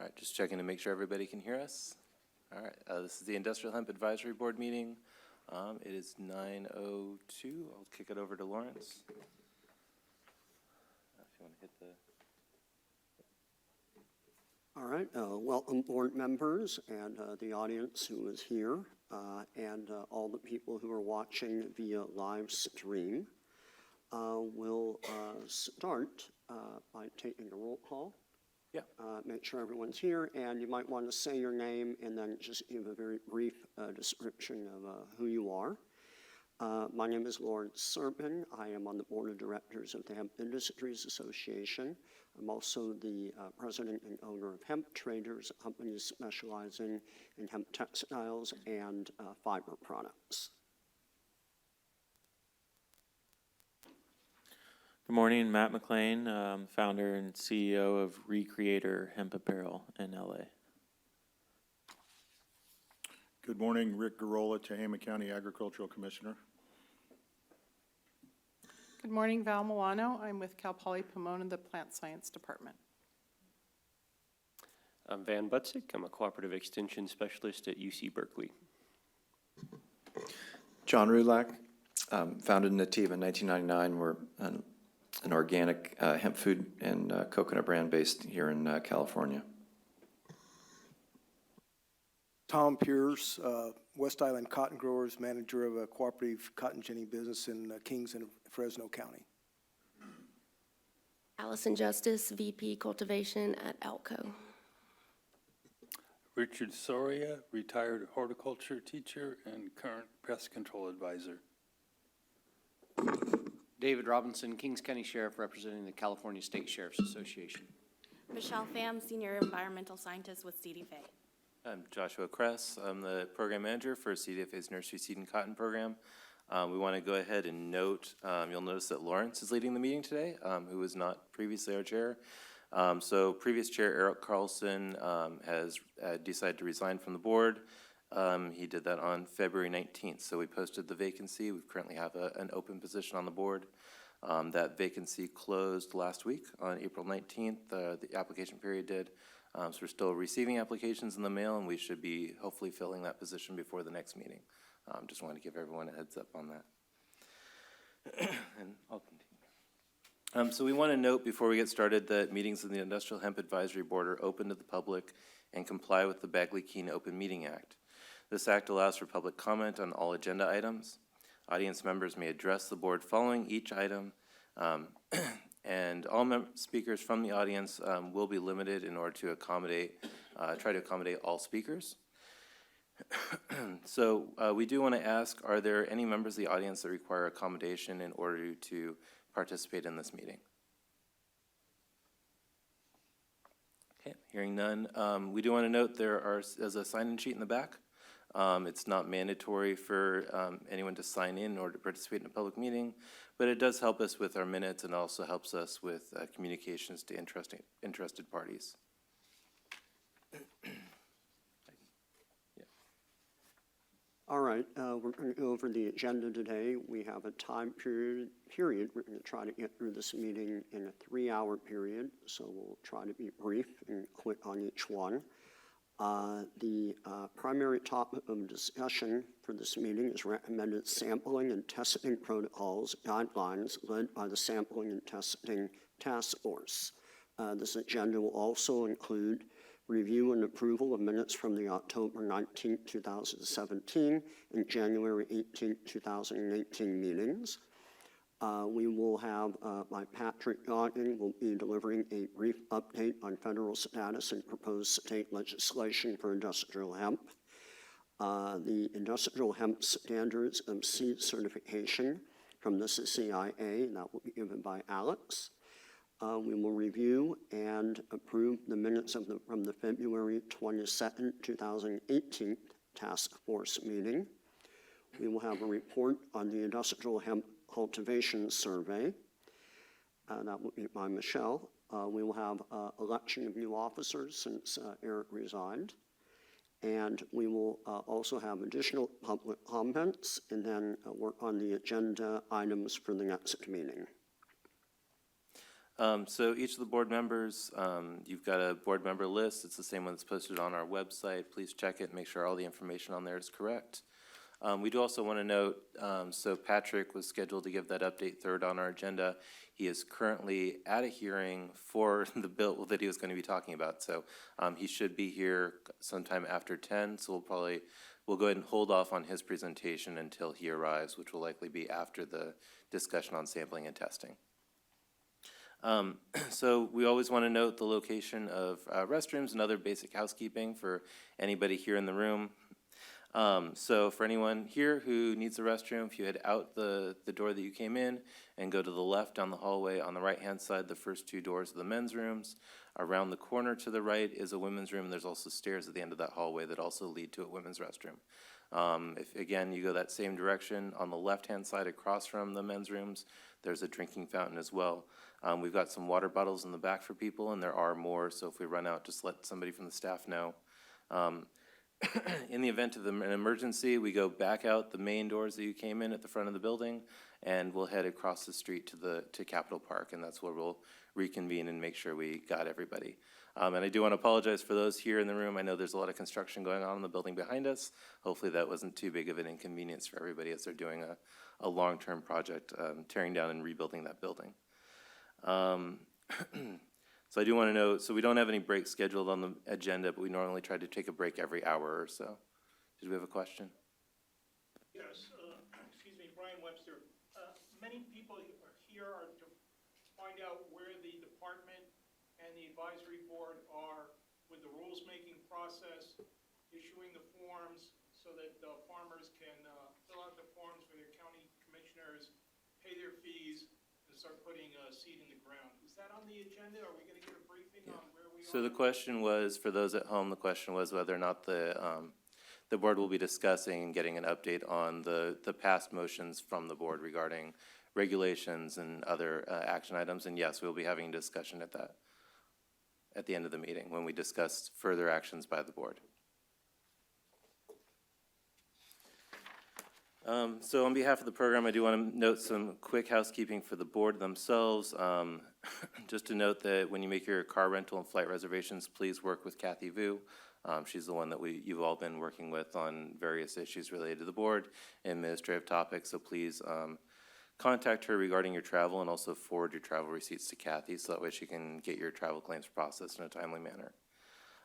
All right, just checking to make sure everybody can hear us. All right, this is the Industrial Hemp Advisory Board meeting. It is 9:02. I'll kick it over to Lawrence. If you want to hit the... All right, welcome board members and the audience who is here and all the people who are watching via live stream. We'll start by taking a roll call. Yeah. Make sure everyone's here, and you might want to say your name and then just give a very brief description of who you are. My name is Lawrence Serpin. I am on the board of directors of the Hemp Industries Association. I'm also the president and owner of Hemp Traders, a company specializing in hemp textiles and fiber products. Good morning, Matt McLean, founder and CEO of Recreator Hemp Apparel in LA. Good morning, Rick Garola, Tehama County Agricultural Commissioner. Good morning, Val Milano. I'm with Cal Poly Pomona, the Plant Science Department. I'm Van Butzik. I'm a cooperative extension specialist at UC Berkeley. John Rulak, founded Nativa in 1999. We're an organic hemp food and coconut brand based here in California. Tom Pierce, West Island Cotton Growers, manager of a cooperative cotton ginning business in Kings and Fresno County. Allison Justice, VP Cultivation at Alco. Richard Soria, retired horticulture teacher and current pest control advisor. David Robinson, Kings County Sheriff, representing the California State Sheriff's Association. Michelle Pham, Senior Environmental Scientist with CDFA. I'm Joshua Kress. I'm the program manager for CDFA's Nursery Seed and Cotton program. We want to go ahead and note, you'll notice that Lawrence is leading the meeting today, who was not previously our chair. So previous chair Eric Carlson has decided to resign from the board. He did that on February 19th, so we posted the vacancy. We currently have an open position on the board. That vacancy closed last week on April 19th. The application period did. So we're still receiving applications in the mail, and we should be hopefully filling that position before the next meeting. Just wanted to give everyone a heads up on that. And I'll continue. So we want to note before we get started that meetings of the Industrial Hemp Advisory Board are open to the public and comply with the Bagley-Keene Open Meeting Act. This act allows for public comment on all agenda items. Audience members may address the board following each item, and all speakers from the audience will be limited in order to try to accommodate all speakers. So we do want to ask, are there any members of the audience that require accommodation in order to participate in this meeting? Okay, hearing none. We do want to note there's a sign-in sheet in the back. It's not mandatory for anyone to sign in order to participate in a public meeting, but it does help us with our minutes and also helps us with communications to interested parties. All right, we're going to go over the agenda today. We have a time period. We're going to try to get through this meeting in a 3-hour period, so we'll try to be brief and quick on each one. The primary topic of discussion for this meeting is recommended sampling and testing protocols guidelines led by the Sampling and Testing Task Force. This agenda will also include review and approval of minutes from the October 19, 2017 and January 18, 2018 meetings. We will have, by Patrick Goggin, will be delivering a brief update on federal status and proposed state legislation for industrial hemp. The Industrial Hemp Standards of Seed Certification from the CIA, that will be given by Alex. We will review and approve the minutes from the February 22nd, 2018 Task Force meeting. We will have a report on the Industrial Hemp Cultivation Survey. That will be by Michelle. We will have election of new officers since Eric resigned. And we will also have additional public comments and then work on the agenda items for the next meeting. So each of the board members, you've got a board member list. It's the same one that's posted on our website. Please check it, make sure all the information on there is correct. We do also want to note, so Patrick was scheduled to give that update third on our agenda. He is currently at a hearing for the bill that he was going to be talking about. So he should be here sometime after 10, so we'll go ahead and hold off on his presentation until he arrives, which will likely be after the discussion on sampling and testing. So we always want to note the location of restrooms and other basic housekeeping for anybody here in the room. So for anyone here who needs a restroom, if you head out the door that you came in and go to the left down the hallway, on the right-hand side, the first two doors of the men's rooms. Around the corner to the right is a women's room. There's also stairs at the end of that hallway that also lead to a women's restroom. If, again, you go that same direction, on the left-hand side across from the men's rooms, there's a drinking fountain as well. We've got some water bottles in the back for people, and there are more, so if we run out, just let somebody from the staff know. In the event of an emergency, we go back out the main doors that you came in at the front of the building, and we'll head across the street to Capitol Park, and that's where we'll reconvene and make sure we got everybody. And I do want to apologize for those here in the room. I know there's a lot of construction going on in the building behind us. Hopefully that wasn't too big of an inconvenience for everybody as they're doing a long-term project, tearing down and rebuilding that building. So I do want to note, so we don't have any breaks scheduled on the agenda, but we normally try to take a break every hour or so. Did we have a question? Yes, excuse me, Brian Webster. Many people here are to find out where the department and the advisory board are with the rules-making process, issuing the forms so that the farmers can fill out the forms for their county commissioners, pay their fees, and start putting seed in the ground. Is that on the agenda? Are we going to get a briefing on where we are? So the question was, for those at home, the question was whether or not the board will be discussing and getting an update on the past motions from the board regarding regulations and other action items. And yes, we'll be having a discussion at the end of the meeting when we discuss further actions by the board. So on behalf of the program, I do want to note some quick housekeeping for the board themselves. Just to note that when you make your car rental and flight reservations, please work with Kathy Vu. She's the one that you've all been working with on various issues related to the board and administrative topics. So please contact her regarding your travel and also forward your travel receipts to Kathy so that way she can get your travel claims processed in a timely manner.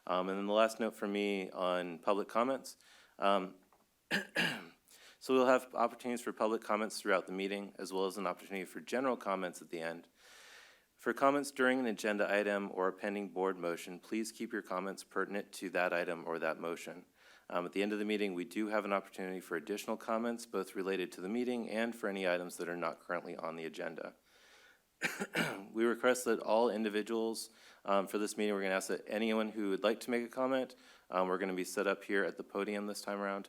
And then the last note for me on public comments. So we'll have opportunities for public comments throughout the meeting, as well as an opportunity for general comments at the end. For comments during an agenda item or a pending board motion, please keep your comments pertinent to that item or that motion. At the end of the meeting, we do have an opportunity for additional comments, both related to the meeting and for any items that are not currently on the agenda. We request that all individuals for this meeting, we're going to ask that anyone who would like to make a comment, we're going to be set up here at the podium this time around.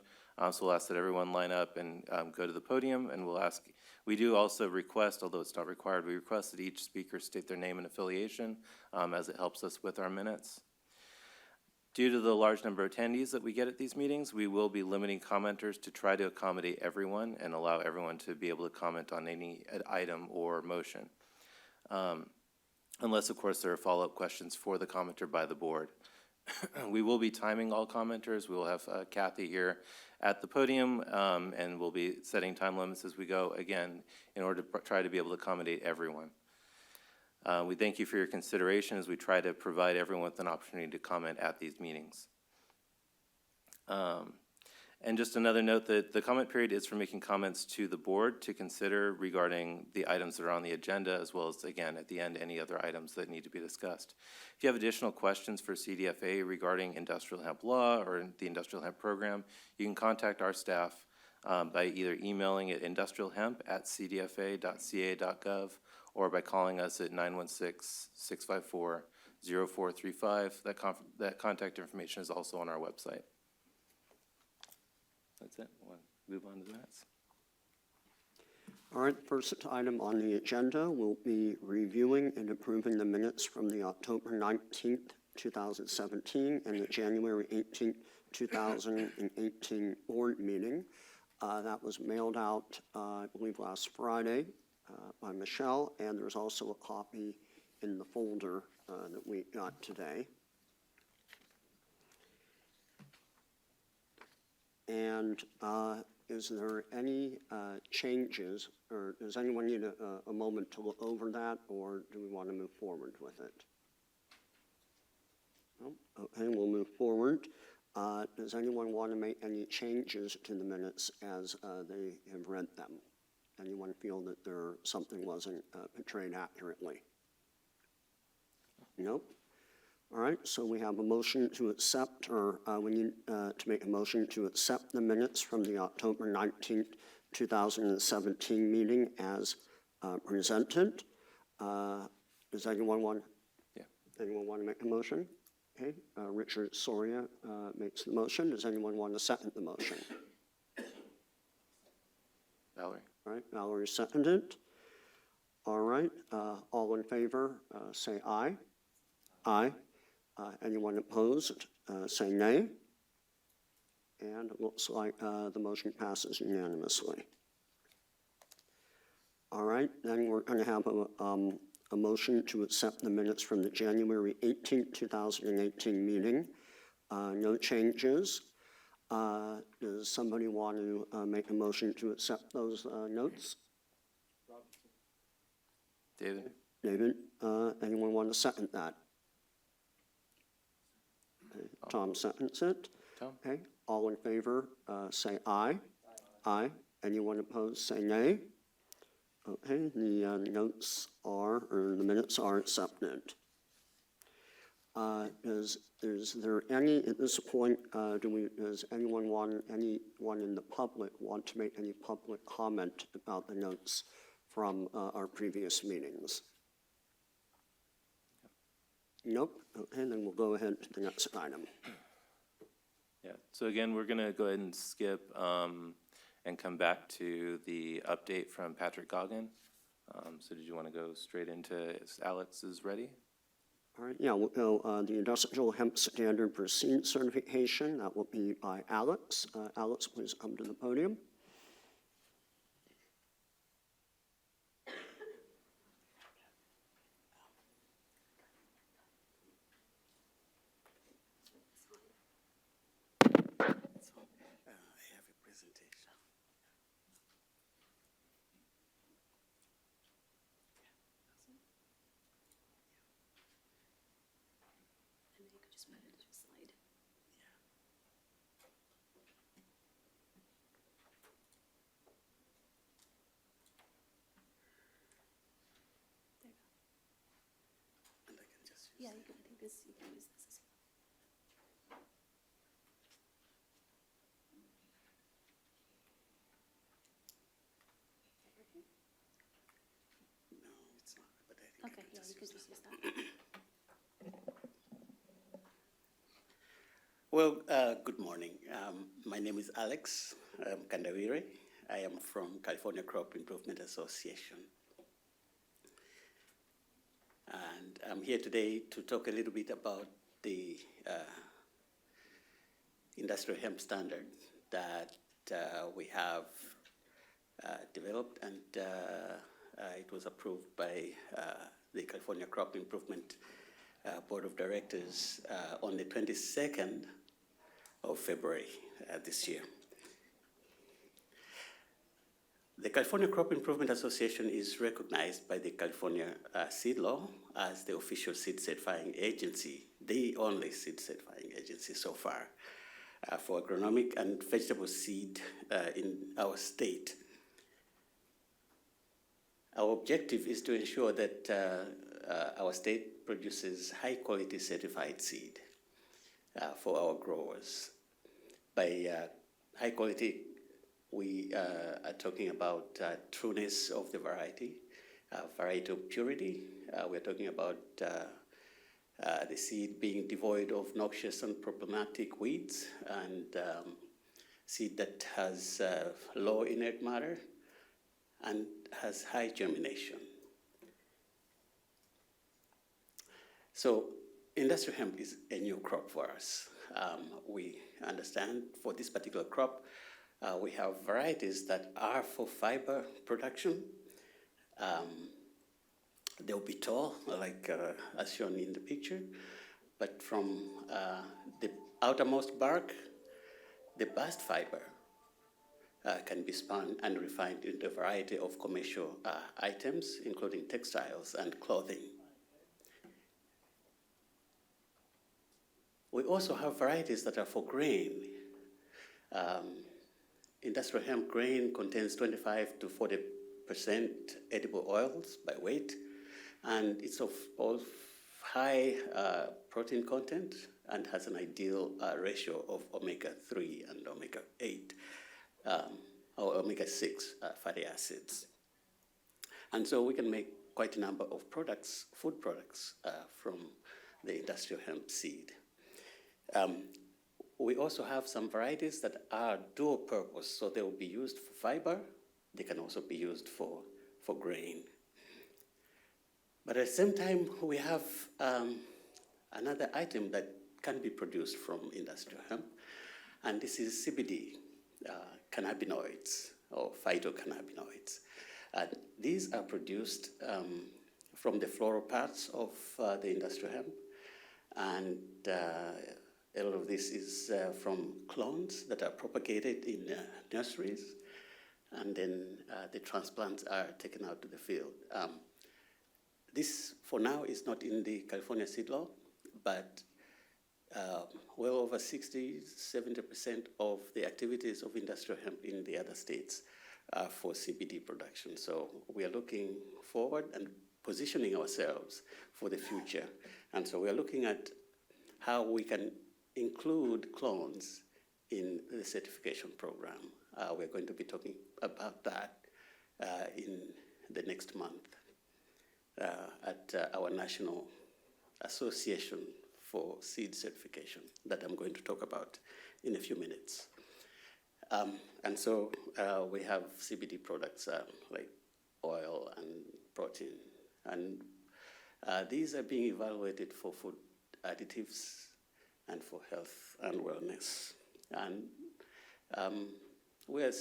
So we'll ask that everyone line up and go to the podium, and we'll ask, we do also request, although it's not required, we request that each speaker state their name and affiliation as it helps us with our minutes. Due to the large number of attendees that we get at these meetings, we will be limiting commenters to try to accommodate everyone and allow everyone to be able to comment on any item or motion. Unless, of course, there are follow-up questions for the commenter by the board. We will be timing all commenters. We will have Kathy here at the podium, and we'll be setting time limits as we go, again, in order to try to be able to accommodate everyone. We thank you for your consideration as we try to provide everyone with an opportunity to comment at these meetings. And just another note that the comment period is for making comments to the board to consider regarding the items that are on the agenda, as well as, again, at the end, any other items that need to be discussed. If you have additional questions for CDFA regarding industrial hemp law or the industrial hemp program, you can contact our staff by either emailing at industrialhemp@cdfa.ca.gov or by calling us at 916-654-0435. That contact information is also on our website. That's it. We'll move on to the minutes. All right, first item on the agenda will be reviewing and approving the minutes from the October 19th, 2017 and the January 18th, 2018 board meeting. That was mailed out, I believe, last Friday by Michelle, and there's also a copy in the folder that we got today. And is there any changes, or does anyone need a moment to look over that, or do we want to move forward with it? No? Okay, we'll move forward. Does anyone want to make any changes to the minutes as they have read them? Anyone feel that something wasn't portrayed accurately? Nope. All right, so we have a motion to accept, or we need to make a motion to accept the minutes from the October 19th, 2017 meeting as presented. Does anyone want? Yeah. Anyone want to make a motion? Okay, Richard Soria makes the motion. Does anyone want to second the motion? Valerie? All right, Valerie seconded. All right, all in favor, say aye. Aye. Anyone opposed, say nay. And it looks like the motion passes unanimously. All right, then we're going to have a motion to accept the minutes from the January 18th, 2018 meeting. No changes. Does somebody want to make a motion to accept those notes? David? David, anyone want to second that? Tom seconds it. Tom? Okay, all in favor, say aye. Aye. Anyone opposed, say nay. Okay, the the minutes are accepted. Is there any, at this point, does anyone in the public want to make any public comment about the notes from our previous meetings? Nope. Okay, then we'll go ahead to the next item. Yeah, so again, we're going to go ahead and skip and come back to the update from Patrick Goggin. So did you want to go straight into Alex is ready? All right, yeah, we'll go the Industrial Hemp Standard for Seed Certification. That will be by Alex. Alex, please come to the podium. Yeah, you can take this, you can use this as well. No, it's not, but I think Okay, yeah, you can just use that. Well, good morning. My name is Alex Kandawire. I am from California Crop Improvement Association. And I'm here today to talk a little bit about the industrial hemp standard that we have developed, and it was approved by the California Crop Improvement Board of Directors on the 22nd of February this year. The California Crop Improvement Association is recognized by the California Seed Law as the official seed certifying agency, the only seed certifying agency so far for agronomic and vegetable seed in our state. Our objective is to ensure that our state produces high-quality certified seed for our growers. By high quality, we are talking about trueness of the variety, variety of purity. We're talking about the seed being devoid of noxious and problematic weeds, and seed that has low inert matter and has high germination. So industrial hemp is a new crop for us. We understand for this particular crop, we have varieties that are for fiber production, they'll be tall, like as shown in the picture, but from the outermost bark, the bast fiber can be spun and refined into a variety of commercial items, including textiles and clothing. We also have varieties that are for grain. Industrial hemp grain contains 25 to 40% edible oils by weight, and it's of high protein content and has an ideal ratio of omega-3 and omega-8 or omega-6 fatty acids. And so we can make quite a number of products, food products, from the industrial hemp seed. We also have some varieties that are dual purpose, so they will be used for fiber. They can also be used for grain. But at the same time, we have another item that can be produced from industrial hemp, and this is CBD, cannabinoids or phytocannabinoids. These are produced from the floral parts of the industrial hemp, and a lot of this is from clones that are propagated in nurseries, and then the transplants are taken out to the field. This, for now, is not in the California seed law, but well over 60–70% of the activities of industrial hemp in the other states are for CBD production. So we are looking forward and positioning ourselves for the future. And so we are looking at how we can include clones in the certification program. We're going to be talking about that in the next month at our National Association for Seed Certification that I'm going to talk about in a few minutes. And so we have CBD products like oil and protein, and these are being evaluated for food additives and for health and wellness. And we are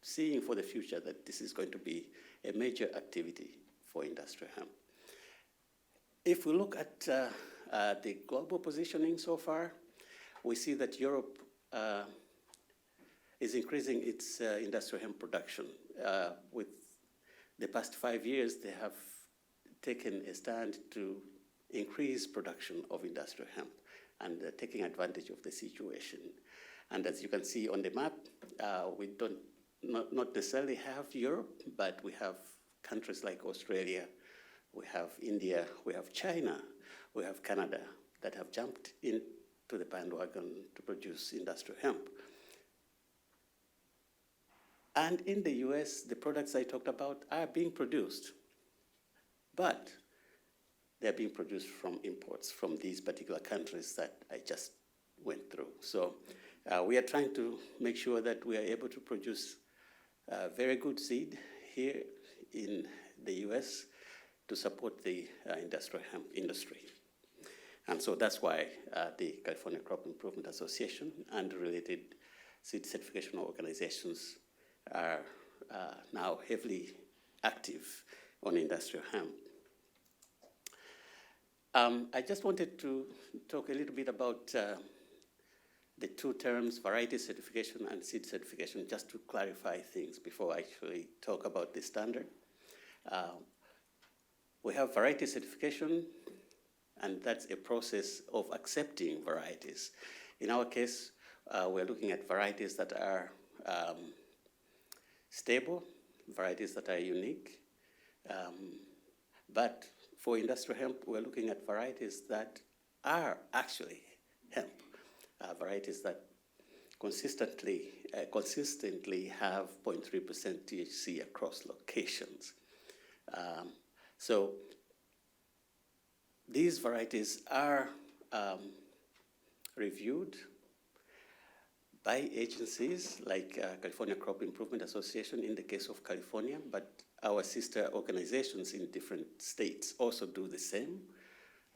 seeing for the future that this is going to be a major activity for industrial hemp. If we look at the global positioning so far, we see that Europe is increasing its industrial hemp production. With the past 5 years, they have taken a stand to increase production of industrial hemp and taking advantage of the situation. And as you can see on the map, we don't not necessarily have Europe, but we have countries like Australia, we have India, we have China, we have Canada that have jumped into the bandwagon to produce industrial hemp. And in the US, the products I talked about are being produced, but they're being produced from imports from these particular countries that I just went through. So we are trying to make sure that we are able to produce very good seed here in the US to support the industrial hemp industry. And so that's why the California Crop Improvement Association and related seed certification organizations are now heavily active on industrial hemp. I just wanted to talk a little bit about the two terms, variety certification and seed certification, just to clarify things before I actually talk about the standard. We have variety certification, and that's a process of accepting varieties. In our case, we're looking at varieties that are stable, varieties that are unique. But for industrial hemp, we're looking at varieties that are actually hemp, varieties that consistently have 0.3% THC across locations. So these varieties are reviewed by agencies like California Crop Improvement Association in the case of California, but our sister organizations in different states also do the same.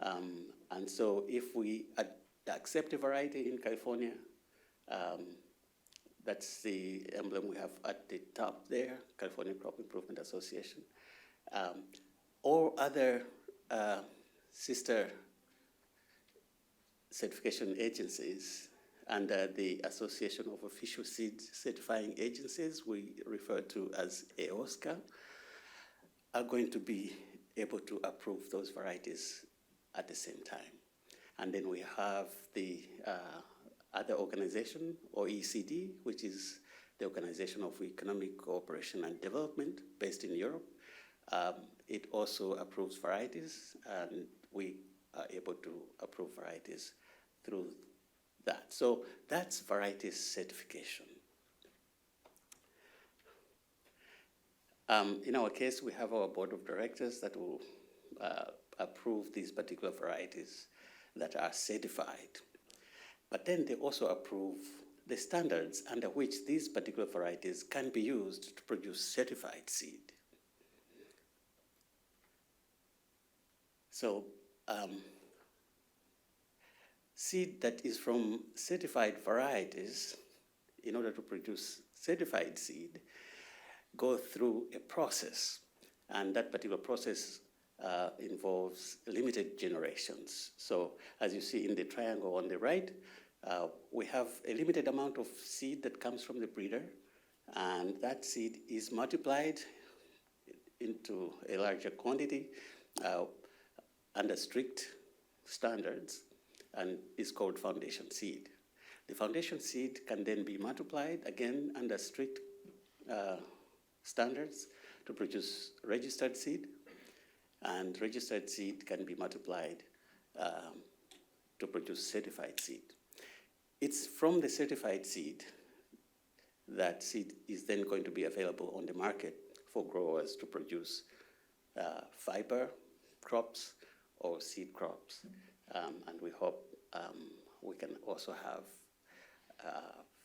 And so if we accept a variety in California, that's the emblem we have at the top there, California Crop Improvement Association. all other sister certification agencies under the Association of Official Seed Certifying Agencies, we refer to as AOSCA, are going to be able to approve those varieties at the same time. And then we have the other organization, OECD, which is the Organization of Economic Cooperation and Development based in Europe. It also approves varieties, and we are able to approve varieties through that. So that's varieties certification. In our case, we have our board of directors that will approve these particular varieties that are certified. But then they also approve the standards under which these particular varieties can be used to produce certified seed. So seed that is from certified varieties, in order to produce certified seed, go through a process, and that particular process involves limited generations. So as you see in the triangle on the right, we have a limited amount of seed that comes from the breeder, and that seed is multiplied into a larger quantity under strict standards, and is called foundation seed. The foundation seed can then be multiplied again under strict standards to produce registered seed, and registered seed can be multiplied to produce certified seed. It's from the certified seed that seed is then going to be available on the market for growers to produce fiber crops or seed crops. And we hope we can also have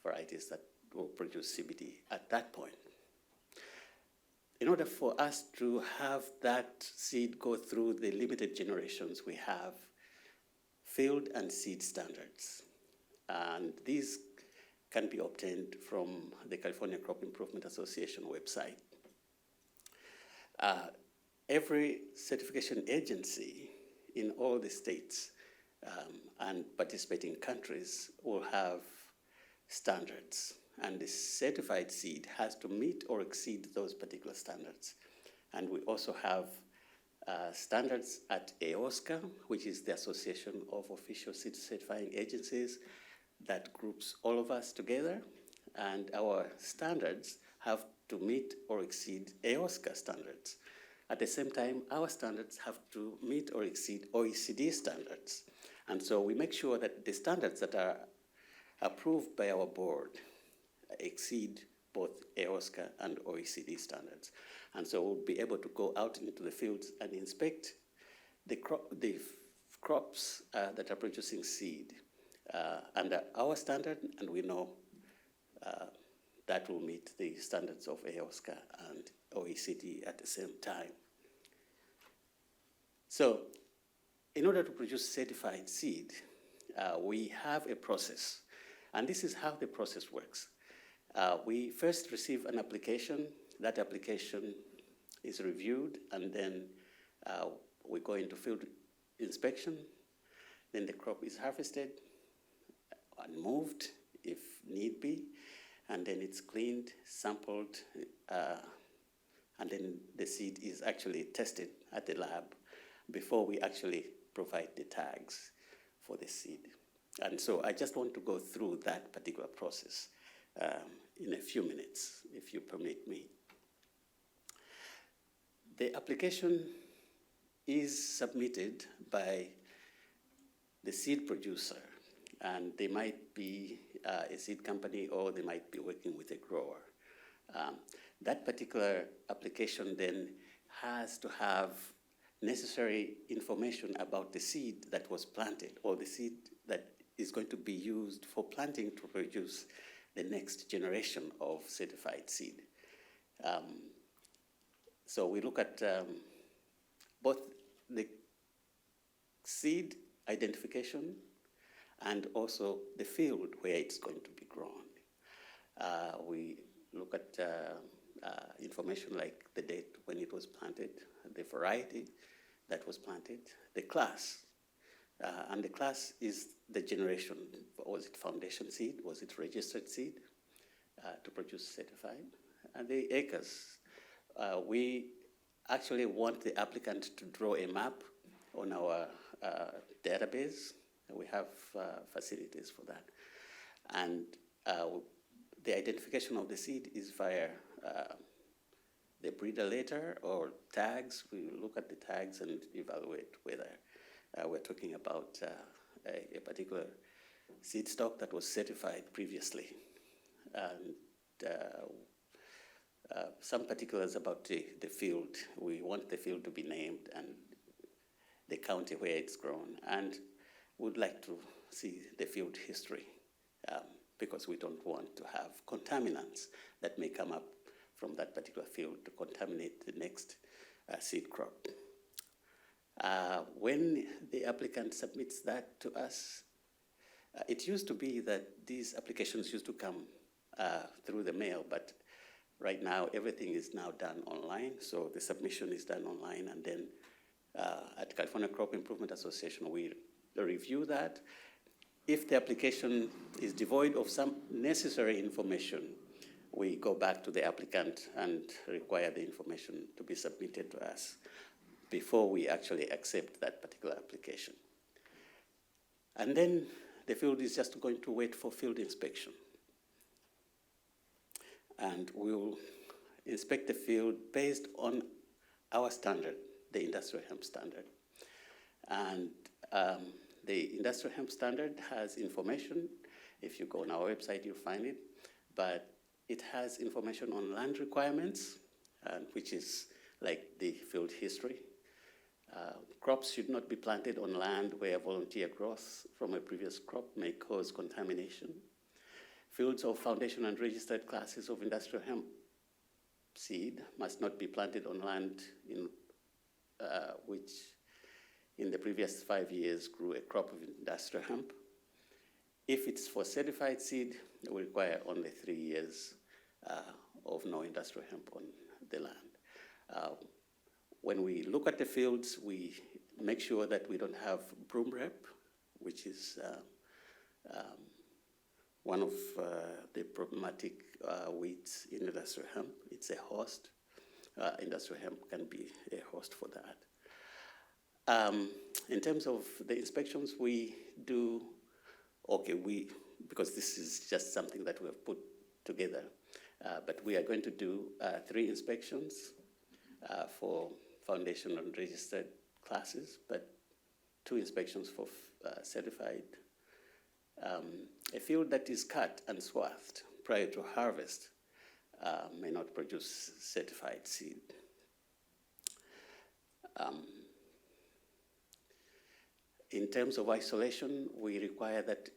varieties that will produce CBD at that point. In order for us to have that seed go through the limited generations, we have field and seed standards. And these can be obtained from the California Crop Improvement Association website. Every certification agency in all the states and participating countries will have standards, and the certified seed has to meet or exceed those particular standards. And we also have standards at AOSCA, which is the Association of Official Seed Certifying Agencies, that groups all of us together, and our standards have to meet or exceed AOSCA standards. At the same time, our standards have to meet or exceed OECD standards. And so we make sure that the standards that are approved by our board exceed both AOSCA and OECD standards. And so we'll be able to go out into the fields and inspect the crops that are producing seed under our standard, and we know that will meet the standards of AOSCA and OECD at the same time. So in order to produce certified seed, we have a process, and this is how the process works. We first receive an application. That application is reviewed, and then we go into field inspection. Then the crop is harvested and moved if need be, and then it's cleaned, sampled, and then the seed is actually tested at the lab before we actually provide the tags for the seed. And so I just want to go through that particular process in a few minutes, if you permit me. The application is submitted by the seed producer, and they might be a seed company or they might be working with a grower. That particular application then has to have necessary information about the seed that was planted or the seed that is going to be used for planting to produce the next generation of certified seed. So we look at both the seed identification and also the field where it's going to be grown. We look at information like the date when it was planted, the variety that was planted, the class. And the class is the generation. Was it foundation seed? Was it registered seed to produce certified? And the acres. We actually want the applicant to draw a map on our database. We have facilities for that. And the identification of the seed is via the breeder letter or tags. We look at the tags and evaluate whether we're talking about a particular seed stock that was certified previously. And some particulars about the field. We want the field to be named and the county where it's grown. And we'd like to see the field history because we don't want to have contaminants that may come up from that particular field to contaminate the next seed crop. When the applicant submits that to us, it used to be that these applications used to come through the mail, but right now everything is now done online, so the submission is done online, and then at California Crop Improvement Association, we review that. If the application is devoid of some necessary information, we go back to the applicant and require the information to be submitted to us before we actually accept that particular application. And then the field is just going to wait for field inspection. And we will inspect the field based on our standard, the industrial hemp standard. And the industrial hemp standard has information. If you go on our website, you'll find it. But it has information on land requirements, which is like the field history. Crops should not be planted on land where volunteer growth from a previous crop may cause contamination. Fields of foundation and registered classes of industrial hemp seed must not be planted on land in which in the previous 5 years grew a crop of industrial hemp. If it's for certified seed, we require only 3 years of no industrial hemp on the land. When we look at the fields, we make sure that we don't have broom rep, which is one of the problematic weeds in industrial hemp. It's a host. Industrial hemp can be a host for that. In terms of the inspections we do, because this is just something that we have put together, but we are going to do 3 inspections for foundation and registered classes, but 2 inspections for certified. A field that is cut and swathed prior to harvest may not produce certified seed. In terms of isolation, we require that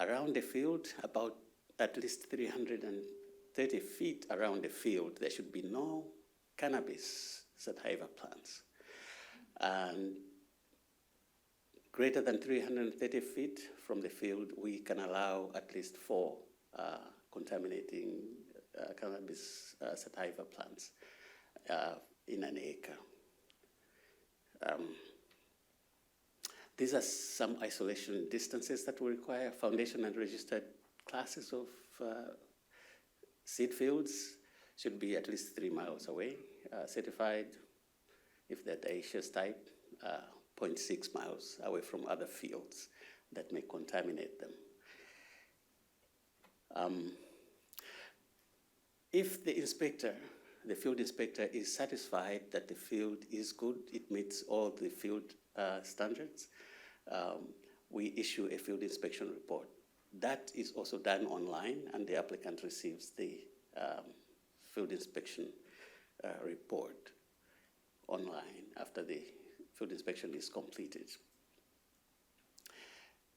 around the field, about at least 330 feet around the field, there should be no cannabis sativa plants. And greater than 330 feet from the field, we can allow at least 4 contaminating cannabis sativa plants in an acre. These are some isolation distances that we require. Foundation and registered classes of seed fields should be at least 3 miles away. Certified, if they're dioecious type, 0.6 miles away from other fields that may contaminate them. If the inspector, the field inspector, is satisfied that the field is good, it meets all the field standards, we issue a field inspection report. That is also done online, and the applicant receives the field inspection report online after the field inspection is completed.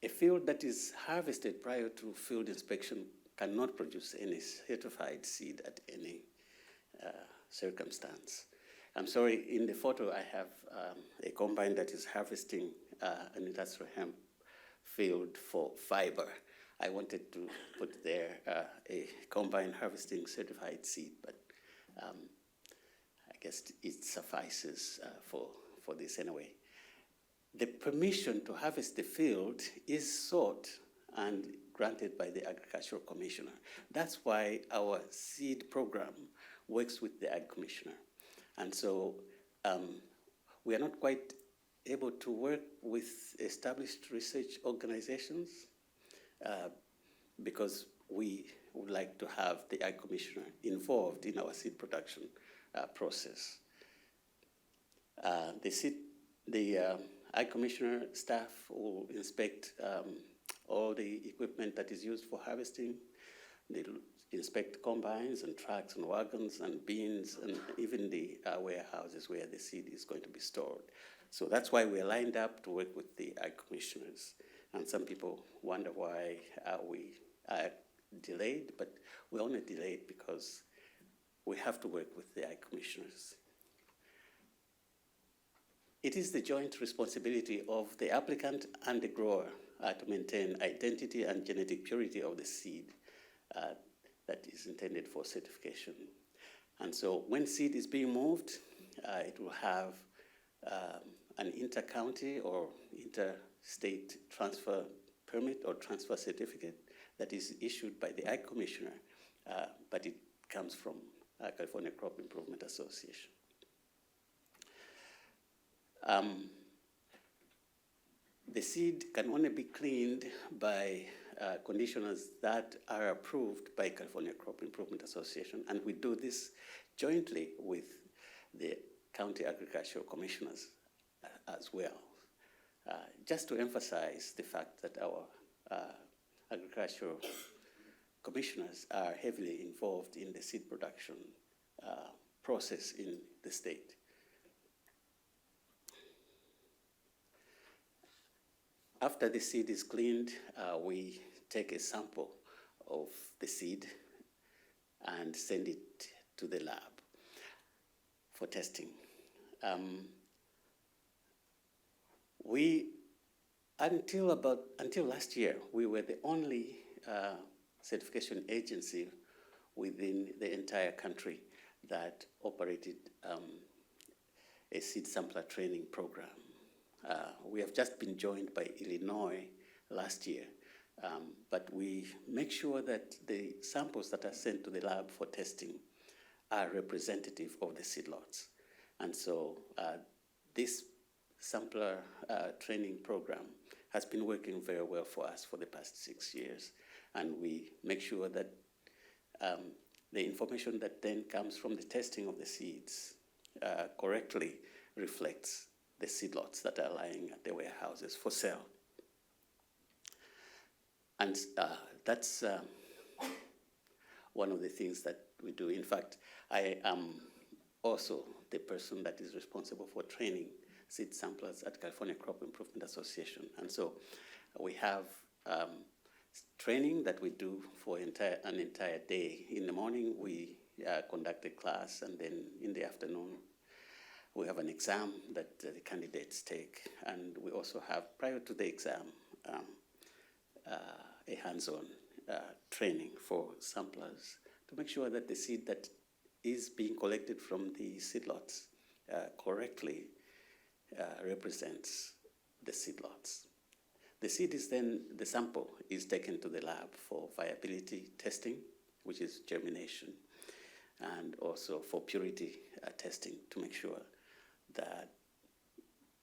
A field that is harvested prior to field inspection cannot produce any certified seed at any circumstance. I'm sorry, in the photo I have a combine that is harvesting an industrial hemp field for fiber. I wanted to put there a combine harvesting certified seed, but I guess it suffices for this anyway. The permission to harvest the field is sought and granted by the Agricultural Commissioner. That's why our seed program works with the Ag Commissioner. And so we are not quite able to work with established research organizations because we would like to have the Ag Commissioner involved in our seed production process. The Ag Commissioner staff will inspect all the equipment that is used for harvesting. They inspect combines and trucks and wagons and bins and even the warehouses where the seed is going to be stored. So that's why we're lined up to work with the Ag Commissioners. And some people wonder why we are delayed, but we're only delayed because we have to work with the Ag Commissioners. It is the joint responsibility of the applicant and the grower to maintain identity and genetic purity of the seed that is intended for certification. And so when seed is being moved, it will have an inter-county or interstate transfer permit or transfer certificate that is issued by the Ag Commissioner, but it comes from California Crop Improvement Association. The seed can only be cleaned by conditioners that are approved by California Crop Improvement Association, and we do this jointly with the county agricultural commissioners as well. Just to emphasize the fact that our agricultural commissioners are heavily involved in the seed production process in the state. After the seed is cleaned, we take a sample of the seed and send it to the lab for testing. Until last year, we were the only certification agency within the entire country that operated a seed sampler training program. We have just been joined by Illinois last year, but we make sure that the samples that are sent to the lab for testing are representative of the seed lots. And so this sampler training program has been working very well for us for the past 6 years. And we make sure that the information that then comes from the testing of the seeds correctly reflects the seed lots that are lying at the warehouses for sale. And that's one of the things that we do. In fact, I am also the person that is responsible for training seed samplers at California Crop Improvement Association. And so we have training that we do for an entire day. In the morning, we conduct a class, and then in the afternoon, we have an exam that the candidates take. And we also have, prior to the exam, a hands-on training for samplers to make sure that the seed that is being collected from the seed lots correctly represents the seed lots. The seed is then, the sample is taken to the lab for viability testing, which is germination, and also for purity testing to make sure that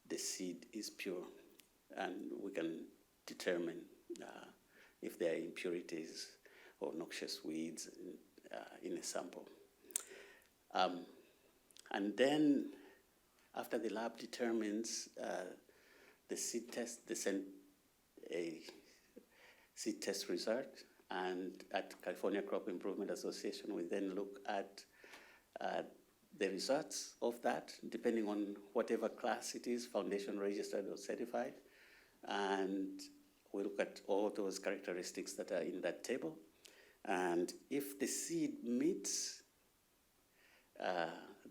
the seed is pure, and we can determine if there are impurities or noxious weeds in a sample. And then after the lab determines the seed test, they send a seed test result, and at California Crop Improvement Association, we then look at the results of that, depending on whatever class it is, foundation registered or certified, and we look at all those characteristics that are in that table, and if the seed meets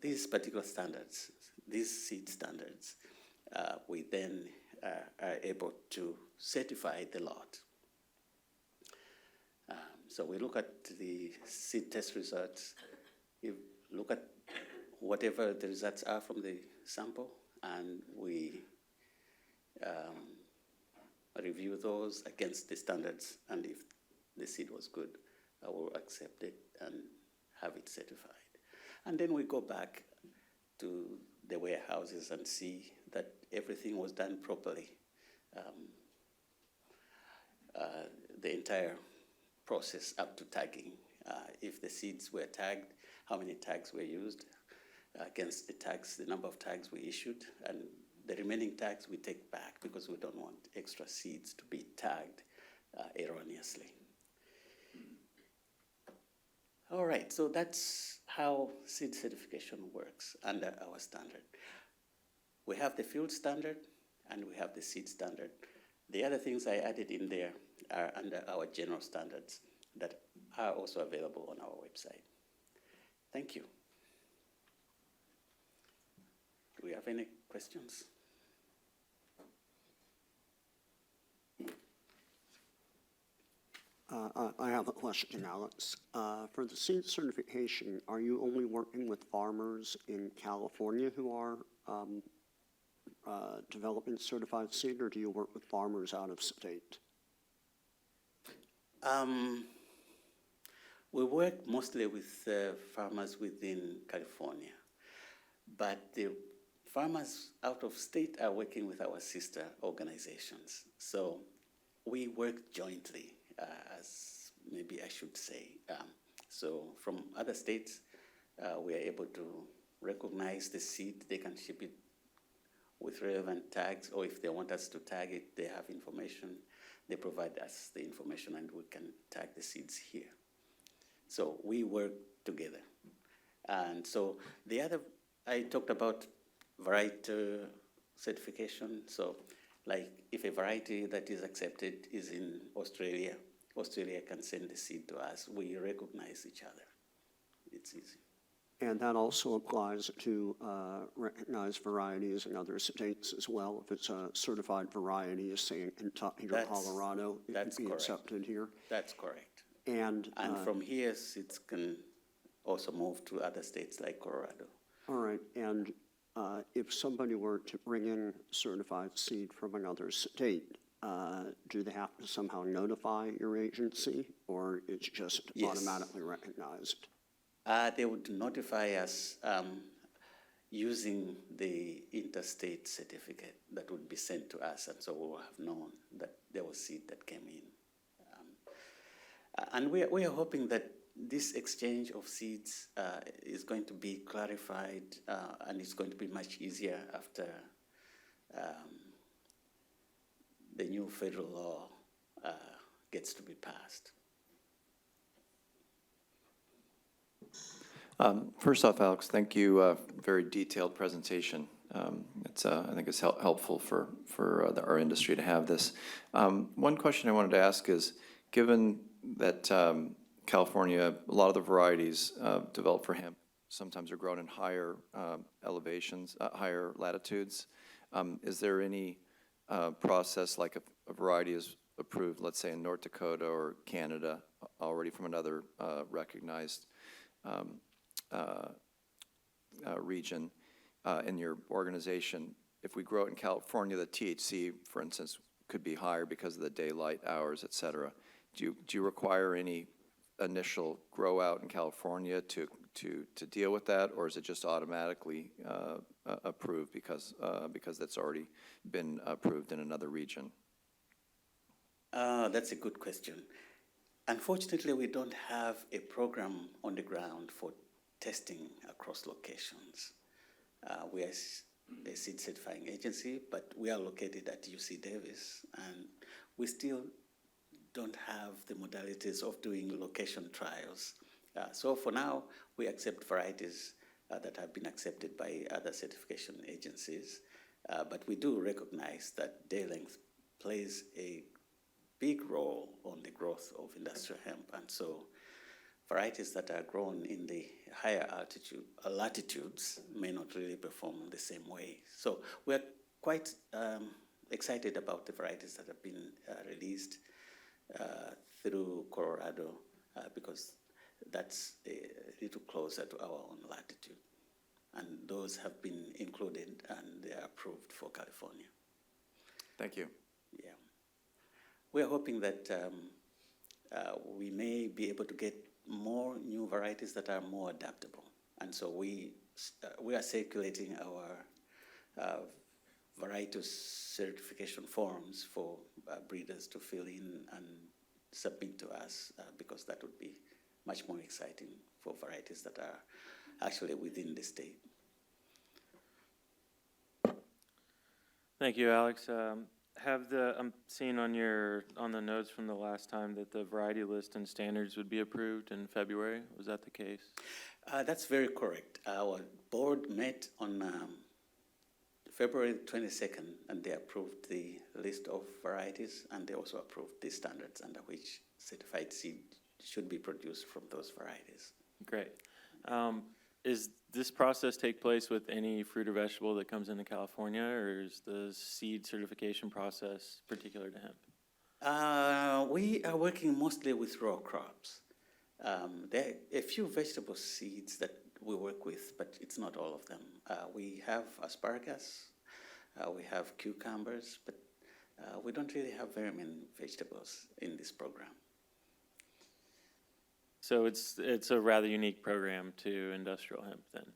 these particular standards, these seed standards, we then are able to certify the lot. So we look at the seed test results, you look at whatever the results are from the sample, and we review those against the standards, and if the seed was good, I will accept it and have it certified. And then we go back to the warehouses and see that everything was done properly. The entire process up to tagging. If the seeds were tagged, how many tags were used against the tags, the number of tags we issued, and the remaining tags we take back because we don't want extra seeds to be tagged erroneously. All right, so that's how seed certification works under our standard. We have the field standard and we have the seed standard. The other things I added in there are under our general standards that are also available on our website. Thank you. Do we have any questions? I have a question, Alex. For the seed certification, are you only working with farmers in California who are developing certified seed, or do you work with farmers out of state? We work mostly with farmers within California, but the farmers out of state are working with our sister organizations. So we work jointly, as maybe I should say. So from other states, we are able to recognize the seed. They can ship it with relevant tags, or if they want us to tag it, they have information. They provide us the information and we can tag the seeds here. So we work together. And so the other, I talked about variety certification. So like if a variety that is accepted is in Australia, Australia can send the seed to us. We recognize each other. It's easy. And that also applies to recognized varieties in other states as well. If it's a certified variety, say in Kentucky or Colorado, it can be accepted here. That's correct. And from here, seeds can also move to other states like Colorado. All right. And if somebody were to bring in certified seed from another state, do they have to somehow notify your agency, or it's just automatically recognized? They would notify us using the interstate certificate that would be sent to us, and so we will have known that there was seed that came in. And we are hoping that this exchange of seeds is going to be clarified and it's going to be much easier after the new federal law gets to be passed. First off, Alex, thank you. Very detailed presentation. I think it's helpful for our industry to have this. One question I wanted to ask is, given that California, a lot of the varieties developed for hemp sometimes are grown in higher elevations, higher latitudes. Is there any process like a variety is approved, let's say in North Dakota or Canada, already from another recognized region in your organization? If we grow it in California, the THC, for instance, could be higher because of the daylight hours, et cetera. Do you require any initial grow out in California to deal with that, or is it just automatically approved because that's already been approved in another region? That's a good question. Unfortunately, we don't have a program on the ground for testing across locations. We are a seed certifying agency, but we are located at UC Davis, and we still don't have the modalities of doing location trials. So for now, we accept varieties that have been accepted by other certification agencies, but we do recognize that day length plays a big role on the growth of industrial hemp, and so varieties that are grown in the higher latitudes may not really perform the same way. So we're quite excited about the varieties that have been released through Colorado because that's a little closer to our own latitude. And those have been included and they are approved for California. Thank you. Yeah. We are hoping that we may be able to get more new varieties that are more adaptable. And so we are circulating our variety certification forms for breeders to fill in and submit to us because that would be much more exciting for varieties that are actually within the state. Thank you, Alex. I'm seeing on the notes from the last time that the variety list and standards would be approved in February. Was that the case? That's very correct. Our board met on February 22nd, and they approved the list of varieties, and they also approved the standards under which certified seed should be produced from those varieties. Great. Is this process take place with any fruit or vegetable that comes into California, or is the seed certification process particular to hemp? We are working mostly with raw crops. There are a few vegetable seeds that we work with, but it's not all of them. We have asparagus, we have cucumbers, but we don't really have very many vegetables in this program. So it's a rather unique program to industrial hemp then?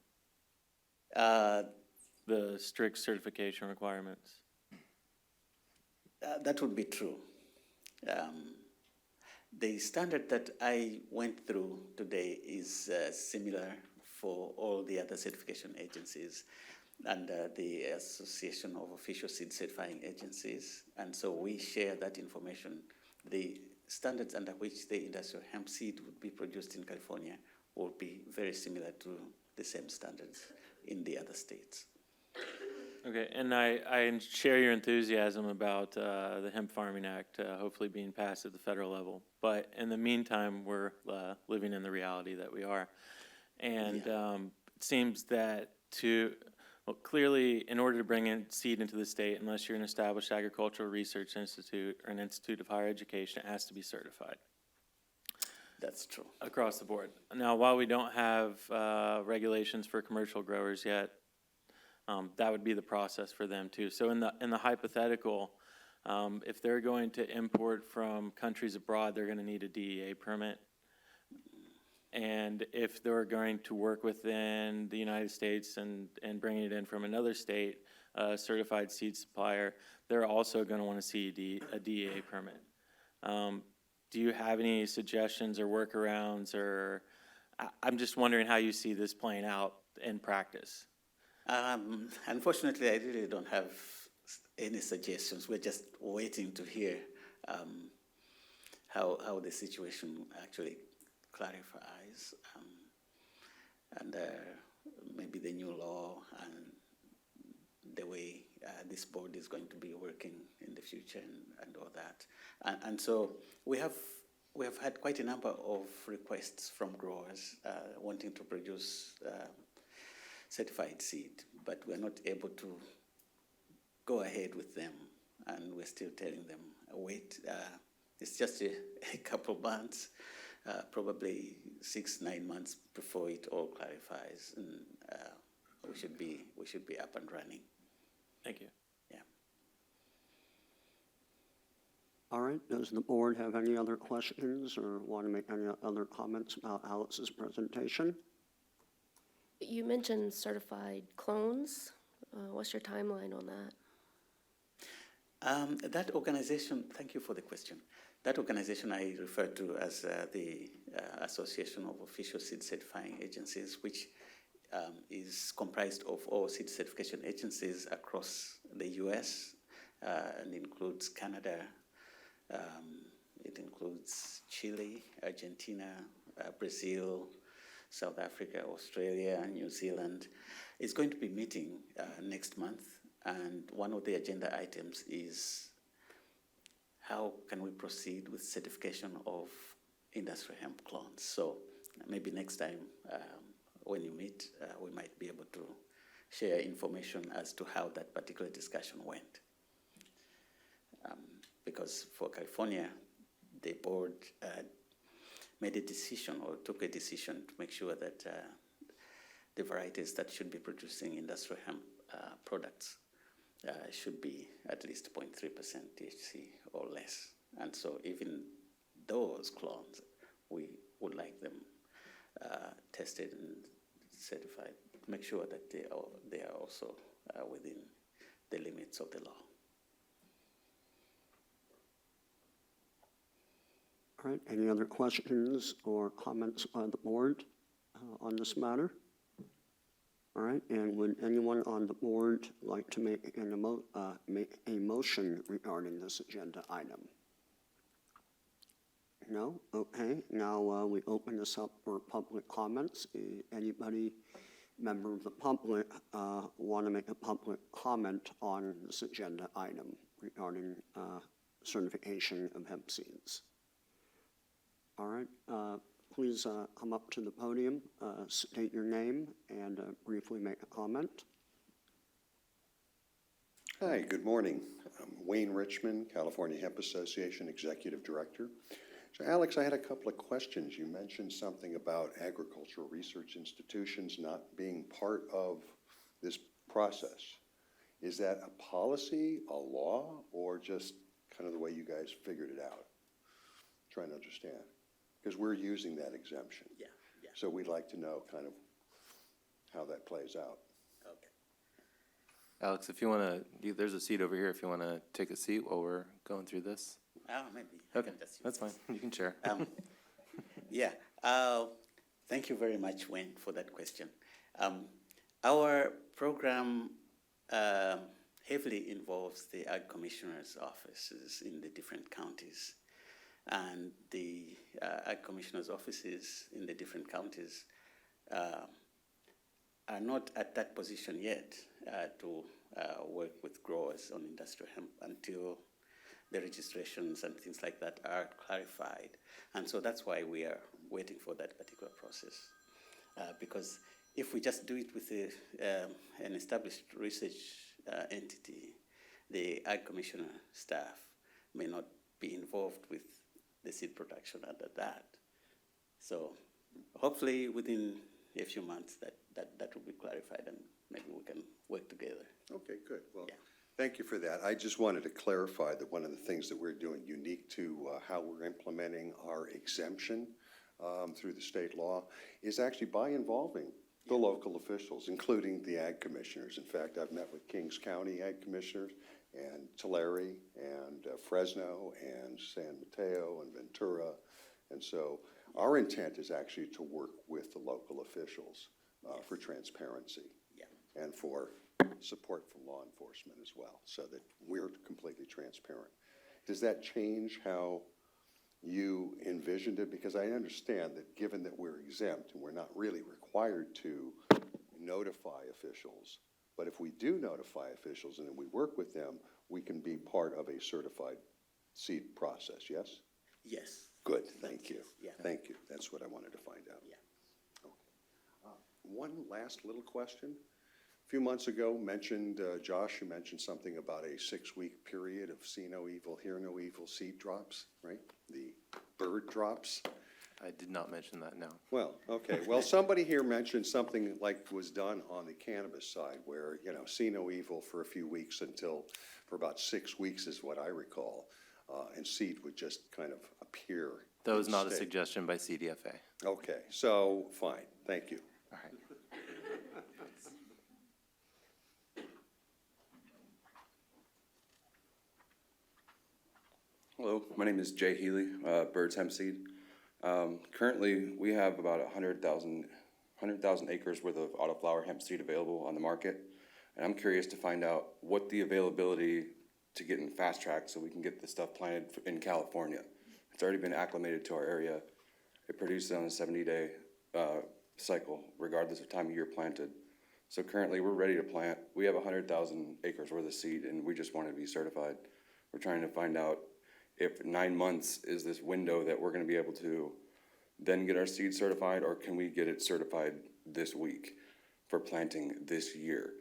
The strict certification requirements? That would be true. The standard that I went through today is similar for all the other certification agencies and the Association of Official Seed Certifying Agencies. And so we share that information. The standards under which the industrial hemp seed would be produced in California will be very similar to the same standards in the other states. Okay, and I share your enthusiasm about the Hemp Farming Act hopefully being passed at the federal level. But in the meantime, we're living in the reality that we are. And it seems that clearly, in order to bring in seed into the state, unless you're an established agricultural research institute or an institute of higher education, it has to be certified. That's true. Across the board. Now, while we don't have regulations for commercial growers yet, that would be the process for them too. So in the hypothetical, if they're going to import from countries abroad, they're going to need a DEA permit. And if they're going to work within the United States and bring it in from another state, a certified seed supplier, they're also going to want to see a DEA permit. Do you have any suggestions or workarounds, or I'm just wondering how you see this playing out in practice? Unfortunately, I really don't have any suggestions. We're just waiting to hear how the situation actually clarifies, and maybe the new law and the way this board is going to be working in the future and all that. And so we have had quite a number of requests from growers wanting to produce certified seed, but we're not able to go ahead with them, and we're still telling them, wait, it's just a couple months, probably 6-9 months before it all clarifies, and we should be up and running. Thank you. Yeah. All right, does the board have any other questions or want to make any other comments about Alex's presentation? You mentioned certified clones. What's your timeline on that? That organization, thank you for the question. That organization I refer to as the Association of Official Seed Certifying Agencies, which is comprised of all seed certification agencies across the U.S. And includes Canada, it includes Chile, Argentina, Brazil, South Africa, Australia, and New Zealand. Is going to be meeting next month, and one of the agenda items is how can we proceed with certification of industrial hemp clones. So maybe next time when you meet, we might be able to share information as to how that particular discussion went. Because for California, the board made a decision or took a decision to make sure that the varieties that should be producing industrial hemp products should be at least 0.3% THC or less. And so even those clones, we would like them tested and certified, make sure that they are also within the limits of the law. All right, any other questions or comments by the board on this matter? All right, and would anyone on the board like to make a motion regarding this agenda item? No? Okay, now we open this up for public comments. Anybody, member of the public, want to make a public comment on this agenda item regarding certification of hemp seeds? All right, please come up to the podium, state your name, and briefly make a comment. Hi, good morning. I'm Wayne Richmond, California Hemp Association Executive Director. So Alex, I had a couple of questions. You mentioned something about agricultural research institutions not being part of this process. Is that a policy, a law, or just kind of the way you guys figured it out? Trying to understand. Because we're using that exemption. Yeah. So we'd like to know kind of how that plays out. Okay. Alex, if you want to, there's a seat over here if you want to take a seat while we're going through this. Maybe. Okay, that's fine. You can share. Yeah. Thank you very much, Wayne, for that question. Our program heavily involves the Ag Commissioner's offices in the different counties. And the Ag Commissioner's offices in the different counties are not at that position yet to work with growers on industrial hemp until the registrations and things like that are clarified. And so that's why we are waiting for that particular process. Because if we just do it with an established research entity, the Ag Commissioner staff may not be involved with the seed production under that. So hopefully within a few months that will be clarified and maybe we can work together. Okay, good. Well, yeah. Thank you for that. I just wanted to clarify that one of the things that we're doing unique to how we're implementing our exemption through the state law is actually by involving the local officials, including the ag commissioners. In fact, I've met with Kings County ag commissioners and Tulare and Fresno and San Mateo and Ventura. And so our intent is actually to work with the local officials for transparency and for support from law enforcement as well, so that we're completely transparent. Does that change how you envisioned it? Because I understand that given that we're exempt and we're not really required to notify officials, but if we do notify officials and then we work with them, we can be part of a certified seed process, yes? Yes. Good, thank you. Yeah. Thank you. That's what I wanted to find out. Yeah. Okay. One last little question. A few months ago, Josh, you mentioned something about a 6-week period of see no evil, hear no evil seed drops, right? The bird drops. I did not mention that, no. Well, okay. Well, somebody here mentioned something like was done on the cannabis side where, see no evil for a few weeks for about 6 weeks is what I recall. And seed would just kind of appear. That was not a instead. suggestion by CDFA. Okay, so fine. Thank you. All right. Hello, my name is Jay Healy, Birds Hemp Seed. Currently, we have about 100,000 acres worth of autoflower hemp seed available on the market. And I'm curious to find out what the availability to get in fast track so we can get this stuff planted in California. It's already been acclimated to our area. It produces on a 70-day cycle, regardless of time of year planted. So currently, we're ready to plant. We have 100,000 acres worth of seed, and we just want to be certified. We're trying to find out if 9 months is this window that we're going to be able to then get our seed certified, or can we get it certified this week for planting this year?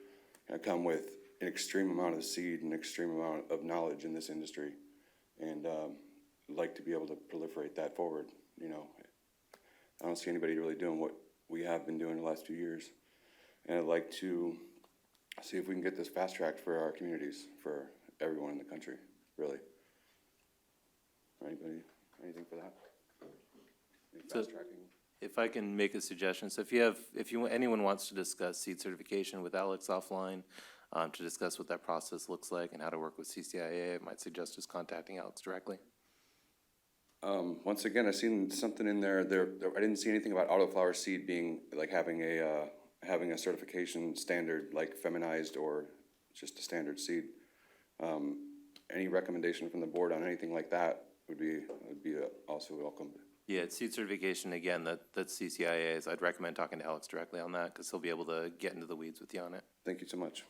I come with an extreme amount of seed and extreme amount of knowledge in this industry, and like to be able to proliferate that forward, I don't see anybody really doing what we have been doing the last few years. And I'd like to see if we can get this fast-tracked for our communities, for everyone in the country, really. Anybody, anything for that? Any So- fast-tracking? If I can make a suggestion, so anyone wants to discuss seed certification with Alex offline, to discuss what that process looks like and how to work with CCIA, I might suggest just contacting Alex directly. Once again, I seen something in there, I didn't see anything about autoflower seed being, like, having a certification standard, like feminized or just a standard seed. Any recommendation from the board on anything like that would be also welcome. Yeah, it's seed certification, again, that's CCIA's. I'd recommend talking to Alex directly on that, because he'll be able to get into the weeds with you on it. Thank you so much.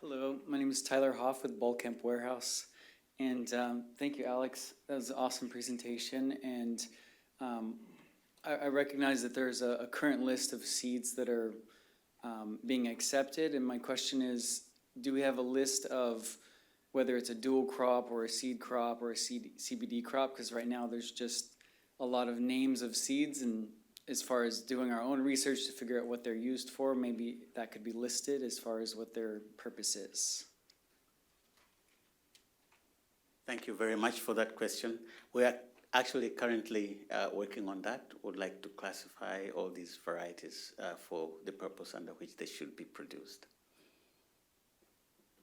Hello, my name is Tyler Hoff with Hemp Warehouse. And thank you, Alex. That was an awesome presentation. And I recognize that there's a current list of seeds that are being accepted. And my question is, do we have a list of whether it's a dual crop or a seed crop or a CBD crop? Because right now there's just a lot of names of seeds, and as far as doing our own research to figure out what they're used for, maybe that could be listed as far as what their purpose is. Thank you very much for that question. We are actually currently working on that. Would like to classify all these varieties for the purpose under which they should be produced.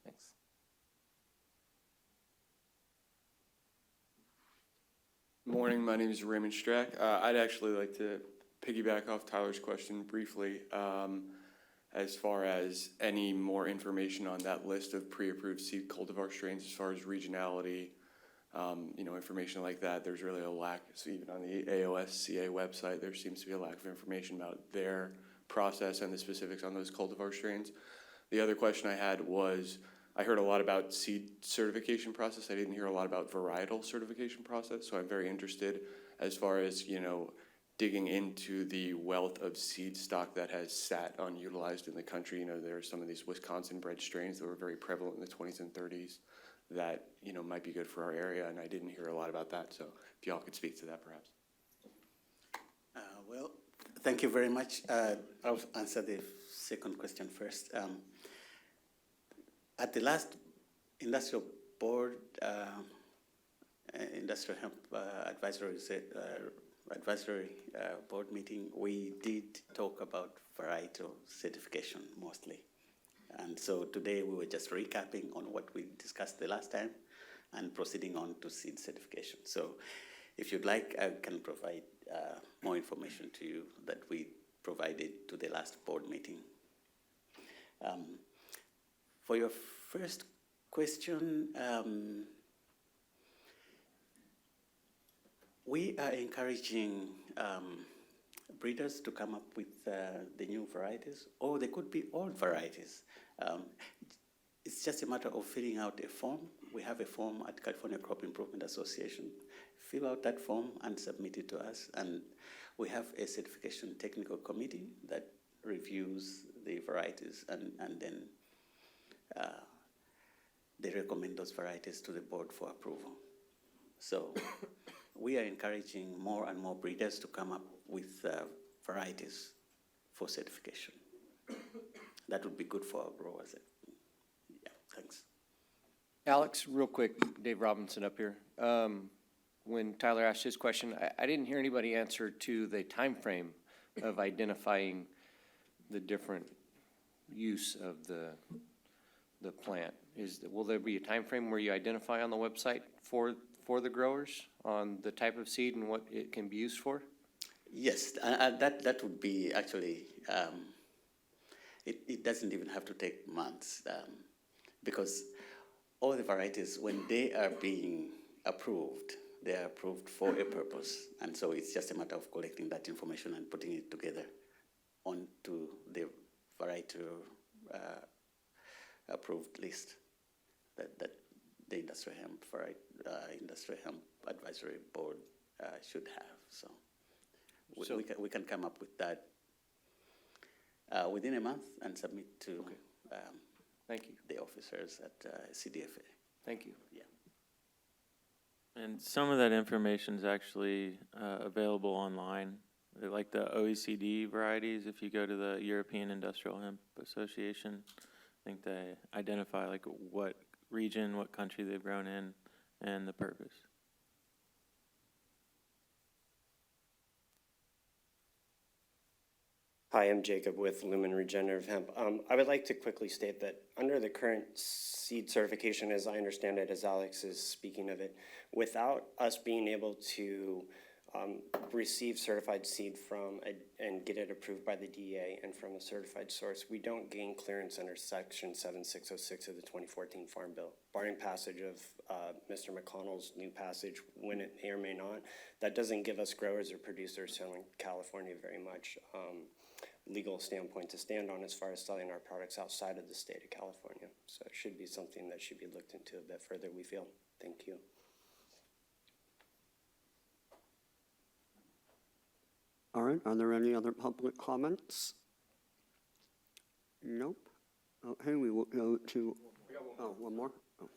Thanks. Morning, my name is Raymond Strack. I'd actually like to piggyback off Tyler's question briefly, as far as any more information on that list of pre-approved seed cultivar strains, as far as regionality, information like that. There's really a lack, so even on the AOSCA website, there seems to be a lack of information about their process and the specifics on those cultivar strains. The other question I had was, I heard a lot about seed certification process. I didn't hear a lot about varietal certification process, so I'm very interested as far as, digging into the wealth of seed stock that has sat unutilized in the country. There are some of these Wisconsin bred strains that were very prevalent in the 20s and 30s that, might be good for our area, and I didn't hear a lot about that, so if y'all could speak to that perhaps. Well, thank you very much. I'll answer the second question first. At the last industrial board, industrial hemp advisory board meeting, we did talk about varietal certification mostly. And so today we were just recapping on what we discussed the last time and proceeding on to seed certification. So if you'd like, I can provide more information to you that we provided to the last board meeting. For your first question, we are encouraging breeders to come up with the new varieties, or they could be old varieties. It's just a matter of filling out a form. We have a form at California Crop Improvement Association. Fill out that form and submit it to us. And we have a certification technical committee that reviews the varieties, and then they recommend those varieties to the board for approval. So we are encouraging more and more breeders to come up with varieties for certification. That would be good for our growers. Yeah, thanks. Alex, real quick, Dave Robinson up here. When Tyler asked his question, I didn't hear anybody answer to the time frame of identifying the different use of the plant. Will there be a time frame where you identify on the website for the growers on the type of seed and what it can be used for? Yes, that would be actually, it doesn't even have to take months because all the varieties, when they are being approved, they are approved for a purpose. And so it's just a matter of collecting that information and putting it together onto the variety approved list that the Industrial Hemp Advisory Board should have. So we can come up with that within a month and submit to Thank you. the officers at CDFA. Thank you. Yeah. And some of that information is actually available online, like the OECD varieties. If you go to the European Industrial Hemp Association, I think they identify like what region, what country they've grown in, and the purpose. Hi, I'm Jacob with Lumen Regenerative Hemp. I would like to quickly state that under the current seed certification, as I understand it, as Alex is speaking of it, without us being able to receive certified seed from and get it approved by the DEA and from a certified source, we don't gain clearance under Section 7606 of the 2014 Farm Bill. Barring passage of Mr. McConnell's new passage, when it may or may not, that doesn't give us growers or producers selling California very much legal standpoint to stand on as far as selling our products outside of the state of California. So it should be something that should be looked into a bit further, we feel. Thank you. All right, are there any other public comments? Nope. Okay, we will go to, one more? Oh.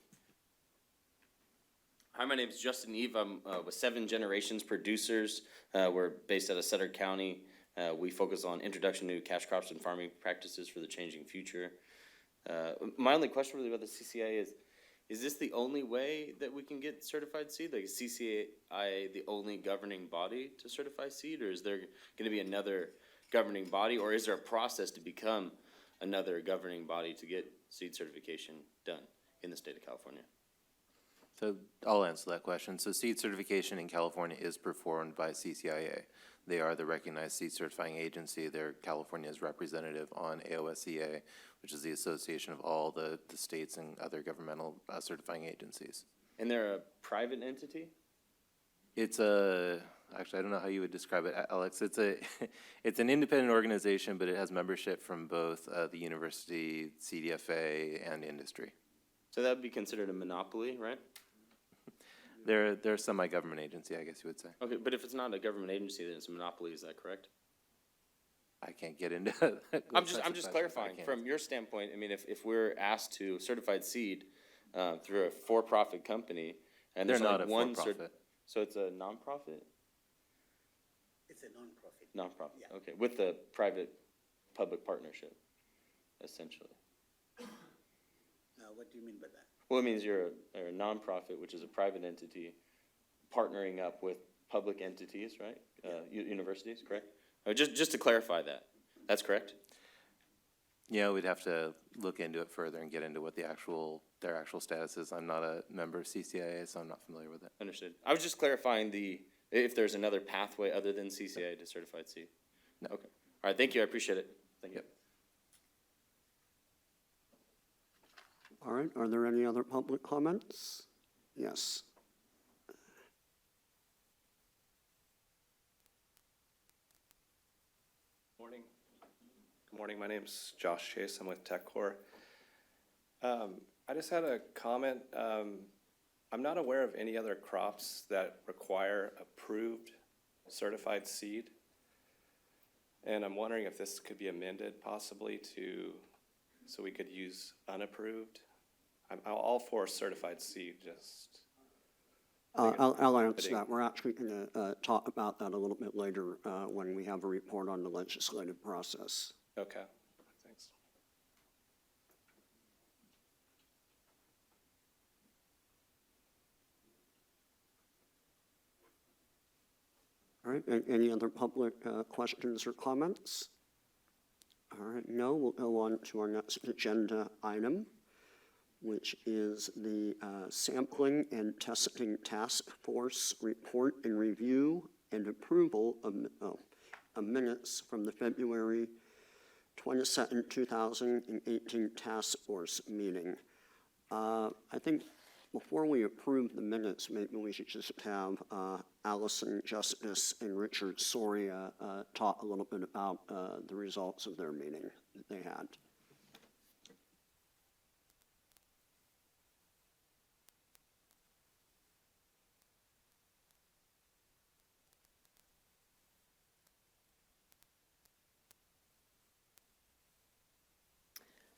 Hi, my name is Justin Eve. I'm with 7 Generations Producers. We're based out of Sutter County. We focus on introduction to cash crops and farming practices for the changing future. My only question really about the CCI is this the only way that we can get certified seed? Like, is CCI the only governing body to certify seed, or is there going to be another governing body, or is there a process to become another governing body to get seed certification done in the state of California? So I'll answer that question. So seed certification in California is performed by CCIA. They are the recognized seed certifying agency. They're California's representative on AOSEA, which is the association of all the states and other governmental certifying agencies. And they're a private entity? It's actually, I don't know how you would describe it, Alex. It's an independent organization, but it has membership from both the university, CDFA, and industry. So that would be considered a monopoly, right? They're a semi-government agency, I guess you would say. Okay, but if it's not a government agency, then it's a monopoly, is that correct? I can't get into I'm just clarifying, from your standpoint, I mean, if we're asked to certified seed through a for-profit company, and They're there's not only a one for-profit. so it's a nonprofit? It's a non-profit. Nonprofit, Yeah. okay, with the private-public partnership, essentially. What do you mean by that? Well, it means you're a nonprofit, which is a private entity, partnering up with public entities, right? Universities, correct? Just to clarify that, that's correct? Yeah, we'd have to look into it further and get into what their actual status is. I'm not a member of CCIA, so I'm not familiar with it. Understood. I was just clarifying if there's another pathway other than CCIA to certified seed. No. Okay. All right, thank you, I appreciate it. Thank you. Yep. All right, are there any other public comments? Yes. Morning. Good morning, my name's Josh Chase, I'm with TechCore. I just had a comment. I'm not aware of any other crops that require approved certified seed. And I'm wondering if this could be amended possibly so we could use unapproved. I'm all for certified seed, just. I'll answer that. We're actually going to talk about that a little bit later when we have a report on the legislative process. Okay, thanks. All right, any other public questions or comments? All right, no, we'll go on to our next agenda item, which is the Sampling and Testing Task Force Report and Review and Approval of minutes from the February 22nd, 2018 Task Force meeting. I think before we approve the minutes, maybe we should just have Allison Justice and Richard Soria talk a little bit about the results of their meeting that they had.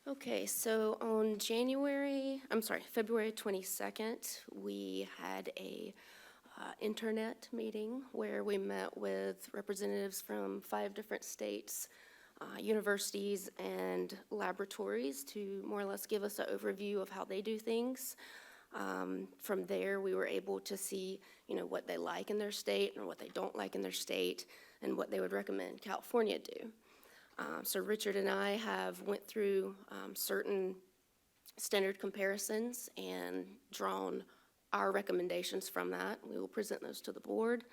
Okay, so on February 22nd, we had a internet meeting where we met with representatives from 5 different states, universities, and laboratories to more or less give us an overview of how they do things. From there, we were able to see, what they like in their state and what they don't like in their state and what they would recommend California do. So Richard and I went through certain standard comparisons and drawn our recommendations from that. We will present those to the board,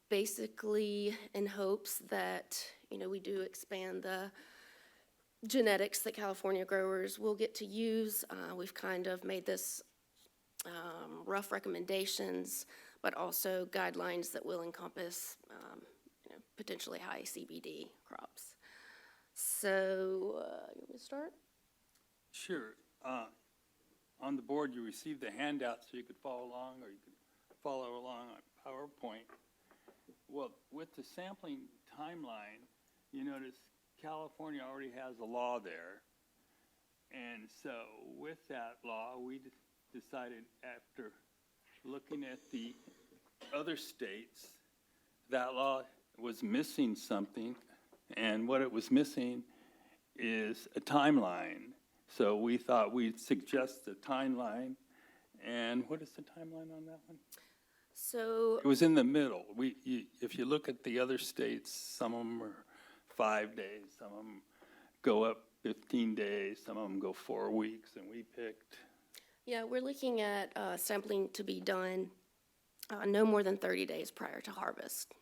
basically in hopes that, we do expand the genetics that California growers will get to use. We've kind of made this rough recommendations, but also guidelines that will encompass potentially high CBD crops. So, you want me to start? Sure. On the board, you received a handout so you could follow along, or you could follow along on PowerPoint. Well, with the sampling timeline, you notice California already has a law there. And so with that law, we decided, after looking at the other states, that law was missing something, and what it was missing is a timeline. So we thought we'd suggest a timeline, and what is the timeline on that one? So It was in the middle. If you look at the other states, some of them are 5 days, some of them go up 15 days, some of them go 4 weeks, and we picked. yeah, we're looking at sampling to be done no more than 30 days prior to harvest.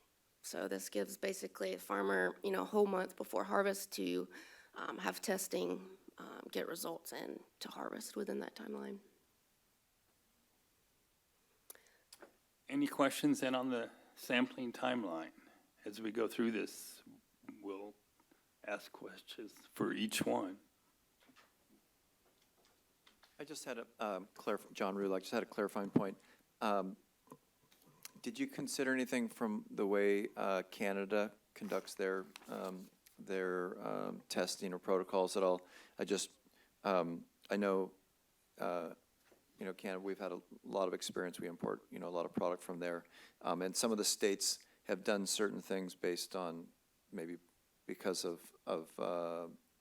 So this gives basically a farmer, a whole month before harvest to have testing, get results, and to harvest within that timeline. Any questions then on the sampling timeline? As we go through this, we'll ask questions for each one. I just had John Rulak, just had a clarifying point. Did you consider anything from the way Canada conducts their testing or protocols at all? I know, Canada, we've had a lot of experience. We import, a lot of product from there. And some of the states have done certain things based on maybe because of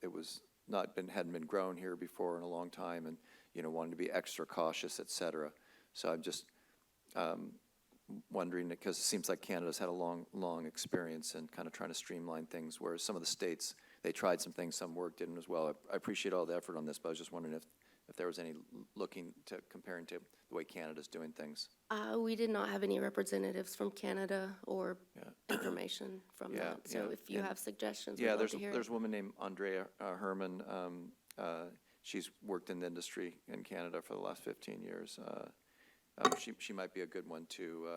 it was hadn't been grown here before in a long time, and, wanting to be extra cautious, et cetera. So I'm just wondering, because it seems like Canada's had a long experience in kind of trying to streamline things, whereas some of the states, they tried some things, some work didn't as well. I appreciate all the effort on this, but I was just wondering if there was any comparing to the way Canada's doing things. We did not have any representatives from Canada or information from that. So if you have suggestions, we'd love to hear it. There's a woman named Andrea Herman. She's worked in the industry in Canada for the last 15 years. She might be a good one to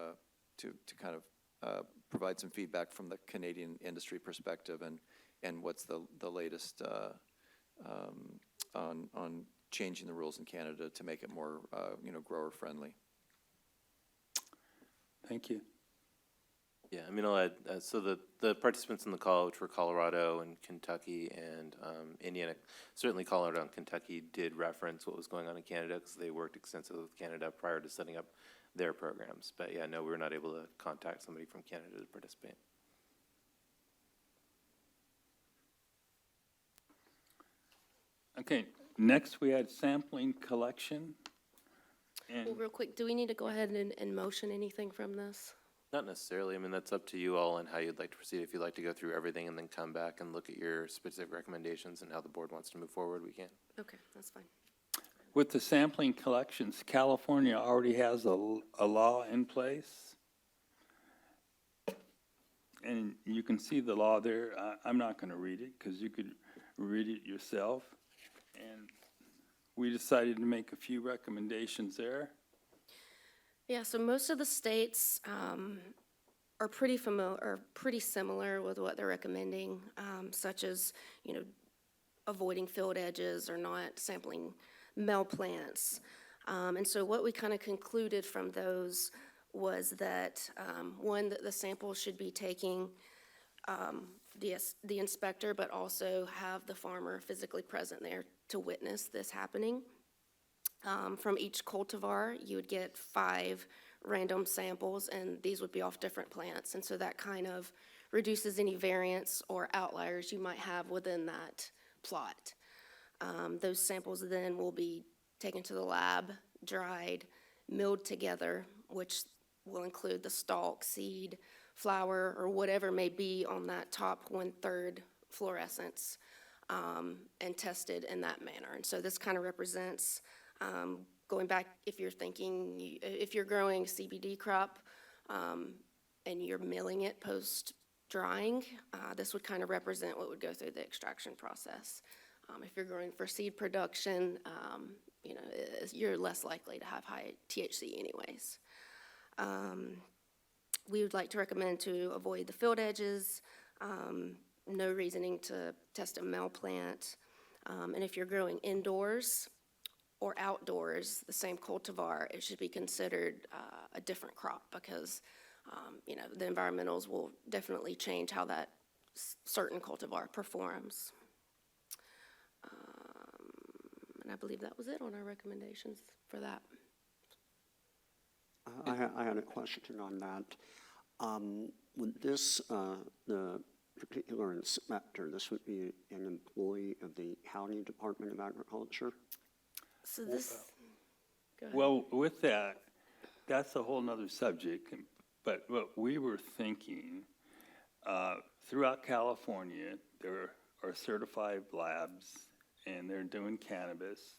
kind of provide some feedback from the Canadian industry perspective, and what's the latest on changing the rules in Canada to make it more grower friendly. Thank you. Yeah, I'll add, so the participants in the call, which were Colorado and Kentucky and Indiana, certainly Colorado and Kentucky did reference what was going on in Canada because they worked extensively with Canada prior to setting up their programs. But yeah, no, we were not able to contact somebody from Canada to participate. Okay, next we had sampling collection. And Well, real quick, do we need to go ahead and motion anything from this? Not necessarily. That's up to you all and how you'd like to proceed. If you'd like to go through everything and then come back and look at your specific recommendations and how the board wants to move forward, we can. Okay, that's fine. with the sampling collections, California already has a law in place. And you can see the law there. I'm not going to read it because you could read it yourself. And we decided to make a few recommendations there. Yeah, so most of the states are pretty familiar, or pretty similar with what they're recommending, such as, avoiding field edges or not sampling male plants. And so what we kind of concluded from those was that, one, that the sample should be taking the inspector, but also have the farmer physically present there to witness this happening. From each cultivar, you would get 5 random samples, and these would be off different plants. And so that kind of reduces any variance or outliers you might have within that plot. Those samples then will be taken to the lab, dried, milled together, which will include the stalk, seed, flower, or whatever may be on that top 1/3 fluorescence, and tested in that manner. And so this kind of represents, going back, if you're thinking, if you're growing a CBD crop, and you're milling it post-drying, this would kind of represent what would go through the extraction process. If you're growing for seed production, you're less likely to have high THC anyways. We would like to recommend to avoid the field edges, no reasoning to test a male plant. And if you're growing indoors or outdoors, the same cultivar, it should be considered a different crop because, the environmentals will definitely change how that certain cultivar performs. And I believe that was it on our recommendations for that. I had a question on that. Would this, the particular inspector, this would be an employee of the County Department of Agriculture? So this, go ahead. Well, with that, that's a whole nother subject, but what we were thinking, throughout California, there are certified labs, and they're doing cannabis,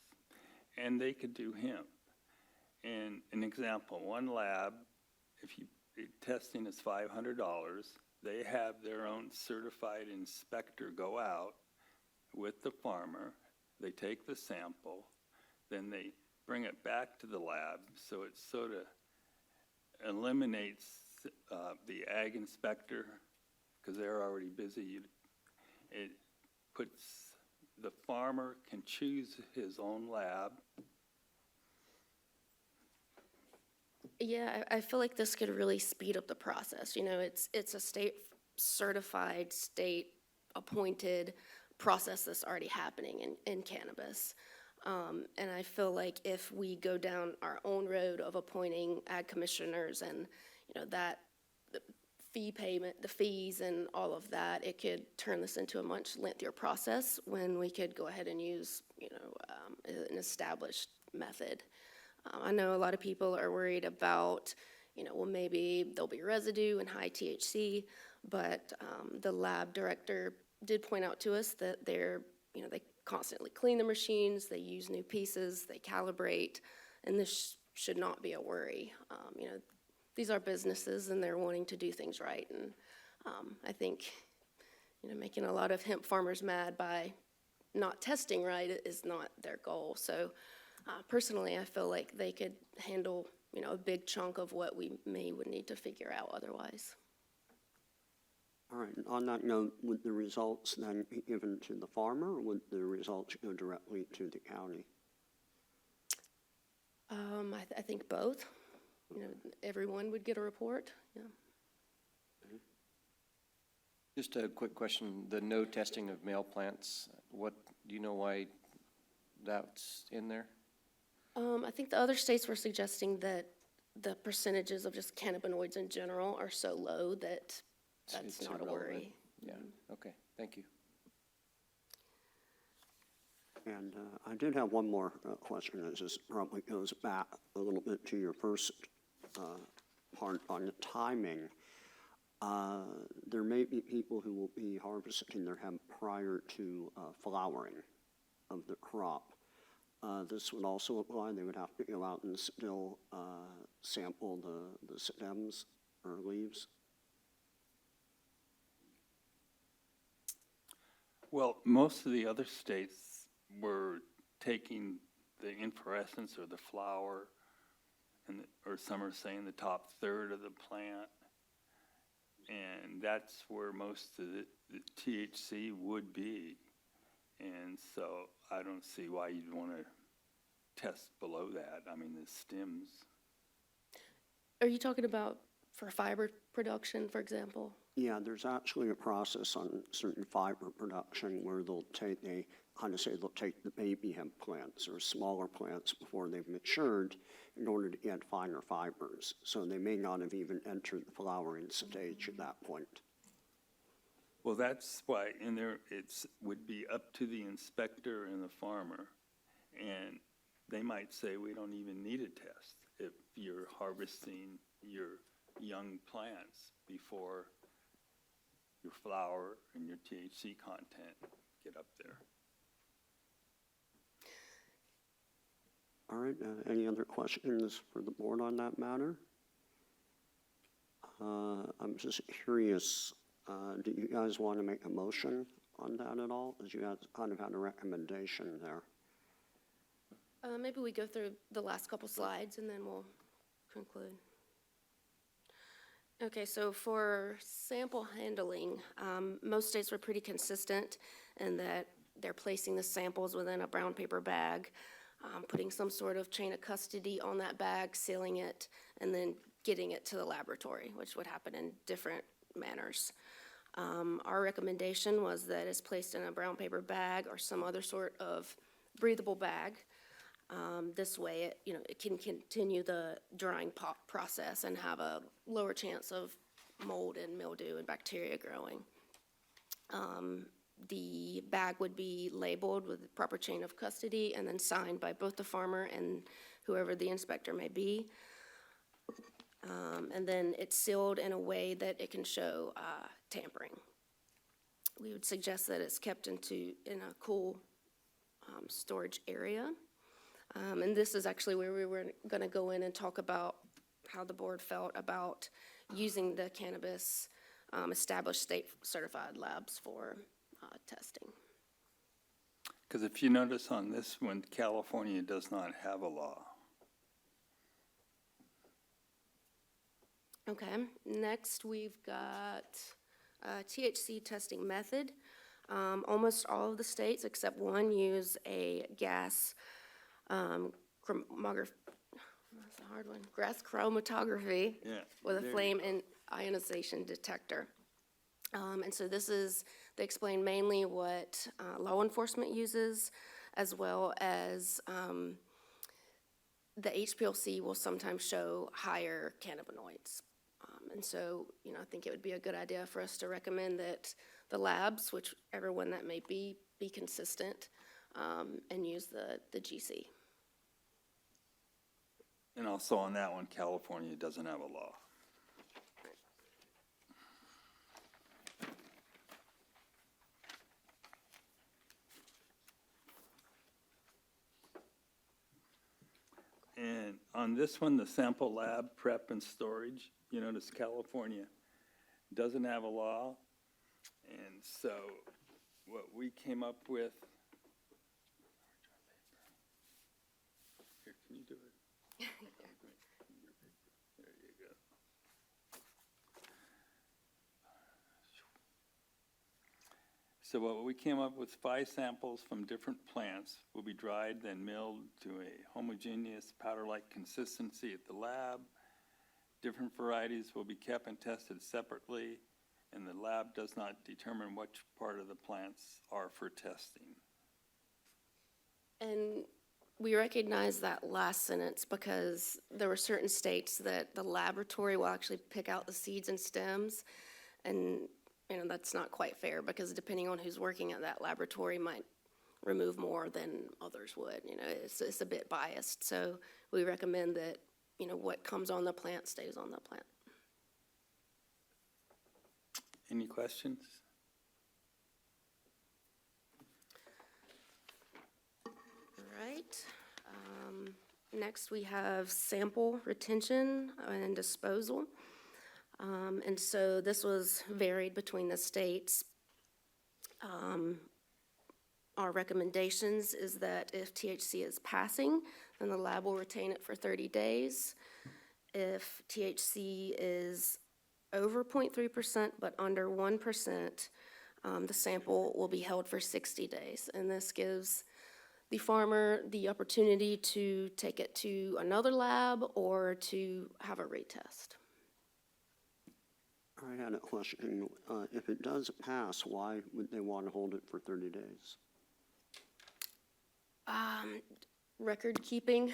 and they could do hemp. And an example, one lab, testing is $500, they have their own certified inspector go out with the farmer, they take the sample, then they bring it back to the lab, so it sort of eliminates the ag inspector, because they're already busy. It puts, the farmer can choose his own lab. Yeah, I feel like this could really speed up the process. It's a state-certified, state-appointed process that's already happening in cannabis. And I feel like if we go down our own road of appointing ag commissioners and, that the fee payment, the fees and all of that, it could turn this into a much lengthier process when we could go ahead and use, an established method. I know a lot of people are worried about, well, maybe there'll be residue and high THC, but the lab director did point out to us that they constantly clean the machines, they use new pieces, they calibrate, and this should not be a worry. These are businesses and they're wanting to do things right, and I think, making a lot of hemp farmers mad by not testing right is not their goal. So personally, I feel like they could handle, a big chunk of what we would need to figure out otherwise. All right, and on that note, would the results then be given to the farmer, or would the results go directly to the county? I think both. Everyone would get a report, yeah. Just a quick question, the no testing of male plants, do you know why that's in there? I think the other states were suggesting that the percentages of just cannabinoids in general are so low that that's It's not a irrelevant. worry. Yeah, okay, thank you. And I did have one more question. This probably goes back a little bit to your first part on the timing. There may be people who will be harvesting their hemp prior to flowering of the crop. This would also apply. They would have to go out and still sample the stems or leaves. Well, most of the other states were taking the inflorescence or the flower, or some are saying the top third of the plant, and that's where most of the THC would be. And so I don't see why you'd want to test below that. I mean, the stems. Are you talking about for fiber production, for example? Yeah, there's actually a process on certain fiber production where they'll take they'll take the baby hemp plants or smaller plants before they've matured in order to get finer fibers. So they may not have even entered the flowering stage at that point. Well, that's why in there, would be up to the inspector and the farmer. And they might say, we don't even need a test if you're harvesting your young plants before your flower and your THC content get up there. All right, any other questions for the board on that matter? I'm just curious, do you guys want to make a motion on that at all? As you guys kind of had a recommendation there. Maybe we go through the last couple slides and then we'll conclude. Okay, so for sample handling, most states were pretty consistent in that they're placing the samples within a brown paper bag, putting some sort of chain of custody on that bag, sealing it, and then getting it to the laboratory, which would happen in different manners. Our recommendation was that it's placed in a brown paper bag or some other sort of breathable bag. This way, it can continue the drying process and have a lower chance of mold and mildew and bacteria growing. The bag would be labeled with the proper chain of custody and then signed by both the farmer and whoever the inspector may be. And then it's sealed in a way that it can show tampering. We would suggest that it's kept in a cool storage area. And this is actually where we were going to go in and talk about how the board felt about using the cannabis established state certified labs for testing. Because if you notice on this one, California does not have a law. Okay, next we've got THC testing method. Almost all of the states except one use a gas chromatography. That's a hard one. Gas chromatography with a flame and ionization detector. And so they explain mainly what law enforcement uses, as well as the HPLC will sometimes show higher cannabinoids. And so, I think it would be a good idea for us to recommend that the labs, whichever one that may be consistent and use the GC. And also on that one, California doesn't have a law. And on this one, the sample lab prep and storage, you notice California doesn't have a law. And so what we came up with, here, can you do it? There you go. So what we came up with, 5 samples from different plants will be dried, then milled to a homogeneous powder-like consistency at the lab. Different varieties will be kept and tested separately, and the lab does not determine which part of the plants are for testing. And we recognize that last sentence because there were certain states that the laboratory will actually pick out the seeds and stems, and that's not quite fair because depending on who's working at that laboratory might remove more than others would. It's a bit biased. So we recommend that, what comes on the plant stays on the plant. Any questions? All right. Next, we have sample retention and disposal. And so this was varied between the states. Our recommendations is that if THC is passing, then the lab will retain it for 30 days. If THC is over 0.3% but under 1%, the sample will be held for 60 days. And this gives the farmer the opportunity to take it to another lab or to have a retest. I had a question. If it does pass, why would they want to hold it for 30 days? Record keeping,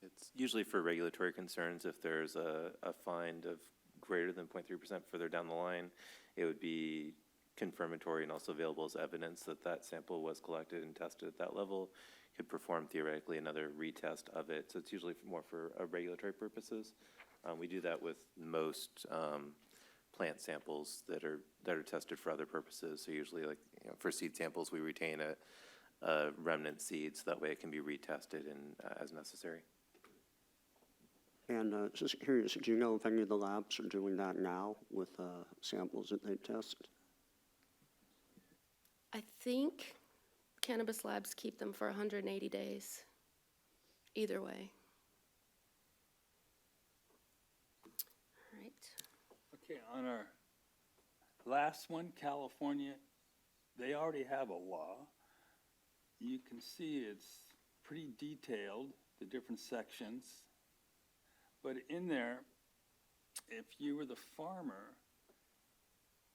It's usually for regulatory concerns. If there's a find of greater than 0.3% further down the line, it would be confirmatory and also available as evidence that that sample was collected and tested at that level. Could perform theoretically another retest of it. So it's usually more for regulatory purposes. We do that with most plant samples that are tested for other purposes. So usually, like for seed samples, we retain a remnant seed, so that way it can be retested and as necessary. And just curious, do you know if any of the labs are doing that now with samples that they test? I think cannabis labs keep them for 180 days, either way. All right. Okay, on our last one, California, they already have a law. You can see it's pretty detailed, the different sections. But in there, if you were the farmer,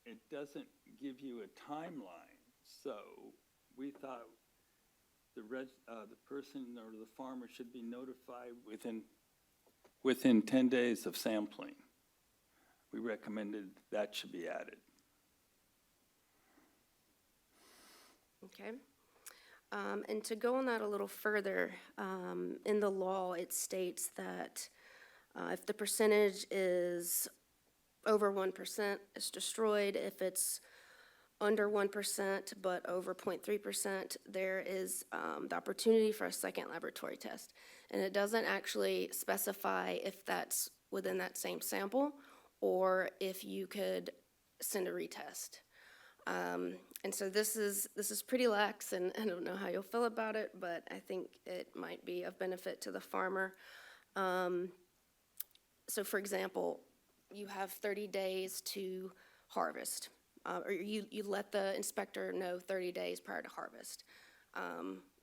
it doesn't give you a timeline. So we thought the person or the farmer should be notified within 10 days of sampling. We recommended that should be added. Okay. And to go on that a little further, in the law, it states that if the percentage is over 1%, it's destroyed. If it's under 1% but over 0.3%, there is the opportunity for a second laboratory test. And it doesn't actually specify if that's within that same sample or if you could send a retest. And so this is pretty lax, and I don't know how you'll feel about it, but I think it might be of benefit to the farmer. So for example, you have 30 days to harvest, or you let the inspector know 30 days prior to harvest.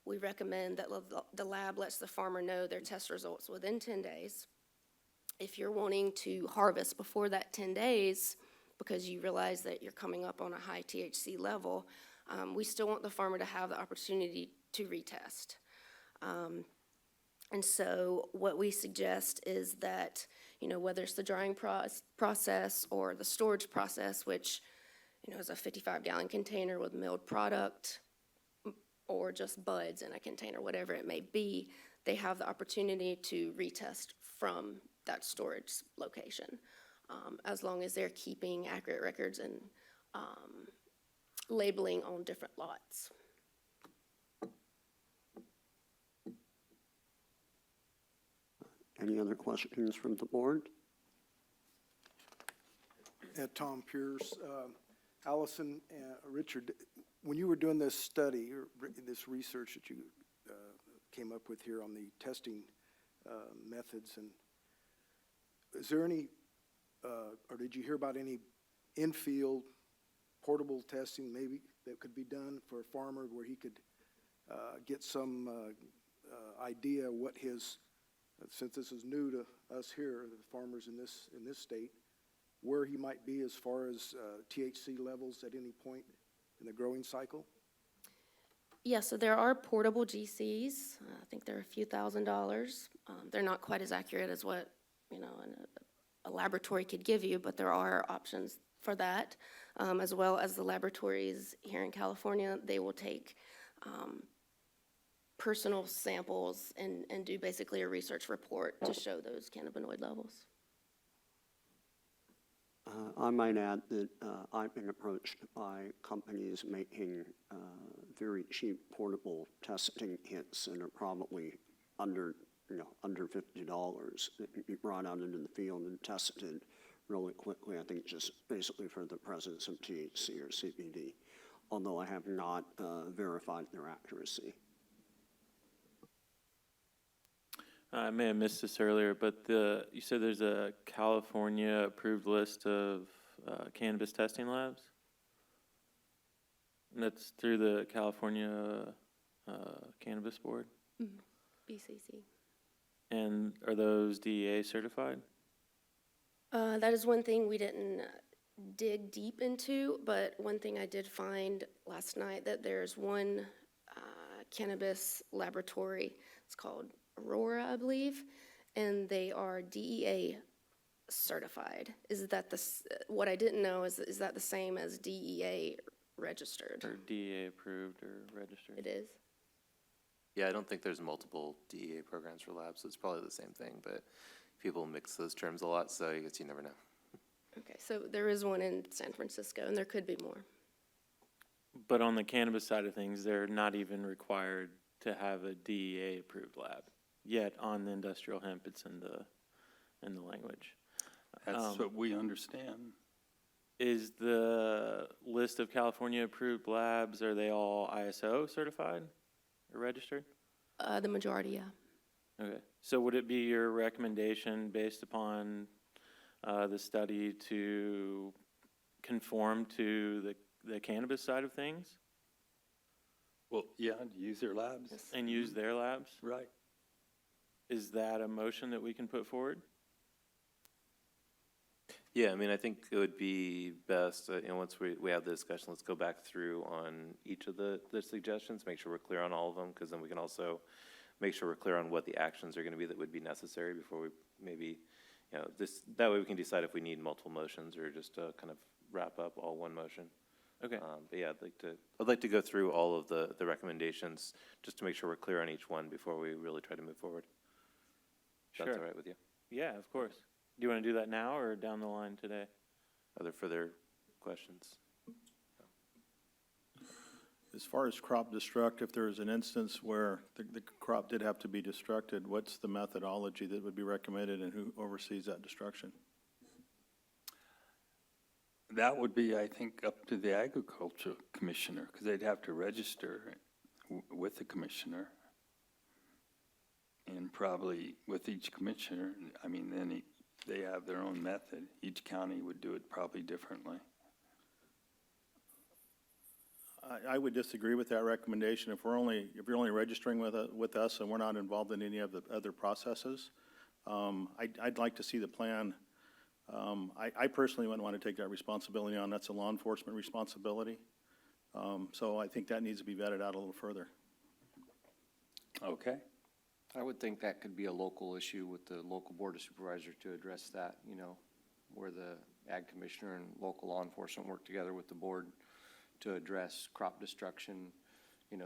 We recommend that the lab lets the farmer know their test results within 10 days. If you're wanting to harvest before that 10 days, because you realize that you're coming up on a high THC level, we still want the farmer to have the opportunity to retest. And so what we suggest is that, whether it's the drying process or the storage process, which, is a 55-gallon container with milled product, or just buds in a container, whatever it may be, they have the opportunity to retest from that storage location, as long as they're keeping accurate records and labeling on different lots. Any other questions from the board? Tom Pierce, Allison, Richard, when you were doing this study, or this research that you came up with here on the testing methods, and is there any, or did you hear about any in-field portable testing maybe that could be done for a farmer where he could get some idea what his, since this is new to us here, the farmers in this state, where he might be as far as THC levels at any point in the growing cycle? Yeah, so there are portable GCs. I think they're a few $1,000s. They're not quite as accurate as what, a laboratory could give you, but there are options for that, as well as the laboratories here in California. They will take personal samples and do basically a research report to show those cannabinoid levels. I might add that I've been approached by companies making very cheap portable testing kits that are probably under $50 that can be brought out into the field and tested really quickly. I think just basically for the presence of THC or CBD, although I have not verified their accuracy. I may have missed this earlier, but you said there's a California approved list of cannabis testing labs? And that's through the California Cannabis Board? BCC. And are those DEA certified? That is one thing we didn't dig deep into, but one thing I did find last night, that there's one cannabis laboratory, it's called Aurora, I believe, and they are DEA certified. Is that what I didn't know is that the same as DEA registered? Or DEA approved or registered? It is? Yeah, I don't think there's multiple DEA programs for labs, so it's probably the same thing, but people mix those terms a lot, so I guess you never know. Okay, so there is one in San Francisco, and there could be more. But on the cannabis side of things, they're not even required to have a DEA-approved lab. Yet on the industrial hemp, it's in the language. That's what we understand. Is the list of California-approved labs, are they all ISO certified or registered? The majority, yeah. Okay, so would it be your recommendation based upon the study to conform to the cannabis side of things Well, yeah, use their labs. and use their labs? Right. Is that a motion that we can put forward? Yeah, I mean, I think it would be best, once we have the discussion, let's go back through on each of the suggestions, make sure we're clear on all of them, because then we can also make sure we're clear on what the actions are gonna be that would be necessary before we maybe, that way we can decide if we need multiple motions or just kind of wrap up all one motion. Okay. But yeah, I'd like to go through all of the recommendations, just to make sure we're clear on each one before we really try to move forward. If that's Sure. all right with you? Yeah, of course. Do you want to do that now or down the line today? Are there further questions? As far as crop destruct, if there is an instance where the crop did have to be destructed, what's the methodology that would be recommended and who oversees that destruction? That would be, I think, up to the agricultural commissioner, because they'd have to register with the commissioner. And probably with each commissioner, I mean, then they have their own method. Each county would do it probably differently. I would disagree with that recommendation. If you're only registering with us and we're not involved in any of the other processes, I'd like to see the plan. I personally wouldn't want to take that responsibility on. That's a law enforcement responsibility. So I think that needs to be vetted out a little further. Okay. I would think that could be a local issue with the local board of supervisors to address that, where the ag commissioner and local law enforcement work together with the board to address crop destruction,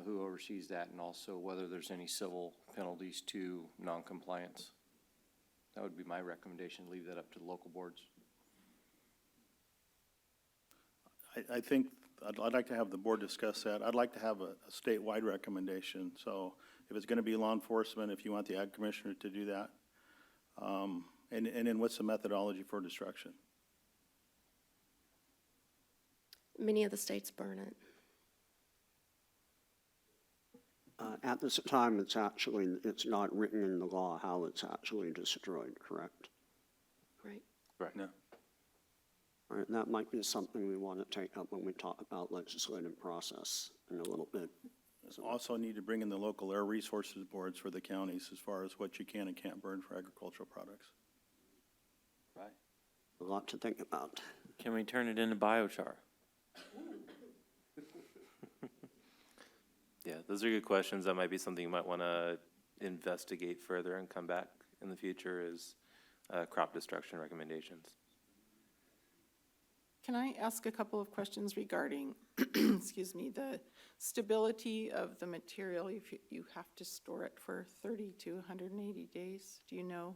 who oversees that, and also whether there's any civil penalties to noncompliance. That would be my recommendation, leave that up to the local boards. I think I'd like to have the board discuss that. I'd like to have a statewide recommendation. So if it's going to be law enforcement, if you want the ag commissioner to do that, and then what's the methodology for destruction? Many of the states burn it. At this time, it's not written in the law how it's actually destroyed, correct? Right. Right. No. All right, that might be something we want to take up when we talk about legislative process in a little bit. Also need to bring in the local air resources boards for the counties as far as what you can and can't burn for agricultural products. Right. A lot to think about. Can we turn it into biochar? Yeah, those are good questions. That might be something you might want to investigate further and come back in the future is crop destruction recommendations. Can I ask a couple of questions regarding, excuse me, the stability of the material if you have to store it for 30 to 180 days? Do you know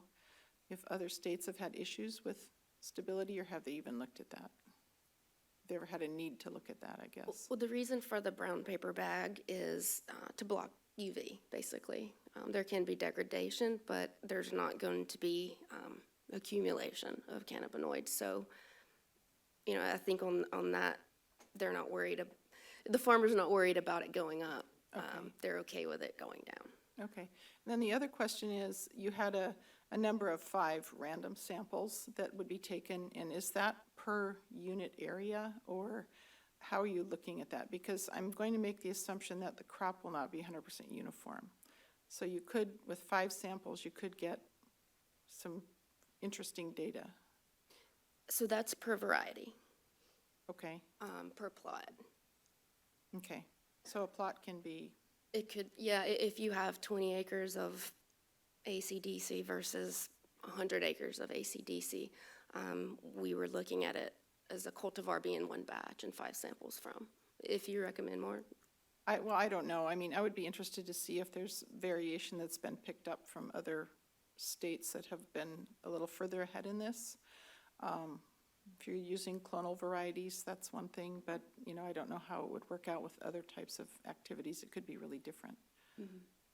if other states have had issues with stability, or have they even looked at that? They ever had a need to look at that, I guess? Well, the reason for the brown paper bag is to block UV, basically. There can be degradation, but there's not going to be accumulation of cannabinoids. So, I think on that, they're not worried. The farmer's not worried about it going up. Okay. They're okay with it going down. Okay. And then the other question is, you had a number of 5 random samples that would be taken, and is that per unit area, or how are you looking at that? Because I'm going to make the assumption that the crop will not be 100% uniform. So you could, with 5 samples, you could get some interesting data. So that's per variety, Okay, per plot. okay. So a plot can be, It could, yeah, if you have 20 acres of AC/DC versus 100 acres of AC/DC, we were looking at it as a cultivar being one batch and 5 samples from. If you recommend more, well, I don't know. I mean, I would be interested to see if there's variation that's been picked up from other states that have been a little further ahead in this. If you're using clonal varieties, that's one thing, but, you know, I don't know how it would work out with other types of activities. It could be really different,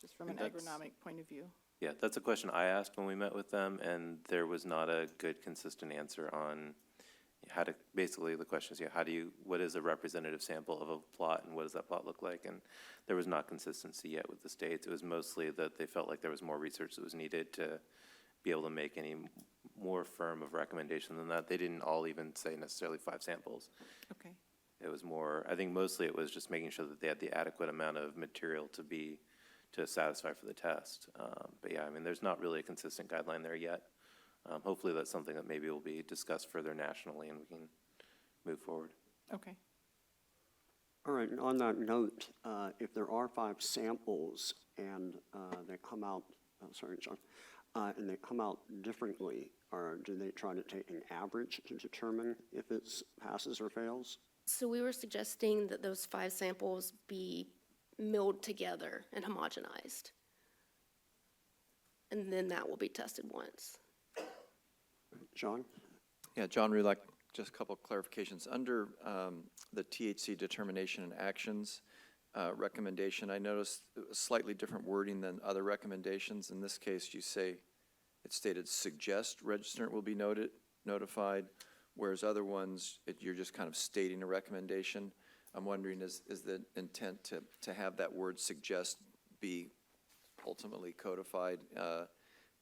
just from an think that's- agronomic point of view. Yeah, that's a question I asked when we met with them, and there was not a good consistent answer on how to, basically the question is, what is a representative sample of a plot and what does that plot look like? And there was not consistency yet with the states. It was mostly that they felt like there was more research that was needed to be able to make any more firm of recommendation than that. They didn't all even say necessarily 5 samples. Okay. It was more, I think mostly it was just making sure that they had the adequate amount of material to satisfy for the test. But yeah, I mean, there's not really a consistent guideline there yet. Hopefully that's something that maybe will be discussed further nationally and we can move forward. Okay. All right, and on that note, if there are 5 samples and they come out, sorry, John, and they come out differently, or do they try to take an average to determine if it passes or fails? so we were suggesting that those 5 samples be milled together and homogenized. And then that will be tested once. John? Yeah, John Rulak, just a couple of clarifications. Under the THC determination and actions recommendation, I noticed slightly different wording than other recommendations. In this case, you say, it stated suggest registrant will be notified, whereas other ones, you're just kind of stating a recommendation. I'm wondering, is the intent to have that word suggest be ultimately codified?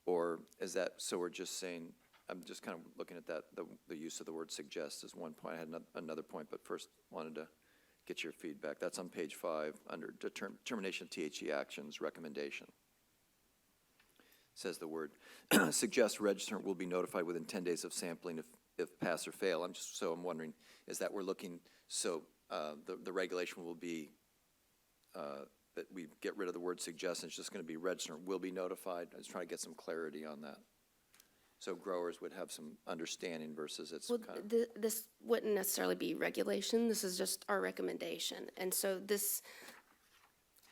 Or is that, so we're just saying, I'm just kind of looking at that, the use of the word suggest is one point. I had another point, but first wanted to get your feedback. That's on page 5 under determination of THC actions recommendation. Says the word suggest registrant will be notified within 10 days of sampling if pass or fail. I'm wondering, is that we're looking, so the regulation will be that we get rid of the word suggest, and it's just going to be registrant will be notified? I was trying to get some clarity on that. So growers would have some understanding versus it's Well, kind of. this wouldn't necessarily be regulation, this is just our recommendation. And so this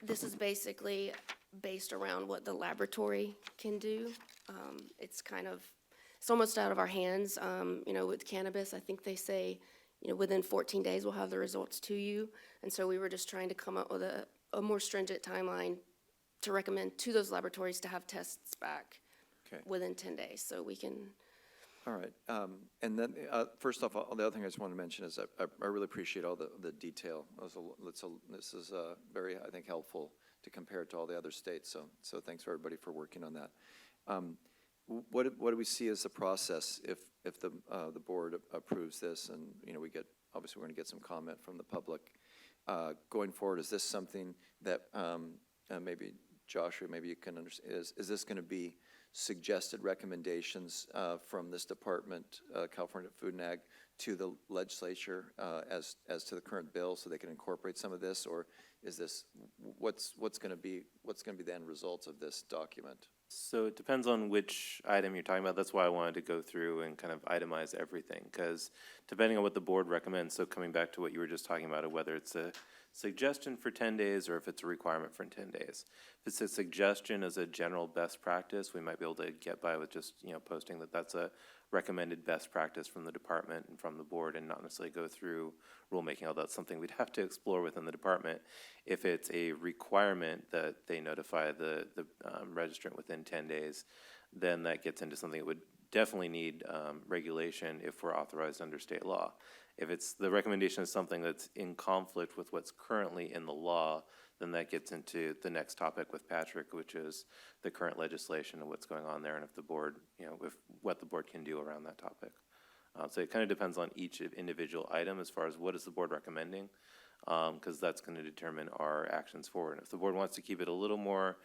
is basically based around what the laboratory can do. It's almost out of our hands. With cannabis, I think they say, within 14 days we'll have the results to you. And so we were just trying to come up with a more stringent timeline to recommend to those laboratories to have tests back within 10 days, so we can. All right, and then, first off, the other thing I just wanted to mention is I really appreciate all the detail. This is very, I think, helpful to compare it to all the other states, so thanks for everybody for working on that. What do we see as the process if the board approves this, and, we get, obviously, we're going to get some comment from the public. Going forward, is this something that, maybe Joshua, maybe you can understand, is this going to be suggested recommendations from this department, California Food and Ag, to the legislature as to the current bill, so they can incorporate some of this, or is this what's going to be the end results of this document? So it depends on which item you're talking about. That's why I wanted to go through and kind of itemize everything, because depending on what the board recommends, so coming back to what you were just talking about, whether it's a suggestion for 10 days or if it's a requirement for 10 days. If it's a suggestion as a general best practice, we might be able to get by with just, posting that that's a recommended best practice from the department and from the board, and not necessarily go through rulemaking, although that's something we'd have to explore within the department. If it's a requirement that they notify the registrant within 10 days, then that gets into something that would definitely need regulation if we're authorized under state law. If it's the recommendation is something that's in conflict with what's currently in the law, then that gets into the next topic with Patrick, which is the current legislation and what's going on there, and if the board, if what the board can do around that topic. So it kind of depends on each individual item as far as what is the board recommending, because that's going to determine our actions forward. If the board wants to keep it a little more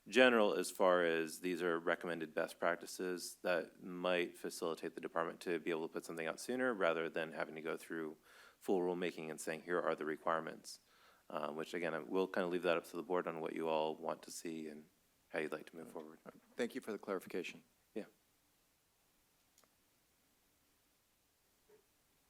general as far as these are recommended best practices that might facilitate the department to be able to put something out sooner rather than having to go through full rulemaking and saying, here are the requirements. Which again, we'll kind of leave that up to the board on what you all want to see and how you'd like to move forward. Thank you for the clarification. Yeah.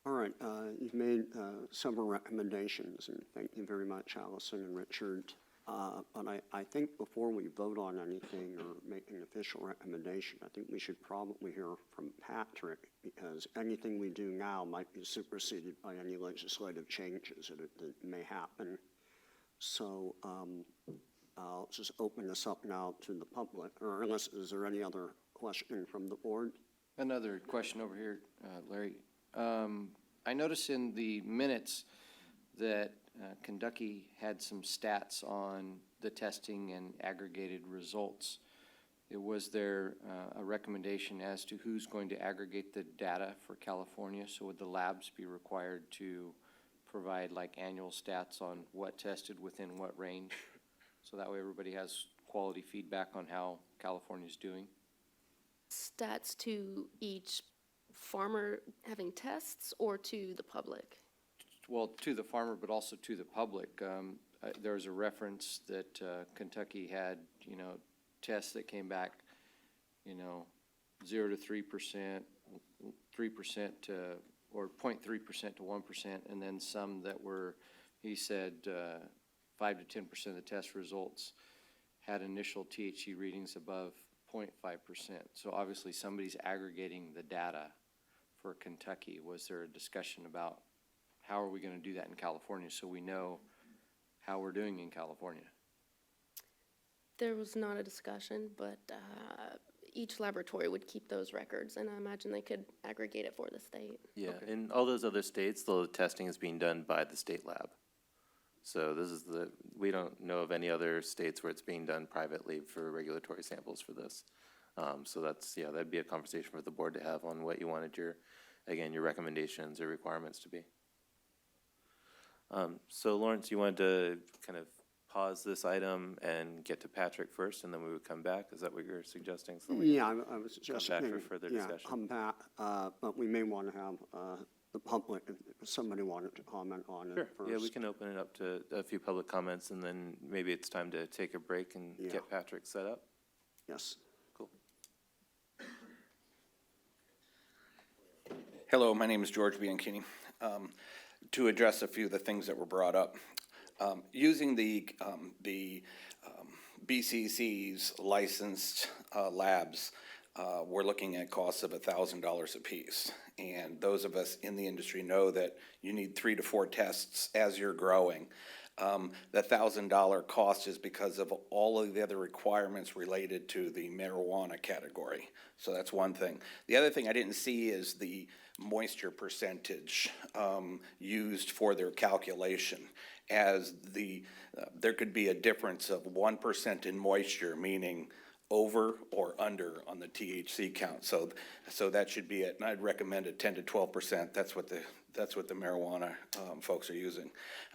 All right, you've made several recommendations, and thank you very much, Allison and Richard. But I think before we vote on anything or make an official recommendation, I think we should probably hear from Patrick, because anything we do now might be superseded by any legislative changes that may happen. So I'll just open this up now to the public, or unless, is there any other question from the board? Another question over here, Larry. I noticed in the minutes that Kentucky had some stats on the testing and aggregated results. Was there a recommendation as to who's going to aggregate the data for California? So would the labs be required to provide like annual stats on what tested within what range? So that way everybody has quality feedback on how California's doing? Stats to each farmer having tests or to the public? Well, to the farmer, but also to the public. There was a reference that Kentucky had, tests that came back, 0 to 3%, 3% to, or 0.3% to 1%, and then some that were, he said, 5 to 10% of the test results had initial THC readings above 0.5%. So obviously somebody's aggregating the data for Kentucky. Was there a discussion about how are we going to do that in California so we know how we're doing in California? There was not a discussion, but each laboratory would keep those records, and I imagine they could aggregate it for the state. Yeah, in all those other states, the testing is being done by the state lab. So this is we don't know of any other states where it's being done privately for regulatory samples for this. So that'd be a conversation for the board to have on what you wanted your recommendations or requirements to be. So Lawrence, you wanted to kind of pause this item and get to Patrick first, and then we would come back? Is that what you're suggesting? So I was just come back for further discussion. come back, but we may want to have the public, if somebody wanted to comment on it first. Yeah, we can open it up to a few public comments, and then maybe it's time to take a break and get Patrick set up. Yes. Cool. Hello, my name is George Bianchini. To address a few of the things that were brought up, using the BCC's licensed labs, we're looking at costs of $1,000 apiece. And those of us in the industry know that you need 3 to 4 tests as you're growing. The $1,000 cost is because of all of the other requirements related to the marijuana category. So that's one thing. The other thing I didn't see is the moisture percentage used for their calculation, as there could be a difference of 1% in moisture, meaning over or under on the THC count. So that should be it. And I'd recommend a 10 to 12%. That's what the marijuana folks are using.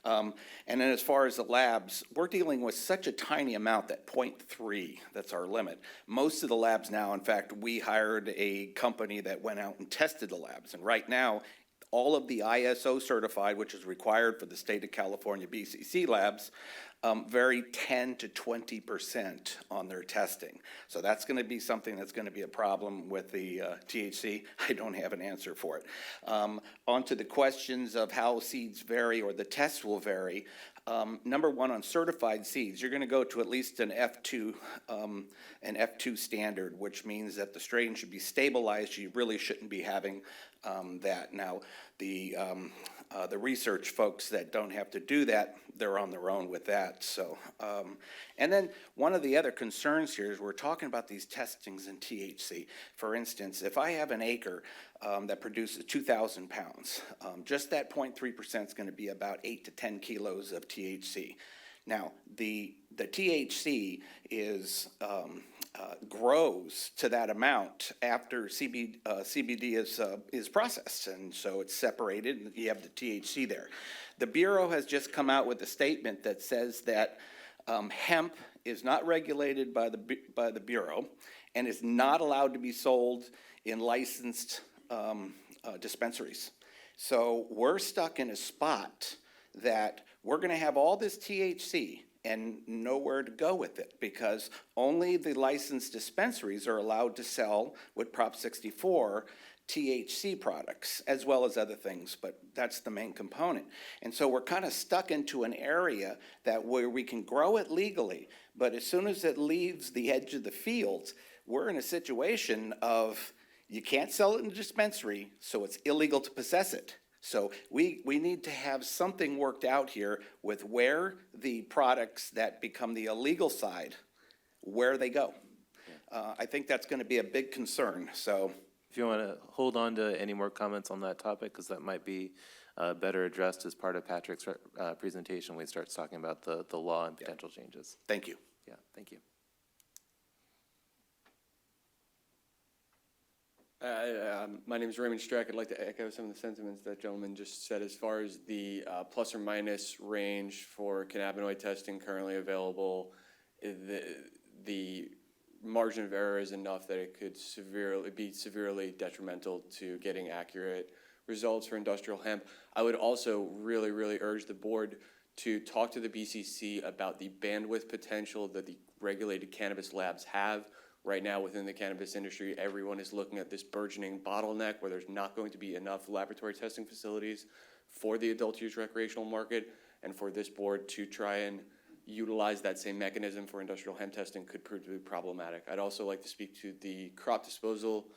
And then as far as the labs, we're dealing with such a tiny amount, that 0.3, that's our limit. Most of the labs now, in fact, we hired a company that went out and tested the labs. And right now, all of the ISO certified, which is required for the state of California BCC labs, vary 10 to 20% on their testing. So that's going to be something that's going to be a problem with the THC. I don't have an answer for it. On to the questions of how seeds vary or the tests will vary. Number one, on certified seeds, you're going to go to at least an F2 standard, which means that the strain should be stabilized. You really shouldn't be having that. Now, the research folks that don't have to do that, they're on their own with that. So, and then one of the other concerns here is we're talking about these testings in THC. For instance, if I have an acre that produces 2,000 pounds, just that 0.3% is going to be about 8 to 10 kilos of THC. Now, the THC is grows to that amount after CBD is processed, and so it's separated, and you have the THC there. The Bureau has just come out with a statement that says that Hemp is not regulated by the Bureau and is not allowed to be sold in licensed dispensaries. So we're stuck in a spot that we're going to have all this THC and nowhere to go with it because only the licensed dispensaries are allowed to sell with Prop 64 THC products, as well as other things, but that's the main component. And so we're kind of stuck into an area that where we can grow it legally, but as soon as it leaves the edge of the fields, we're in a situation of you can't sell it in a dispensary, so it's illegal to possess it. So we need to have something worked out here with where the products that become the illegal side, where they go. I think that's going to be a big concern, so. If you want to hold on to any more comments on that topic, because that might be better addressed as part of Patrick's presentation when he starts talking about the law and potential changes. Thank you. Yeah, thank you. My name is Raymond Strack. I'd like to echo some of the sentiments that gentleman just said as far as the plus or minus range for cannabinoid testing currently available. The margin of error is enough that it could be severely detrimental to getting accurate results for industrial hemp. I would also really, really urge the board to talk to the BCC about the bandwidth potential that the regulated cannabis labs have. Right now within the cannabis industry, everyone is looking at this burgeoning bottleneck where there's not going to be enough laboratory testing facilities for the adult use recreational market, and for this board to try and utilize that same mechanism for industrial hemp testing could prove to be problematic. I'd also like to speak to the crop disposal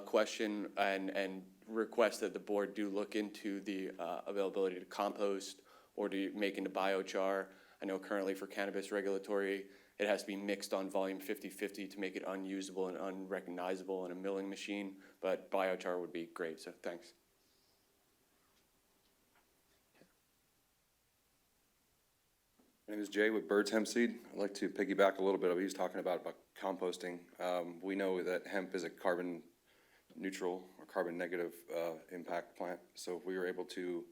question and request that the board do look into the availability to compost or to make into biochar. I know currently for cannabis regulatory, it has to be mixed on volume 50-50 to make it unusable and unrecognizable in a milling machine, but biochar would be great, so thanks. My name is Jay with Bird's Hemp Seed. I'd like to piggyback a little bit of what he was talking about composting. We know that hemp is a carbon neutral or carbon negative impact plant. So if we were able to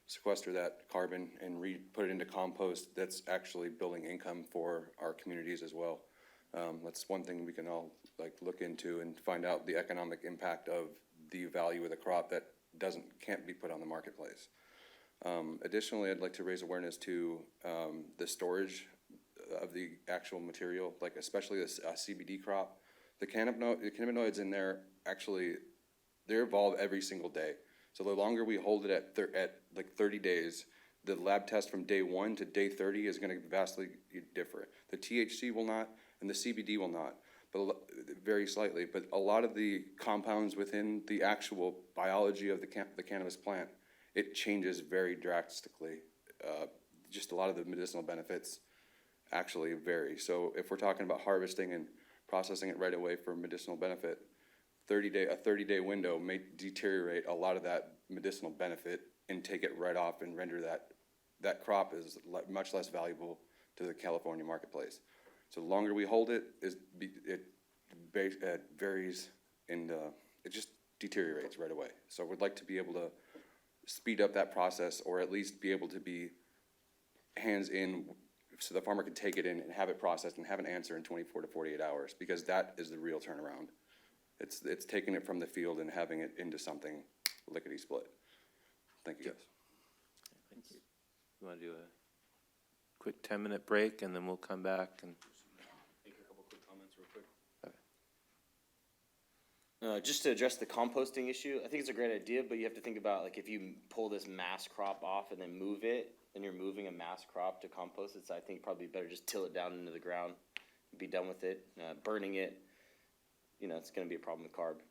sequester that carbon and put it into compost, that's actually building income for our communities as well. That's one thing we can all look into and find out the economic impact of the value of the crop that can't be put on the marketplace. Additionally, I'd like to raise awareness to the storage of the actual material, especially the CBD crop. The cannabinoids in there actually, they evolve every single day. So the longer we hold it at 30 days, the lab test from day 1 to day 30 is going to vastly differ. The THC will not, and the CBD will not, but very slightly. But a lot of the compounds within the actual biology of the cannabis plant, it changes very drastically. Just a lot of the medicinal benefits actually vary. So if we're talking about harvesting and processing it right away for medicinal benefit, a 30-day window may deteriorate a lot of that medicinal benefit and take it right off and render that crop is much less valuable to the California marketplace. So the longer we hold it, it varies and it just deteriorates right away. So we'd like to be able to speed up that process, or at least be able to be hands in so the farmer can take it in and have it processed and have an answer in 24 to 48 hours, because that is the real turnaround. It's taking it from the field and having it into something lickety split. Thank you, guys. Thank you. You want to do a quick 10-minute break and then we'll come back and. Make a couple quick comments real quick. Just to address the composting issue, I think it's a great idea, but you have to think about if you pull this mass crop off and then move it, then you're moving a mass crop to compost. It's, I think, probably better just till it down into the ground, be done with it. Burning it, it's going to be a problem with carb.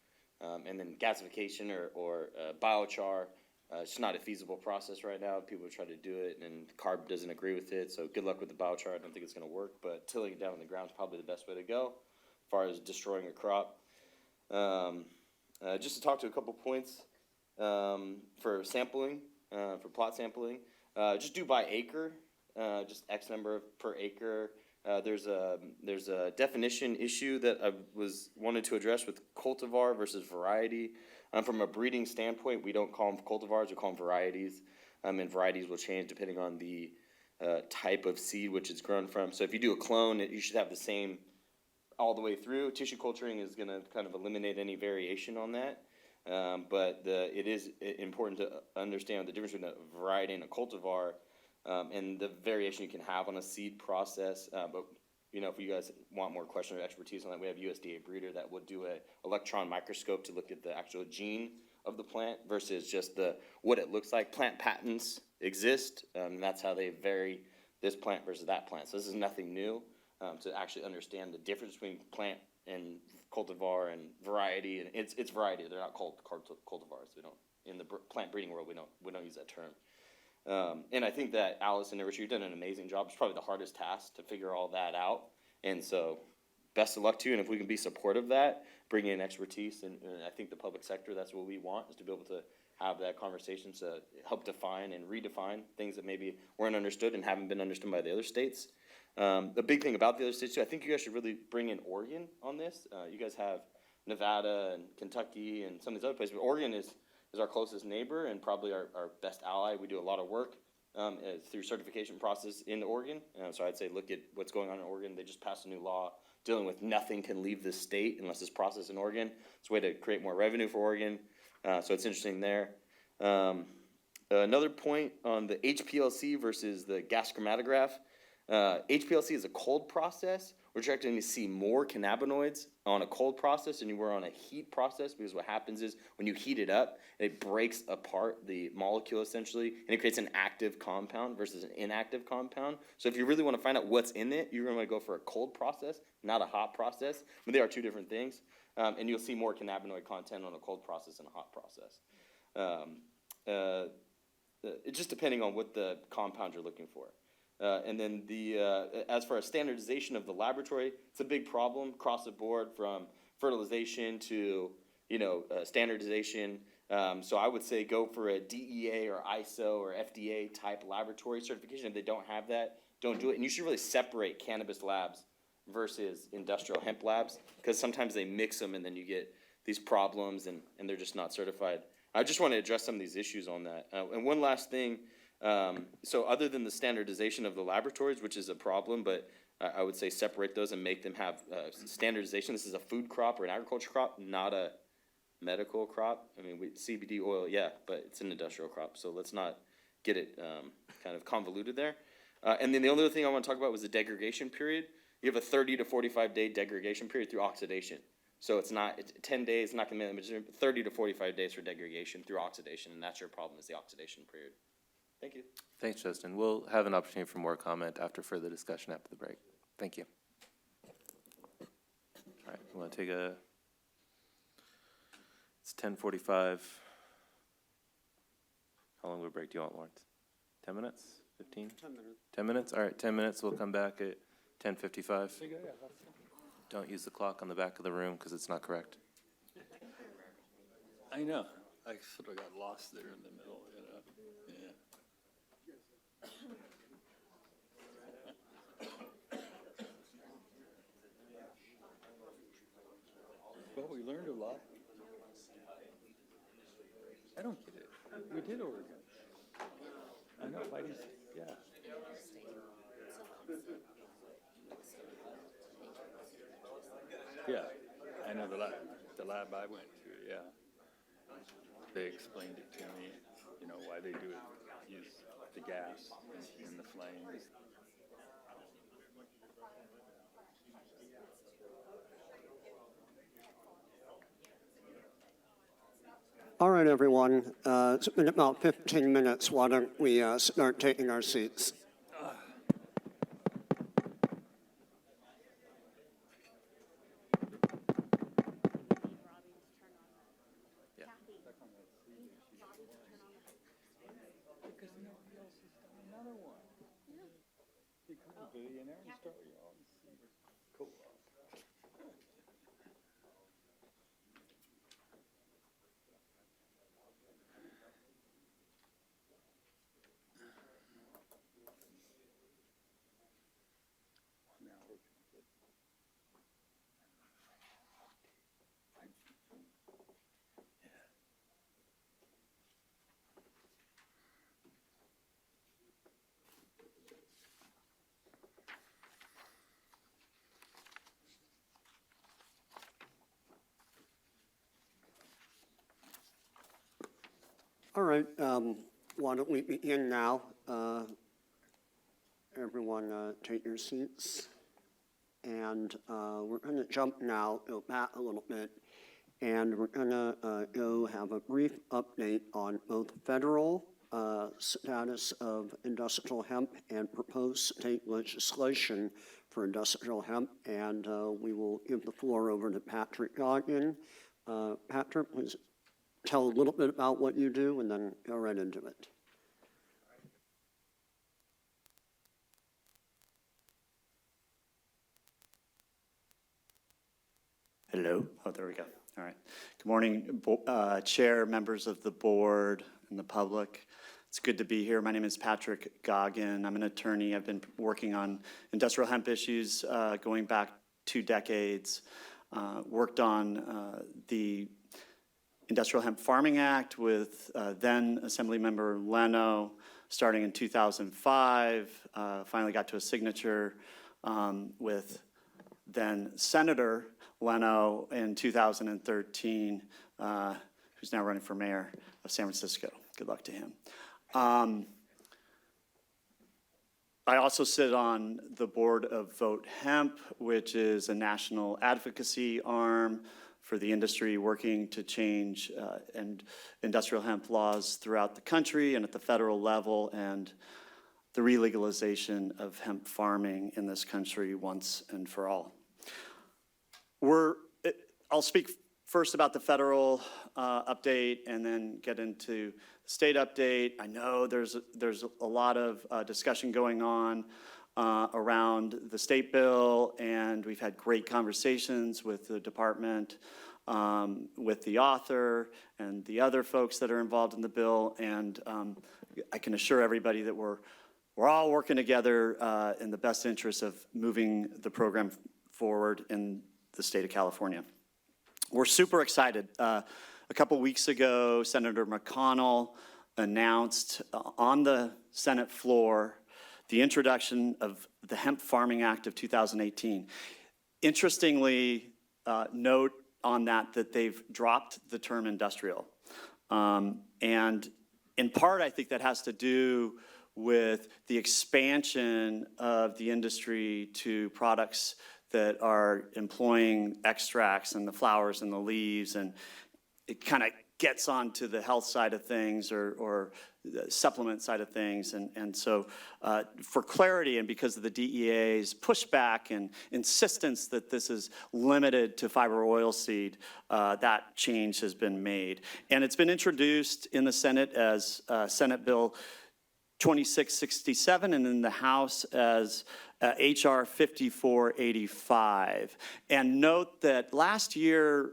And then gasification or biochar, it's not a feasible process right now. People try to do it, and carb doesn't agree with it. So good luck with the biochar. I don't think it's going to work, but tilling it down in the ground is probably the best way to go as far as destroying a crop. Just to talk to a couple points for sampling, for plot sampling, just do by acre, just X number per acre. There's a definition issue that I wanted to address with cultivar versus variety. From a breeding standpoint, we don't call them cultivars, we call them varieties, and varieties will change depending on the type of seed which it's grown from. So if you do a clone, you should have the same all the way through. Tissue culturing is going to kind of eliminate any variation on that. But it is important to understand the difference between a variety and a cultivar, and the variation you can have on a seed process. But if you guys want more question or expertise on that, we have USDA breeder that will do a electron microscope to look at the actual gene of the plant versus just what it looks like. Plant patents exist, and that's how they vary this plant versus that plant. So this is nothing new, to actually understand the difference between plant and cultivar and variety, and it's variety. They're not called cultivars. We don't, in the plant breeding world, we don't use that term. And I think that Allison and Richard, you've done an amazing job. It's probably the hardest task to figure all that out. And so best of luck to you. And if we can be supportive of that, bring in expertise, and I think the public sector, that's what we want, is to be able to have that conversation to help define and redefine things that maybe weren't understood and haven't been understood by the other states. The big thing about the other states too, I think you guys should really bring in Oregon on this. You guys have Nevada and Kentucky and some of these other places, but Oregon is our closest neighbor and probably our best ally. We do a lot of work through certification process in Oregon. So I'd say look at what's going on in Oregon. They just passed a new law dealing with nothing can leave the state unless it's processed in Oregon. It's a way to create more revenue for Oregon. So it's interesting there. Another point on the HPLC versus the gas chromatograph. HPLC is a cold process. We're expecting to see more cannabinoids on a cold process than you were on a heat process, because what happens is when you heat it up, it breaks apart the molecule essentially, and it creates an active compound versus an inactive compound. So if you really want to find out what's in it, you're going to go for a cold process, not a hot process. But they are two different things, and you'll see more cannabinoid content on a cold process than a hot process. It's just depending on what the compound you're looking for. And then as far as standardization of the laboratory, it's a big problem across the board from fertilization to, standardization. So I would say go for a DEA or ISO or FDA type laboratory certification. If they don't have that, don't do it. And you should really separate cannabis labs versus industrial hemp labs, because sometimes they mix them and then you get these problems and they're just not certified. I just want to address some of these issues on that. And one last thing. So other than the standardization of the laboratories, which is a problem, but I would say separate those and make them have standardization. This is a food crop or an agriculture crop, not a medical crop. I mean, CBD oil, yeah, but it's an industrial crop. So let's not get it kind of convoluted there. And then the only other thing I want to talk about was the degradation period. You have a 30 to 45 day degradation period through oxidation. So it's 10 days, not going to be 30 to 45 days for degradation through oxidation, and that's your problem, is the oxidation period. Thank you. Thanks, Justin. We'll have an opportunity for more comment after further discussion after the break. Thank you. All right, we want to take it's 10:45. How long of a break do you want, Lawrence? 10 minutes? 15? 10 minutes. 10 minutes? All right, 10 minutes. We'll come back at 10:55. Don't use the clock on the back of the room because it's not correct. I know. I sort of got lost there in the middle, Yeah. Well, we learned a lot. I don't get it. We did Oregon. I know, yeah. Yeah, I know the lab I went to, yeah. They explained it to me, why they do it, use the gas and the flames. All right, everyone, it's been about 15 minutes. Why don't we start taking our seats? Because nobody else has done another one. Become a billionaire and start your own co-op. Now we're gonna get. All right, why don't we begin now? Everyone take your seats. And we're going to jump now, go back a little bit, and we're going to go have a brief update on both federal status of industrial hemp and proposed state legislation for industrial hemp. And we will give the floor over to Patrick Goggin. Patrick, please tell a little bit about what you do and then go right into it. Hello. Oh, there we go. All right. Good morning, Chair, members of the board, and the public. It's good to be here. My name is Patrick Goggin. I'm an attorney. I've been working on industrial hemp issues going back 2 decades. Worked on the Industrial Hemp Farming Act with then Assemblymember Leno starting in 2005. Finally got to a signature with then Senator Leno in 2013, who's now running for mayor of San Francisco. Good luck to him. I also sit on the board of Vote Hemp, which is a national advocacy arm for the industry working to change industrial hemp laws throughout the country and at the federal level, and the relegalization of hemp farming in this country once and for all. I'll speak first about the federal update and then get into the state update. I know there's a lot of discussion going on around the state bill, and we've had great conversations with the department, with the author and the other folks that are involved in the bill, and I can assure everybody that we're all working together in the best interest of moving the program forward in the state of California. We're super excited. A couple weeks ago, Senator McConnell announced on the Senate floor the introduction of the Hemp Farming Act of 2018. Interestingly, note on that they've dropped the term industrial. And in part, I think that has to do with the expansion of the industry to products that are employing extracts and the flowers and the leaves, and it kind of gets onto the health side of things or the supplement side of things. And so for clarity and because of the DEA's pushback and insistence that this is limited to fiber oilseed, that change has been made. And it's been introduced in the Senate as Senate Bill 2667 and in the House as HR 5485. And note that last year,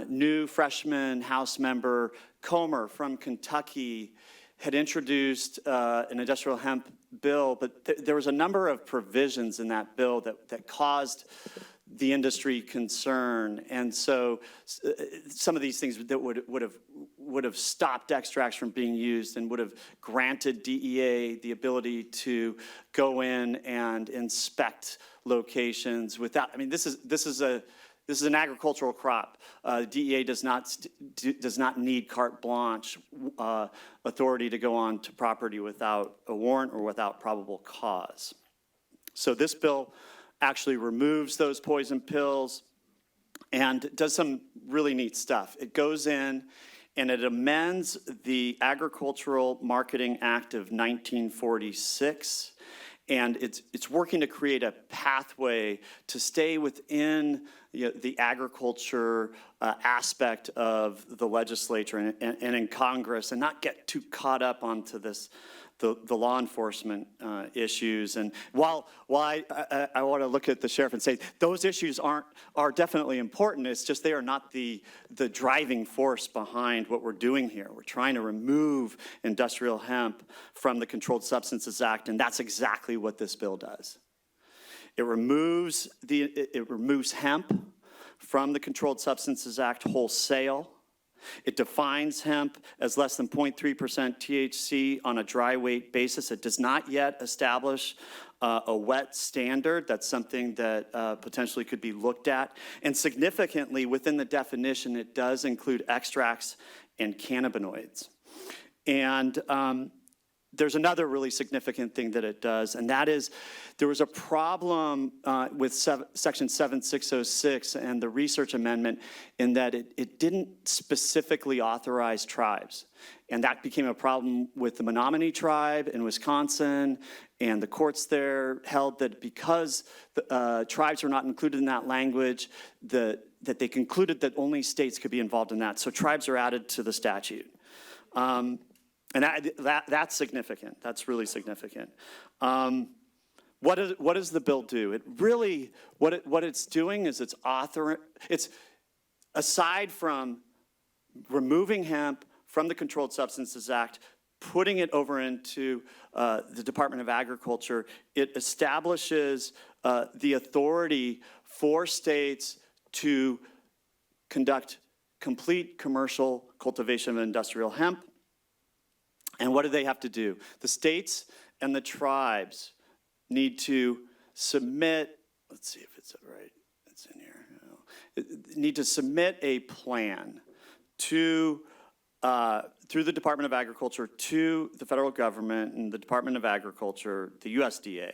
new freshman House member Comer from Kentucky had introduced an industrial hemp bill, but there was a number of provisions in that bill that caused the industry concern. And so some of these things that would have stopped extracts from being used and would have granted DEA the ability to go in and inspect locations without, I mean, this is an agricultural crop. DEA does not need carte blanche authority to go on to property without a warrant or without probable cause. So this bill actually removes those poison pills and does some really neat stuff. It goes in and it amends the Agricultural Marketing Act of 1946, and it's working to create a pathway to stay within the agriculture aspect of the legislature and in Congress, and not get too caught up onto the law enforcement issues. And while I want to look at the sheriff and say those issues are definitely important, it's just they are not the driving force behind what we're doing here. We're trying to remove industrial hemp from the Controlled Substances Act, and that's exactly what this bill does. It removes hemp from the Controlled Substances Act wholesale. It defines hemp as less than 0.3% THC on a dry weight basis. It does not yet establish a wet standard. That's something that potentially could be looked at. And significantly, within the definition, it does include extracts and cannabinoids. And there's another really significant thing that it does, and that is there was a problem with Section 7606 and the research amendment in that it didn't specifically authorize tribes. And that became a problem with the Menominee tribe in Wisconsin, and the courts there held that because the, tribes were not included in that language, that they concluded that only states could be involved in that. So tribes are added to the statute. And that's significant. That's really significant. What does the bill do? It really, what it's doing is it's aside from removing hemp from the Controlled Substances Act, putting it over into the Department of Agriculture, it establishes the authority for states to conduct complete commercial cultivation of industrial hemp. And what do they have to do? The states and the tribes need to submit, let's see if it's right, it's in here. Need to submit a plan to, through the Department of Agriculture to the federal government and the Department of Agriculture, the USDA.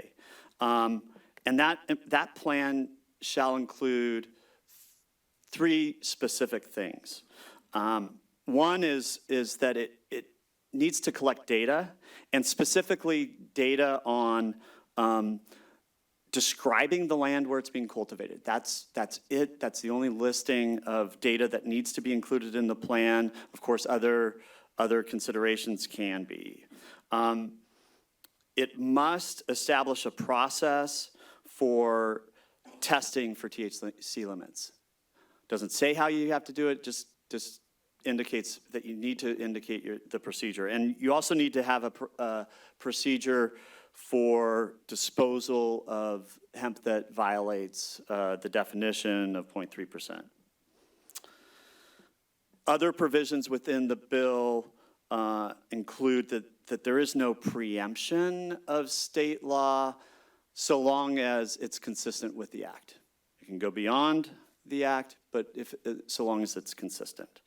And that plan shall include three specific things. One is that it needs to collect data, and specifically data on describing the land where it's being cultivated. That's it. That's the only listing of data that needs to be included in the plan. Of course, other considerations can be. It must establish a process for testing for THC limits. Doesn't say how you have to do it, just indicates that you need to indicate the procedure. And you also need to have a procedure for disposal of hemp that violates the definition of 0.3%. Other provisions within the bill include that there is no preemption of state law so long as it's consistent with the act. You can go beyond the act, but so long as it's consistent.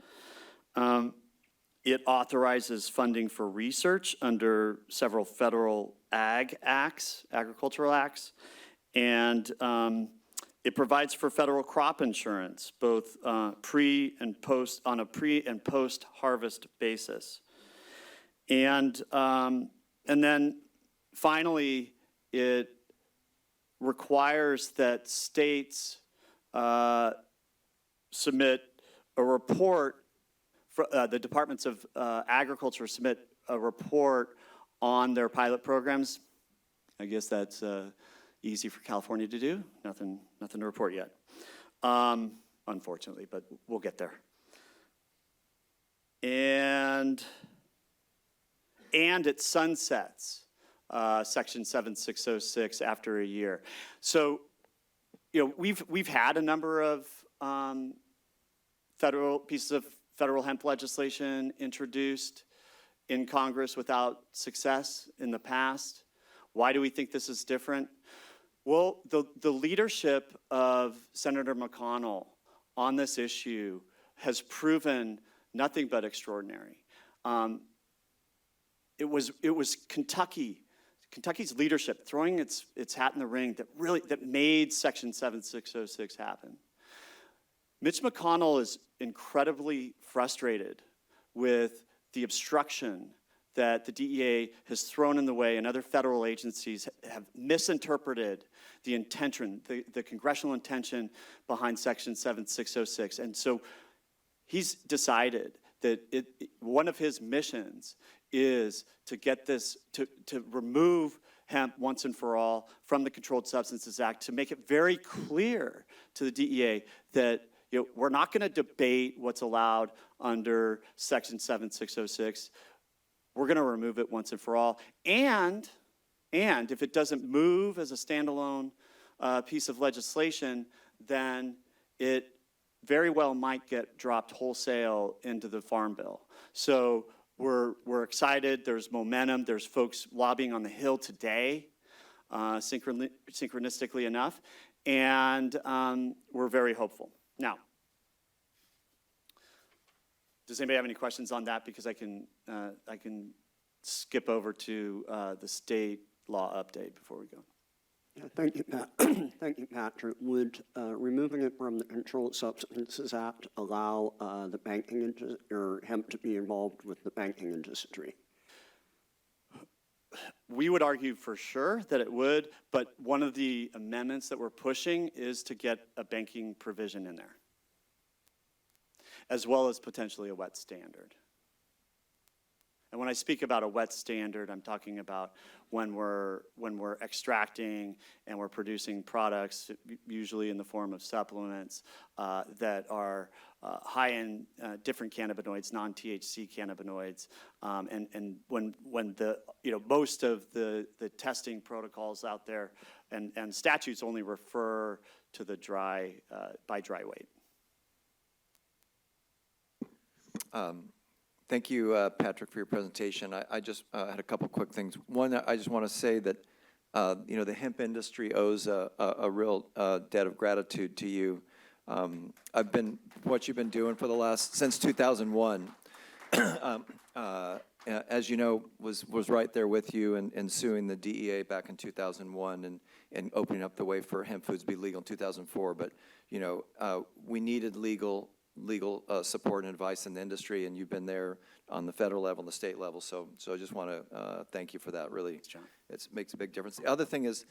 It authorizes funding for research under several federal agricultural acts, and it provides for federal crop insurance, both on a pre and post harvest basis. And then finally, it requires that states submit a report. The Departments of Agriculture submit a report on their pilot programs. I guess that's easy for California to do. Nothing to report yet, unfortunately, but we'll get there. And it sunsets Section 7606 after a year. So, we've had a number of federal pieces of federal hemp legislation introduced in Congress without success in the past. Why do we think this is different? Well, the leadership of Senator McConnell on this issue has proven nothing but extraordinary. It was Kentucky's leadership throwing its hat in the ring that made Section 7606 happen. Mitch McConnell is incredibly frustrated with the obstruction that the DEA has thrown in the way, and other federal agencies have misinterpreted the intention, the congressional intention behind Section 7606. And so he's decided that one of his missions is to get this, to remove hemp once and for all from the Controlled Substances Act, to make it very clear to the DEA that we're not going to debate what's allowed under Section 7606. We're going to remove it once and for all. And if it doesn't move as a standalone piece of legislation, then it very well might get dropped wholesale into the Farm Bill. So we're excited. There's momentum. There's folks lobbying on the Hill today, synchronistically enough, and we're very hopeful. Now, Does anybody have any questions on that? Because I can skip over to the state law update before we go. Yeah, thank you, Pat. Thank you, Patrick. Would removing it from the Controlled Substances Act allow the banking industry or hemp to be involved with the banking industry? We would argue for sure that it would, but one of the amendments that we're pushing is to get a banking provision in there, as well as potentially a wet standard. And when I speak about a wet standard, I'm talking about when we're extracting and we're producing products, usually in the form of supplements, that are high in different cannabinoids, non-THC cannabinoids, and when the most of the testing protocols out there and statutes only refer to the by dry weight. Thank you, Patrick, for your presentation. I just had a couple quick things. One, I just want to say that, the hemp industry owes a real debt of gratitude to you. What you've been doing for since 2001, as you know, was right there with you and suing the DEA back in 2001 and opening up the way for hemp foods to be legal in 2004. But, we needed legal support and advice in the industry, and you've been there on the federal level and the state level. So I just want to thank you for that. Really, it makes a big difference. The other thing is,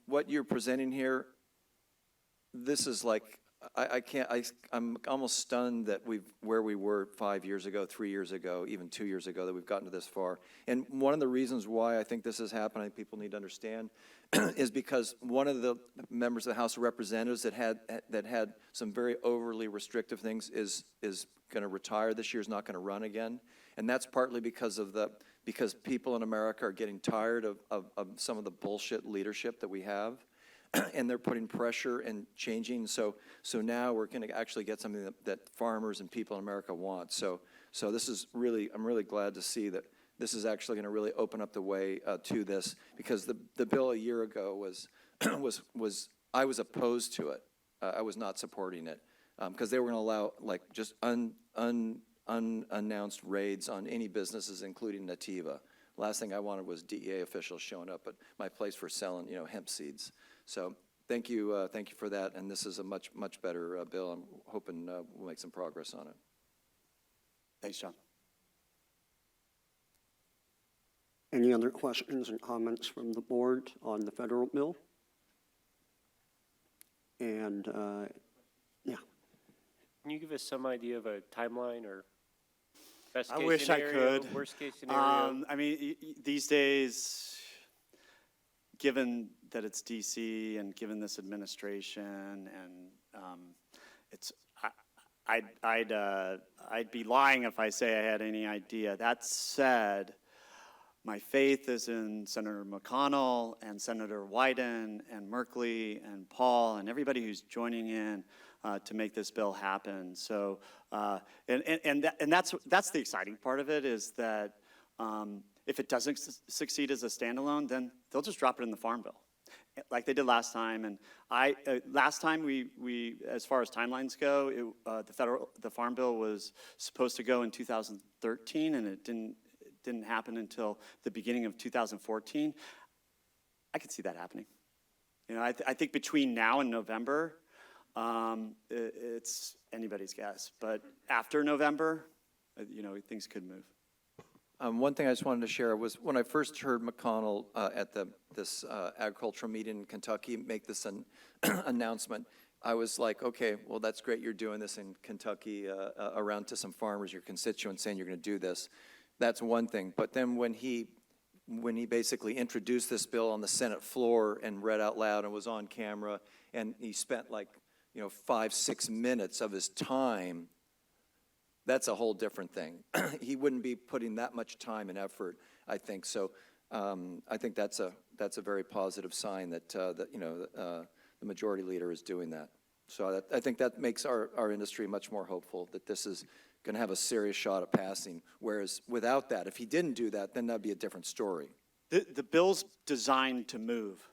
what you're presenting here, this is like, I'm almost stunned that where we were 5 years ago, 3 years ago, even 2 years ago, that we've gotten to this far. And one of the reasons why I think this is happening, people need to understand, is because one of the members of the House of Representatives that had some very overly restrictive things is going to retire this year, is not going to run again. And that's partly because people in America are getting tired of some of the bullshit leadership that we have. And they're putting pressure and changing. So now we're going to actually get something that farmers and people in America want. So this is really, I'm really glad to see that this is actually going to really open up the way to this, because the bill a year ago was I was opposed to it. I was not supporting it because they were going to allow like just unannounced raids on any businesses, including Nativa. Last thing I wanted was DEA officials showing up at my place for selling, hemp seeds. So thank you for that, and this is a much better bill. I'm hoping we'll make some progress on it. Thanks, John. Any other questions and comments from the board on the federal bill? And yeah. Can you give us some idea of a timeline or best case I wish scenario, I could. Worst case scenario? I mean, these days, given that it's DC and given this administration, and I'd be lying if I say I had any idea. That said, my faith is in Senator McConnell and Senator Wyden and Merkley and Paul and everybody who's joining in to make this bill happen. So, and that's the exciting part of it, is that if it doesn't succeed as a standalone, then they'll just drop it in the Farm Bill, like they did last time. And last time we as far as timelines go, the Farm Bill was supposed to go in 2013, and it didn't happen until the beginning of 2014. I could see that happening. I think between now and November, it's anybody's guess. But after November, things could move. One thing I just wanted to share was when I first heard McConnell at this agricultural meeting in Kentucky make this announcement, I was like, okay, well, that's great you're doing this in Kentucky around to some farmers, your constituents, saying you're going to do this. That's one thing. But then when he basically introduced this bill on the Senate floor and read out loud and was on camera, and he spent 5-6 minutes of his time, that's a whole different thing. He wouldn't be putting that much time and effort, I think. So I think that's a very positive sign that the majority leader is doing that. So I think that makes our industry much more hopeful that this is going to have a serious shot at passing. Whereas without that, if he didn't do that, then that'd be a different story. The bill's designed to move.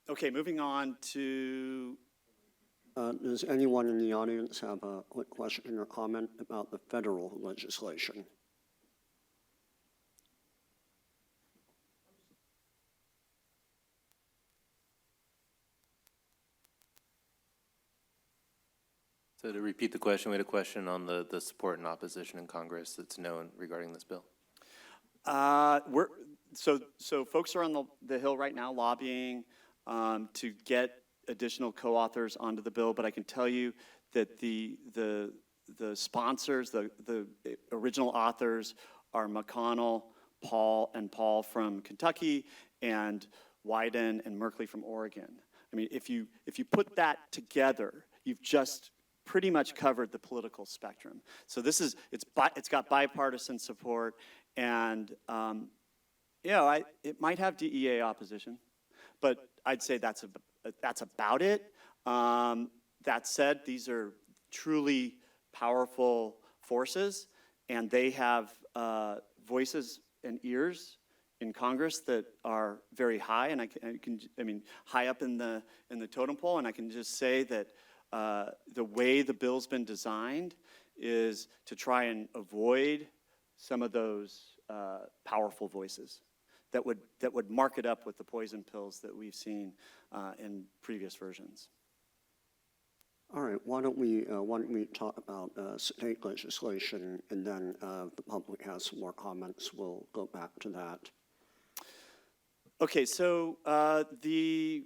Okay, moving on to Does anyone in the audience have a quick question or comment about the federal legislation? So to repeat the question, we had a question on the support and opposition in Congress that's known regarding this bill. So folks are on the Hill right now lobbying to get additional co-authors onto the bill, but I can tell you that the sponsors, the original authors are McConnell, Paul from Kentucky, and Wyden and Merkley from Oregon. I mean, if you put that together, you've just pretty much covered the political spectrum. So it's got bipartisan support, and it might have DEA opposition, but I'd say that's about it. That said, these are truly powerful forces, and they have voices and ears in Congress that are very high, and I mean high up in the totem pole. And I can just say that the way the bill's been designed is to try and avoid some of those powerful voices that would mark it up with the poison pills that we've seen in previous versions. All right, why don't we talk about state legislation, and then if the public has some more comments, we'll go back to that. Okay, so the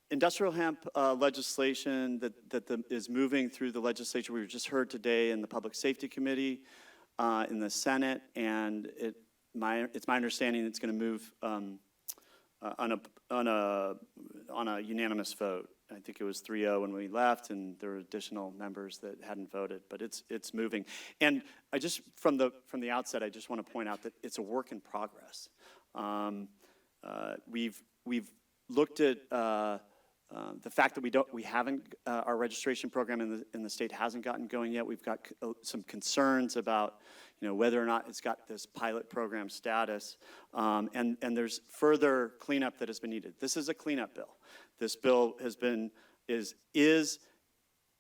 industrial hemp legislation that is moving through the legislature, we just heard today in the Public Safety Committee in the Senate, and it's my understanding it's going to move on a unanimous vote. I think it was 3-0 when we left, and there were additional members that hadn't voted, but it's moving. And I just from the outset, I just want to point out that it's a work in progress. We've looked at the fact that we haven't our registration program in the state hasn't gotten going yet. We've got some concerns about whether or not it's got this pilot program status, and there's further cleanup that has been needed. This is a cleanup bill. This bill is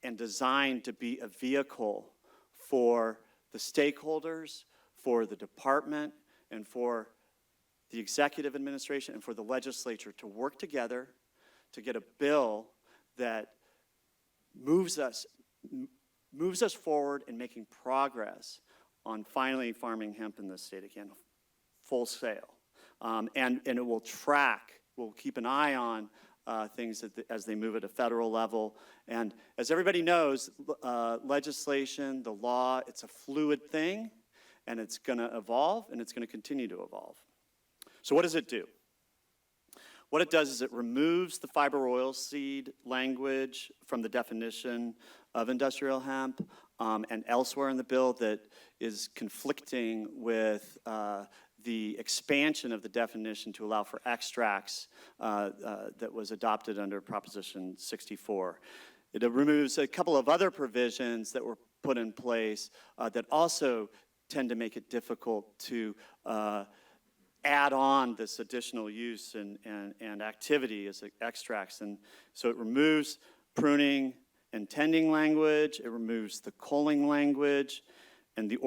and designed to be a vehicle for the stakeholders, for the department, and for the executive administration and for the legislature to work together to get a bill that moves us forward in making progress on finally farming hemp in this state again, full sale. And it will we'll keep an eye on things as they move at a federal level. And as everybody knows, legislation, the law, it's a fluid thing, and it's going to evolve, and it's going to continue to evolve. So what does it do? What it does is it removes the fiber oilseed language from the definition of industrial hemp and elsewhere in the bill that is conflicting with the expansion of the definition to allow for extracts that was adopted under Proposition 64. It removes a couple of other provisions that were put in place that also tend to make it difficult to add on this additional use and activity as extracts. And so it removes pruning and tending language, it removes the culling language, and the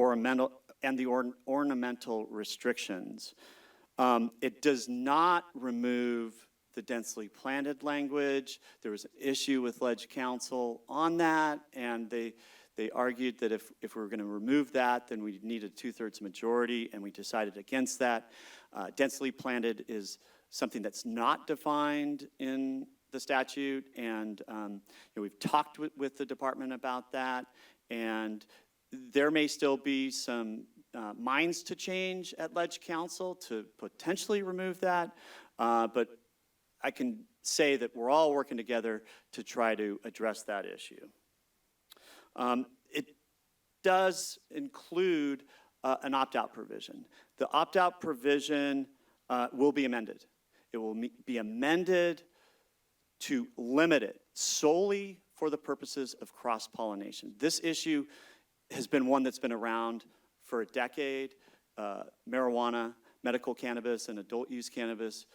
ornamental restrictions. It does not remove the densely planted language. There was an issue with Ledge Council on that, and they argued that if we were going to remove that, then we need a 2/3 majority, and we decided against that. Densely planted is something that's not defined in the statute, and we've talked with the department about that, and there may still be some minds to change at Ledge Council to potentially remove that, but I can say that we're all working together to try to address that issue. It does include an opt-out provision. The opt-out provision will be amended. It will be amended to limit it solely for the purposes of cross-pollination. This issue has been one that's been around for a decade. Marijuana, medical cannabis, and adult use cannabis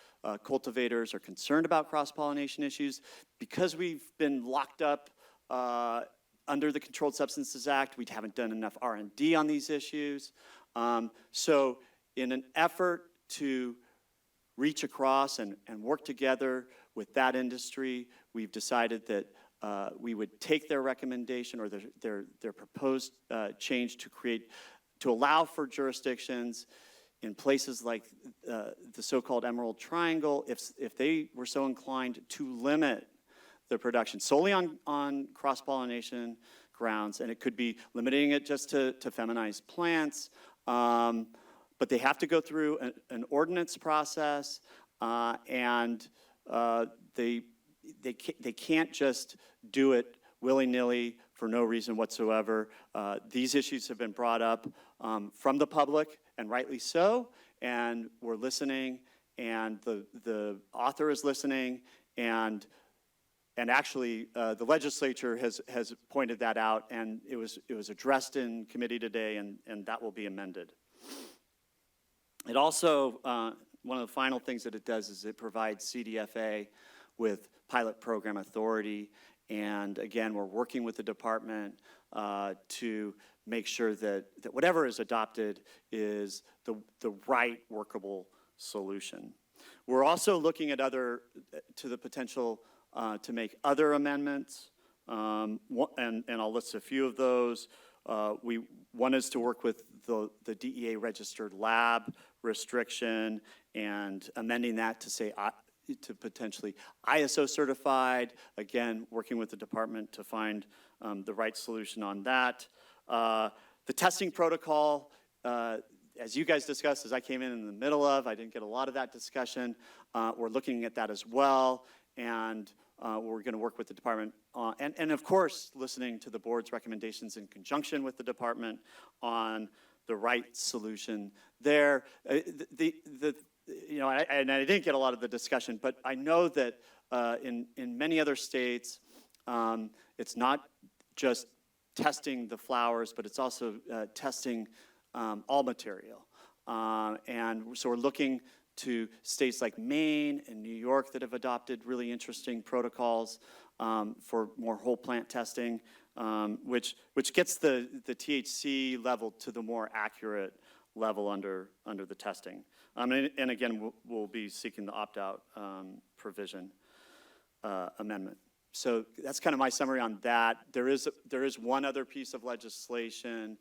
cultivators are concerned about cross-pollination issues. Because we've been locked up under the Controlled Substances Act. We haven't done enough R&D on these issues. So in an effort to reach across and work together with that industry, we've decided that we would take their recommendation or their proposed change to allow for jurisdictions in places like the so-called Emerald Triangle, if they were so inclined to limit the production solely on cross-pollination grounds, and it could be limiting it just to feminized plants, but they have to go through an ordinance process, and they can't just do it willy-nilly for no reason whatsoever. These issues have been brought up from the public, and rightly so, and we're listening, and the author is listening, and actually the legislature has pointed that out, and it was addressed in committee today, and that will be amended. It also, one of the final things that it does is it provides CDFA with pilot program authority. And again, we're working with the department to make sure that whatever is adopted is the right workable solution. We're also looking at to the potential to make other amendments, and I'll list a few of those. One is to work with the DEA registered lab restriction and amending that to say to potentially ISO certified, again, working with the department to find the right solution on that. The testing protocol, as you guys discussed, as I came in the middle of, I didn't get a lot of that discussion. We're looking at that as well, and we're going to work with the department and of course, listening to the board's recommendations in conjunction with the department on the right solution there. And I didn't get a lot of the discussion, but I know that in many other states, it's not just testing the flowers, but it's also testing all material. And so we're looking to states like Maine and New York that have adopted really interesting protocols for more whole plant testing, which gets the THC level to the more accurate level under the testing. And again, we'll be seeking the opt-out provision amendment. So that's kind of my summary on that. There is one other piece of legislation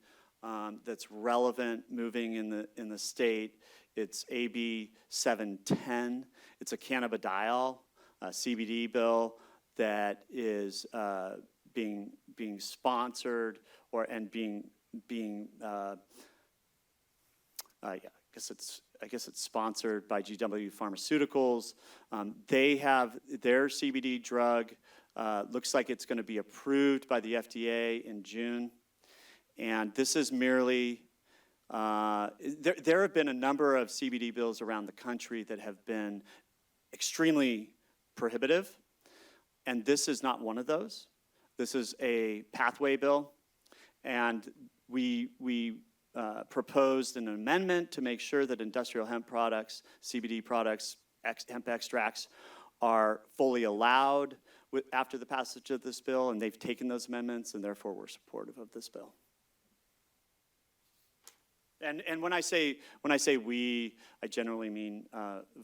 that's relevant moving in the state. It's AB 710. It's a cannabidiol CBD bill that is being sponsored I guess it's sponsored by GW Pharmaceuticals. They have their CBD drug. Looks like it's going to be approved by the FDA in June. And this is merely, there have been a number of CBD bills around the country that have been extremely prohibitive, and this is not one of those. This is a pathway bill, and we proposed an amendment to make sure that industrial hemp products, CBD products, hemp extracts are fully allowed after the passage of this bill, and they've taken those amendments, and therefore we're supportive of this bill. And when I say we, I generally mean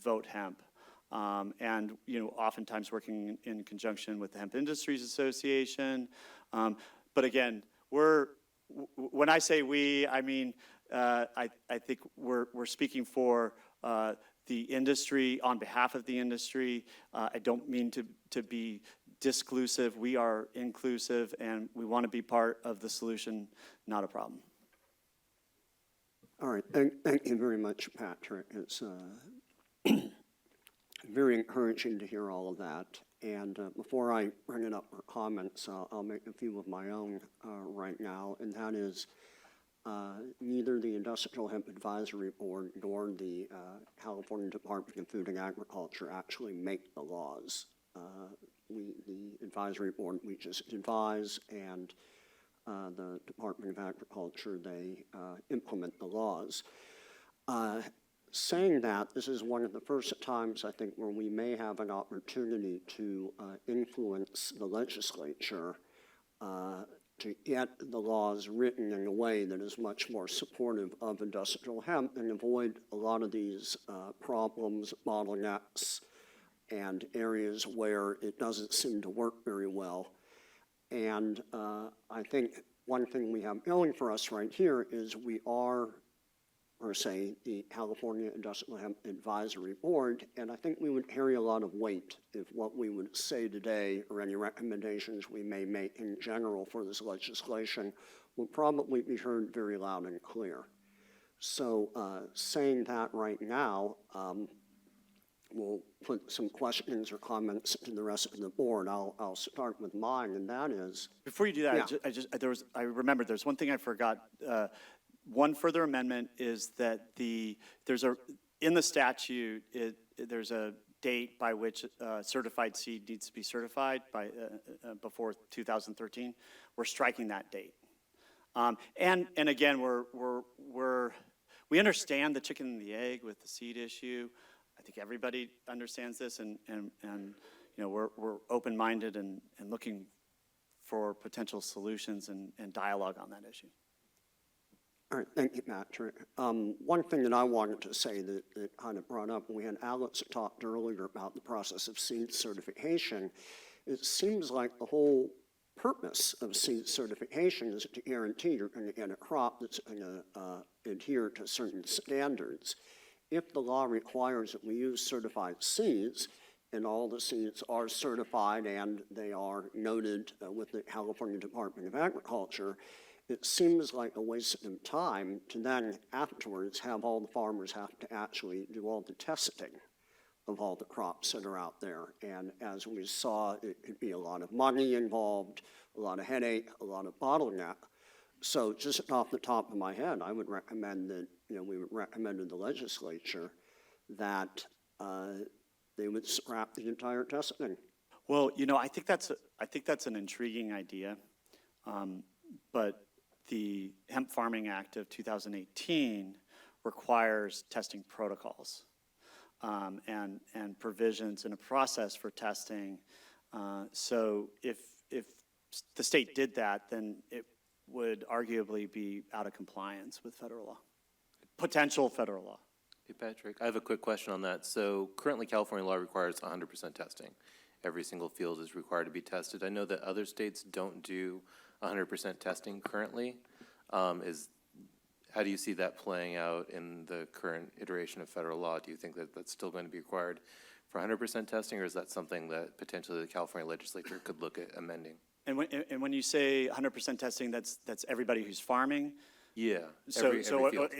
Vote Hemp, and oftentimes working in conjunction with the Hemp Industries Association. But again, when I say we, I mean I think we're speaking for the industry on behalf of the industry. I don't mean to be disclusive. We are inclusive, and we want to be part of the solution, not a problem. All right, thank you very much, Patrick. It's very encouraging to hear all of that. And before I bring it up for comments, I'll make a few of my own right now, and that is neither the Industrial Hemp Advisory Board nor the California Department of Food and Agriculture actually make the laws. The advisory board, we just advise, and the Department of Agriculture, they implement the laws. Saying that, this is one of the first times, I think, where we may have an opportunity to influence the legislature to get the laws written in a way that is much more supportive of industrial hemp and avoid a lot of these problems, bottlenecks, and areas where it doesn't seem to work very well. And I think one thing we have going for us right here is we are, per se, the California Industrial Hemp Advisory Board, and I think we would carry a lot of weight if what we would say today or any recommendations we may make in general for this legislation will probably be heard very loud and clear. So saying that right now, we'll put some questions or comments to the rest of the board. I'll start with mine, and that is. Before you do that, Yeah. I remembered there's one thing I forgot. One further amendment is that in the statute, there's a date by which certified seed needs to be certified by, before 2013. We're striking that date. And again, we understand the chicken and the egg with the seed issue. I think everybody understands this, and you know, we're open-minded and looking for potential solutions and dialogue on that issue. All right, thank you, Patrick. One thing that I wanted to say that kind of brought up, we had Alex talked earlier about the process of seed certification. It seems like the whole purpose of seed certification is to guarantee you're going to get a crop that's going to adhere to certain standards. If the law requires that we use certified seeds, and all the seeds are certified and they are noted with the California Department of Agriculture, it seems like a waste of time to then afterwards have all the farmers have to actually do all the testing of all the crops that are out there. And as we saw, it could be a lot of money involved, a lot of headache, a lot of bottleneck. So just off the top of my head, I would recommend that, you know, we would recommend to the legislature that they would scrap the entire testing. Well, you know, I think that's an intriguing idea, but the Hemp Farming Act of 2018 requires testing protocols and provisions and a process for testing. So if the state did that, then it would arguably be out of compliance with federal law, potential federal law. Hey, Patrick, I have a quick question on that. So currently, California law requires 100% testing. Every single field is required to be tested. I know that other states don't do 100% testing currently. How do you see that playing out in the current iteration of federal law? Do you think that that's still going to be required for 100% testing, or is that something that potentially the California legislature could look at amending? And when you say 100% testing, that's everybody who's farming? Yeah. So every field.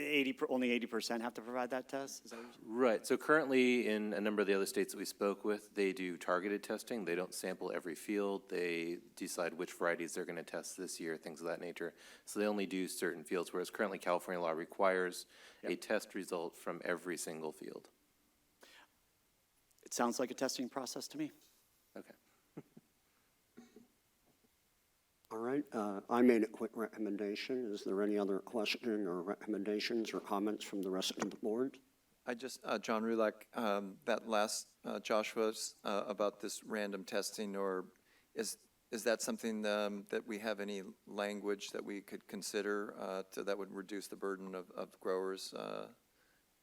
only 80% have to provide that test? Is that what you're saying? Right. So currently, in a number of the other states that we spoke with, they do targeted testing. They don't sample every field. They decide which varieties they're going to test this year, things of that nature. So they only do certain fields, whereas currently California law requires a test result from every single field. It sounds like a testing process to me. Okay. All right, I made a quick recommendation. Is there any other question or recommendations or comments from the rest of the board? I just, John Rulak, that last, Joshua's, about this random testing, or is that something that we have any language that we could consider that would reduce the burden of growers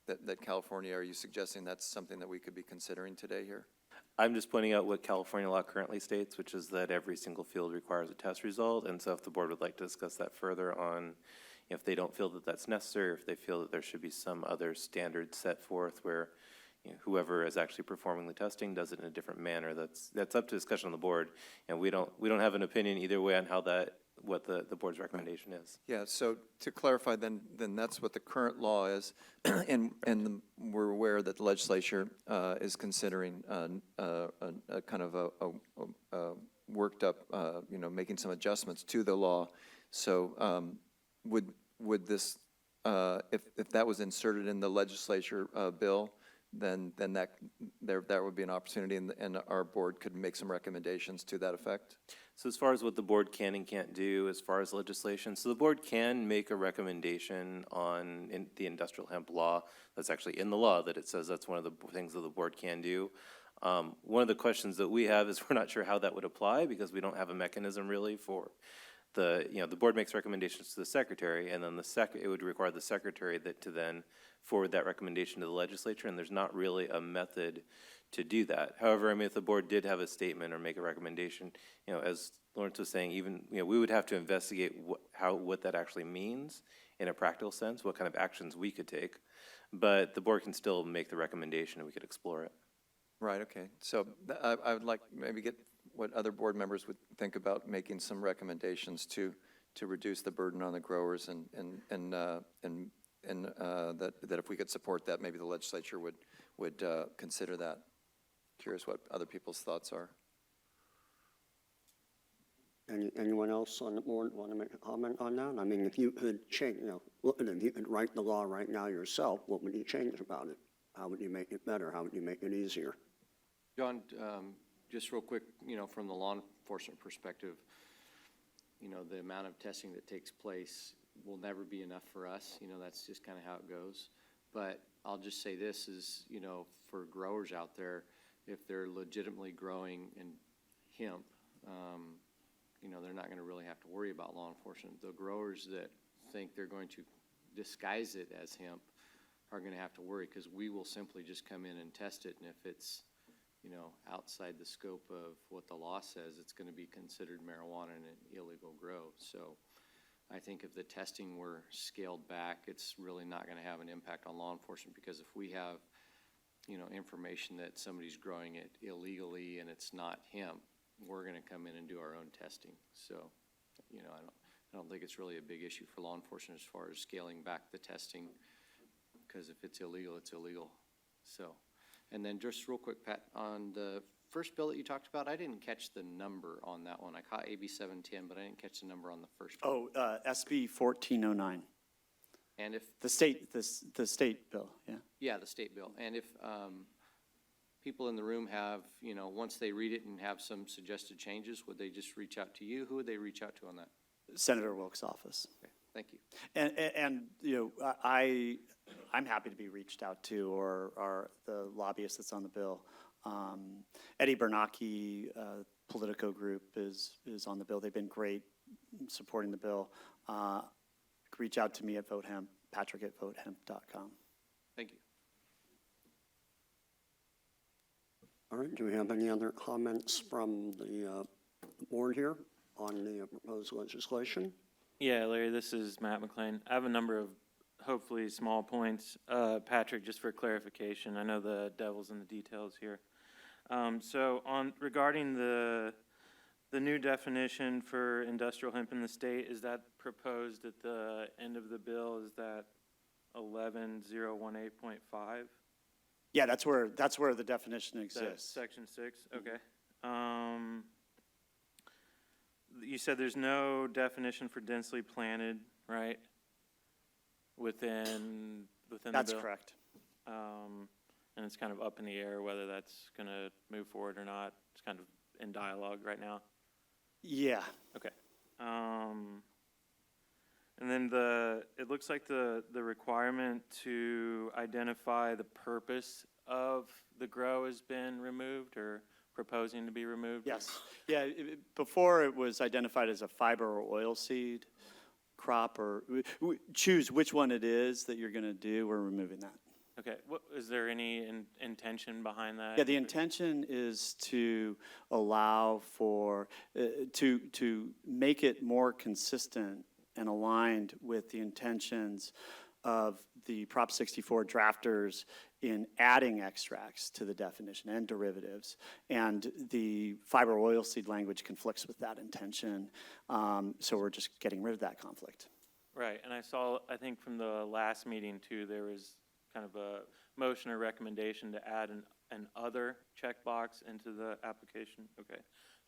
that California, are you suggesting that's something that we could be considering today here? I'm just pointing out what California law currently states, which is that every single field requires a test result. And so if the board would like to discuss that further on, if they don't feel that that's necessary, or if they feel that there should be some other standard set forth where, you know, whoever is actually performing the testing does it in a different manner, that's up to discussion on the board. And we don't have an opinion either way on how what the board's recommendation is. Yeah, so to clarify, then that's what the current law is, and we're aware that the legislature is considering a kind of a worked up, making some adjustments to the law. So would this, if that was inserted in the legislature bill, then that would be an opportunity, and our board could make some recommendations to that effect. So as far as what the board can and can't do as far as legislation, so the board can make a recommendation on the industrial hemp law. That's actually in the law, that it says that's one of the things that the board can do. One of the questions that we have is we're not sure how that would apply because we don't have a mechanism really for the board makes recommendations to the secretary, and then it would require the secretary to then forward that recommendation to the legislature, and there's not really a method to do that. However, I mean, if the board did have a statement or make a recommendation, as Lawrence was saying, even, we would have to investigate what that actually means in a practical sense, what kind of actions we could take, but the board can still make the recommendation and we could explore it. Right, okay. So I would like maybe get what other board members would think about making some recommendations to reduce the burden on the growers, and that if we could support that, maybe the legislature would consider that. Curious what other people's thoughts are. Anyone else on the board want to make a comment on that? I mean, if you could change, if you could write the law right now yourself, what would you change about it? How would you make it better? How would you make it easier? John, just real quick, from the law enforcement perspective, the amount of testing that takes place will never be enough for us. That's just kind of how it goes. But I'll just say this is, for growers out there, if they're legitimately growing in hemp, they're not going to really have to worry about law enforcement. The growers that think they're going to disguise it as hemp are going to have to worry, because we will simply just come in and test it, and if it's outside the scope of what the law says, it's going to be considered marijuana and an illegal grow. So I think if the testing were scaled back, it's really not going to have an impact on law enforcement, because if we have, information that somebody's growing it illegally and it's not hemp, we're going to come in and do our own testing. So, I don't think it's really a big issue for law enforcement as far as scaling back the testing, because if it's illegal, it's illegal. So, and then just real quick, Pat, on the first bill that you talked about, I didn't catch the number on that one. I caught AB 710, but I didn't catch the number on the first bill. SB 1409. And if the state bill, yeah. Yeah, the state bill. And if people in the room have, once they read it and have some suggested changes, would they just reach out to you? Who would they reach out to on that? Senator Wilk's office. Okay, thank you. And I'm happy to be reached out to, or the lobbyist that's on the bill. Eddie Bernanke, Politico Group is on the bill. They've been great supporting the bill. Reach out to me at VoteHemp, patrick@votehemp.com. Thank you. All right, do we have any other comments from the board here on the proposed legislation? Yeah, Larry, this is Matt McLean. I have a number of hopefully small points. Patrick, just for clarification, I know the devil's in the details here. So regarding the new definition for industrial hemp in the state, is that proposed at the end of the bill? Is that 11018.5? Yeah, that's where the definition exists. Section 6, okay. You said there's no definition for densely planted, right? Within the bill? That's correct. And it's kind of up in the air whether that's going to move forward or not. It's kind of in dialogue right now. Yeah. Okay. And then it looks like the requirement to identify the purpose of the grow has been removed, or proposing to be removed? Yes. Yeah, before it was identified as a fiber or oil seed crop, or choose which one it is that you're going to do. We're removing that. Okay. Is there any intention behind that? Yeah, the intention is to allow for, to make it more consistent and aligned with the intentions of the Prop 64 drafters in adding extracts to the definition and derivatives. And the fiber oilseed language conflicts with that intention. So we're just getting rid of that conflict. Right. And I think from the last meeting too, there was kind of a motion or recommendation to add an other checkbox into the application. Okay.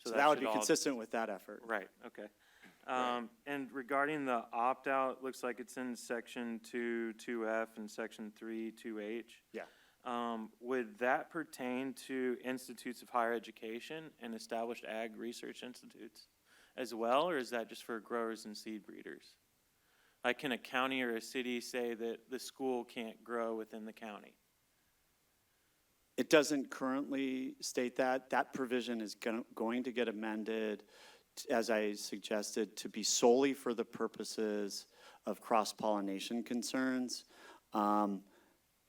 So that would be consistent with that effort. Right. Okay. And regarding the opt-out, looks like it's in section 2, 2F and section 3, 2H. Yeah. Would that pertain to institutes of higher education and established ag research institutes as well, or is that just for growers and seed breeders? Like, can a county or a city say that the school can't grow within the county? It doesn't currently state that. That provision is going to get amended, as I suggested, to be solely for the purposes of cross-pollination concerns. And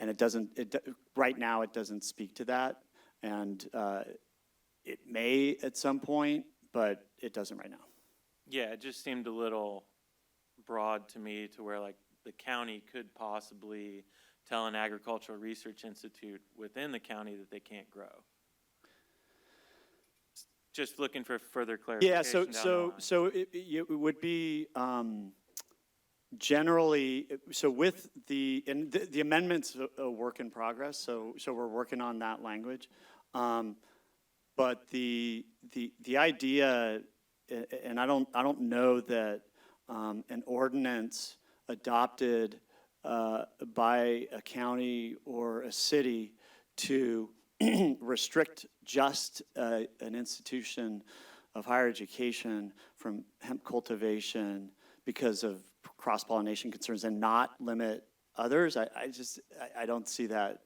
it doesn't, right now, it doesn't speak to that. And it may at some point, but it doesn't right now. Yeah, it just seemed a little broad to me, to where like the county could possibly tell an agricultural research institute within the county that they can't grow. Just looking for further clarification. Yeah, so it would be generally, so with and the amendment's a work in progress, so we're working on that language. But the idea, and I don't know that an ordinance adopted by a county or a city to restrict just an institution of higher education from hemp cultivation because of cross-pollination concerns and not limit others. I don't see that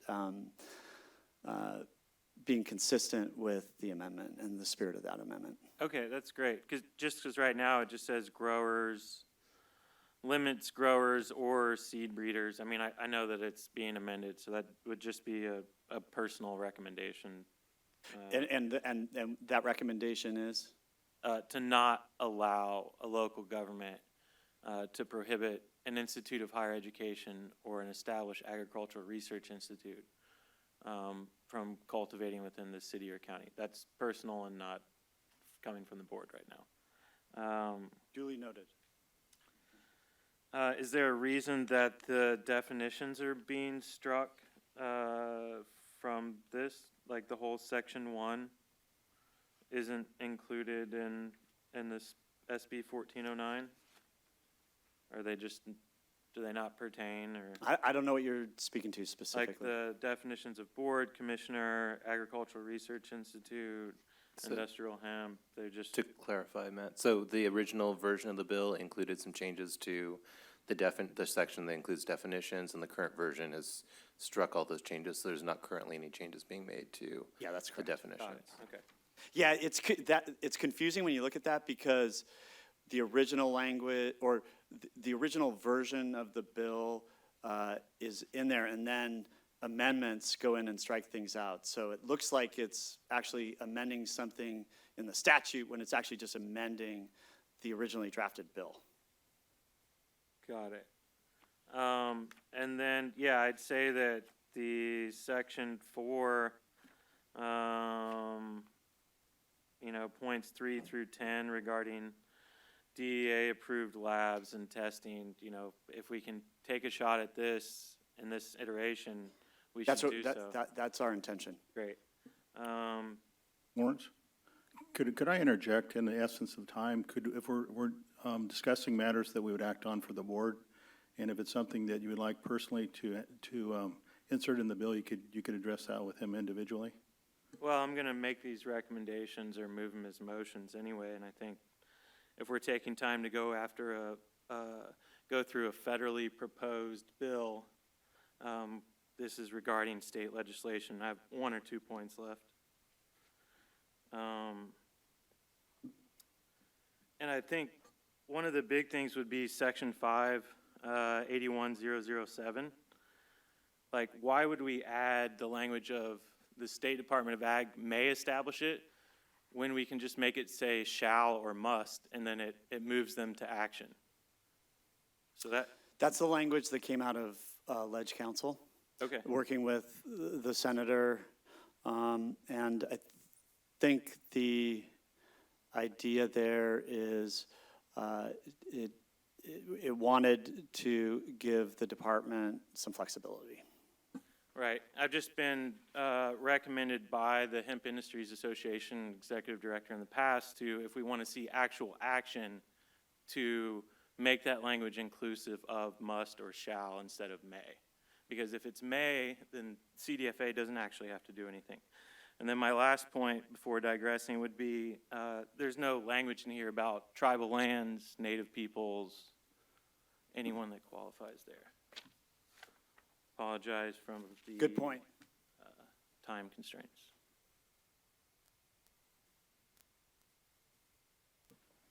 being consistent with the amendment and the spirit of that amendment. Okay, that's great. Because right now it just says growers, limits growers or seed breeders. I mean, I know that it's being amended, so that would just be a personal recommendation. And that recommendation is? To not allow a local government to prohibit an institute of higher education or an established agricultural research institute from cultivating within the city or county. That's personal and not coming from the board right now. Duly noted. Is there a reason that the definitions are being struck from this? Like the whole section 1 isn't included in this SB 1409? Are they just, do they not pertain, or? I don't know what you're speaking to specifically. Like the definitions of board, commissioner, agricultural research institute, industrial hemp, they're just. To clarify, Matt, so the original version of the bill included some changes to the section that includes definitions, and the current version has struck all those changes, so there's not currently any changes being made to that's the definitions. Okay. Yeah, it's confusing when you look at that, because the original language, or the original version of the bill is in there, and then amendments go in and strike things out. So it looks like it's actually amending something in the statute when it's actually just amending the originally drafted bill. Got it. And then, yeah, I'd say that the section 4, points 3 through 10 regarding DEA-approved labs and testing, if we can take a shot at this in this iteration, we should do so. That's our intention. Great. Lawrence, could I interject in the essence of time? If we're discussing matters that we would act on for the board, and if it's something that you would like personally to insert in the bill, you could address that with him individually? Well, I'm going to make these recommendations or move them as motions anyway, and I think if we're taking time to go after go through a federally proposed bill, this is regarding state legislation. I have 1 or 2 points left. And I think one of the big things would be Section 5, 81007. Like, why would we add the language of the State Department of Ag may establish it when we can just make it say shall or must, and then it moves them to action? So that's the language that came out of Ledge Council. Okay. Working with the senator, and I think the idea there is it wanted to give the department some flexibility. Right. I've just been recommended by the Hemp Industries Association executive director in the past to, if we want to see actual action, to make that language inclusive of must or shall instead of may. Because if it's May, then CDFA doesn't actually have to do anything. And then my last point before digressing would be, there's no language in here about tribal lands, native peoples, anyone that qualifies there. Apologize from the. Good point. Time constraints.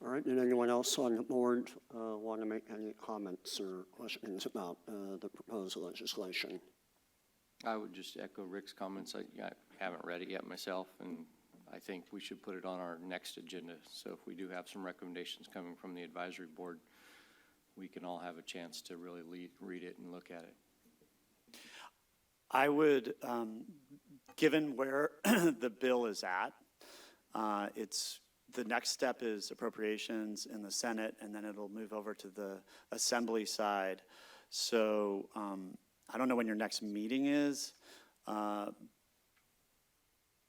All right, did anyone else on the board want to make any comments or questions about the proposed legislation? I would just echo Rick's comments. I haven't read it yet myself, and I think we should put it on our next agenda. So if we do have some recommendations coming from the advisory board, we can all have a chance to really read it and look at it. I would, given where the bill is at, the next step is appropriations in the Senate, and then it'll move over to the Assembly side. So I don't know when your next meeting is,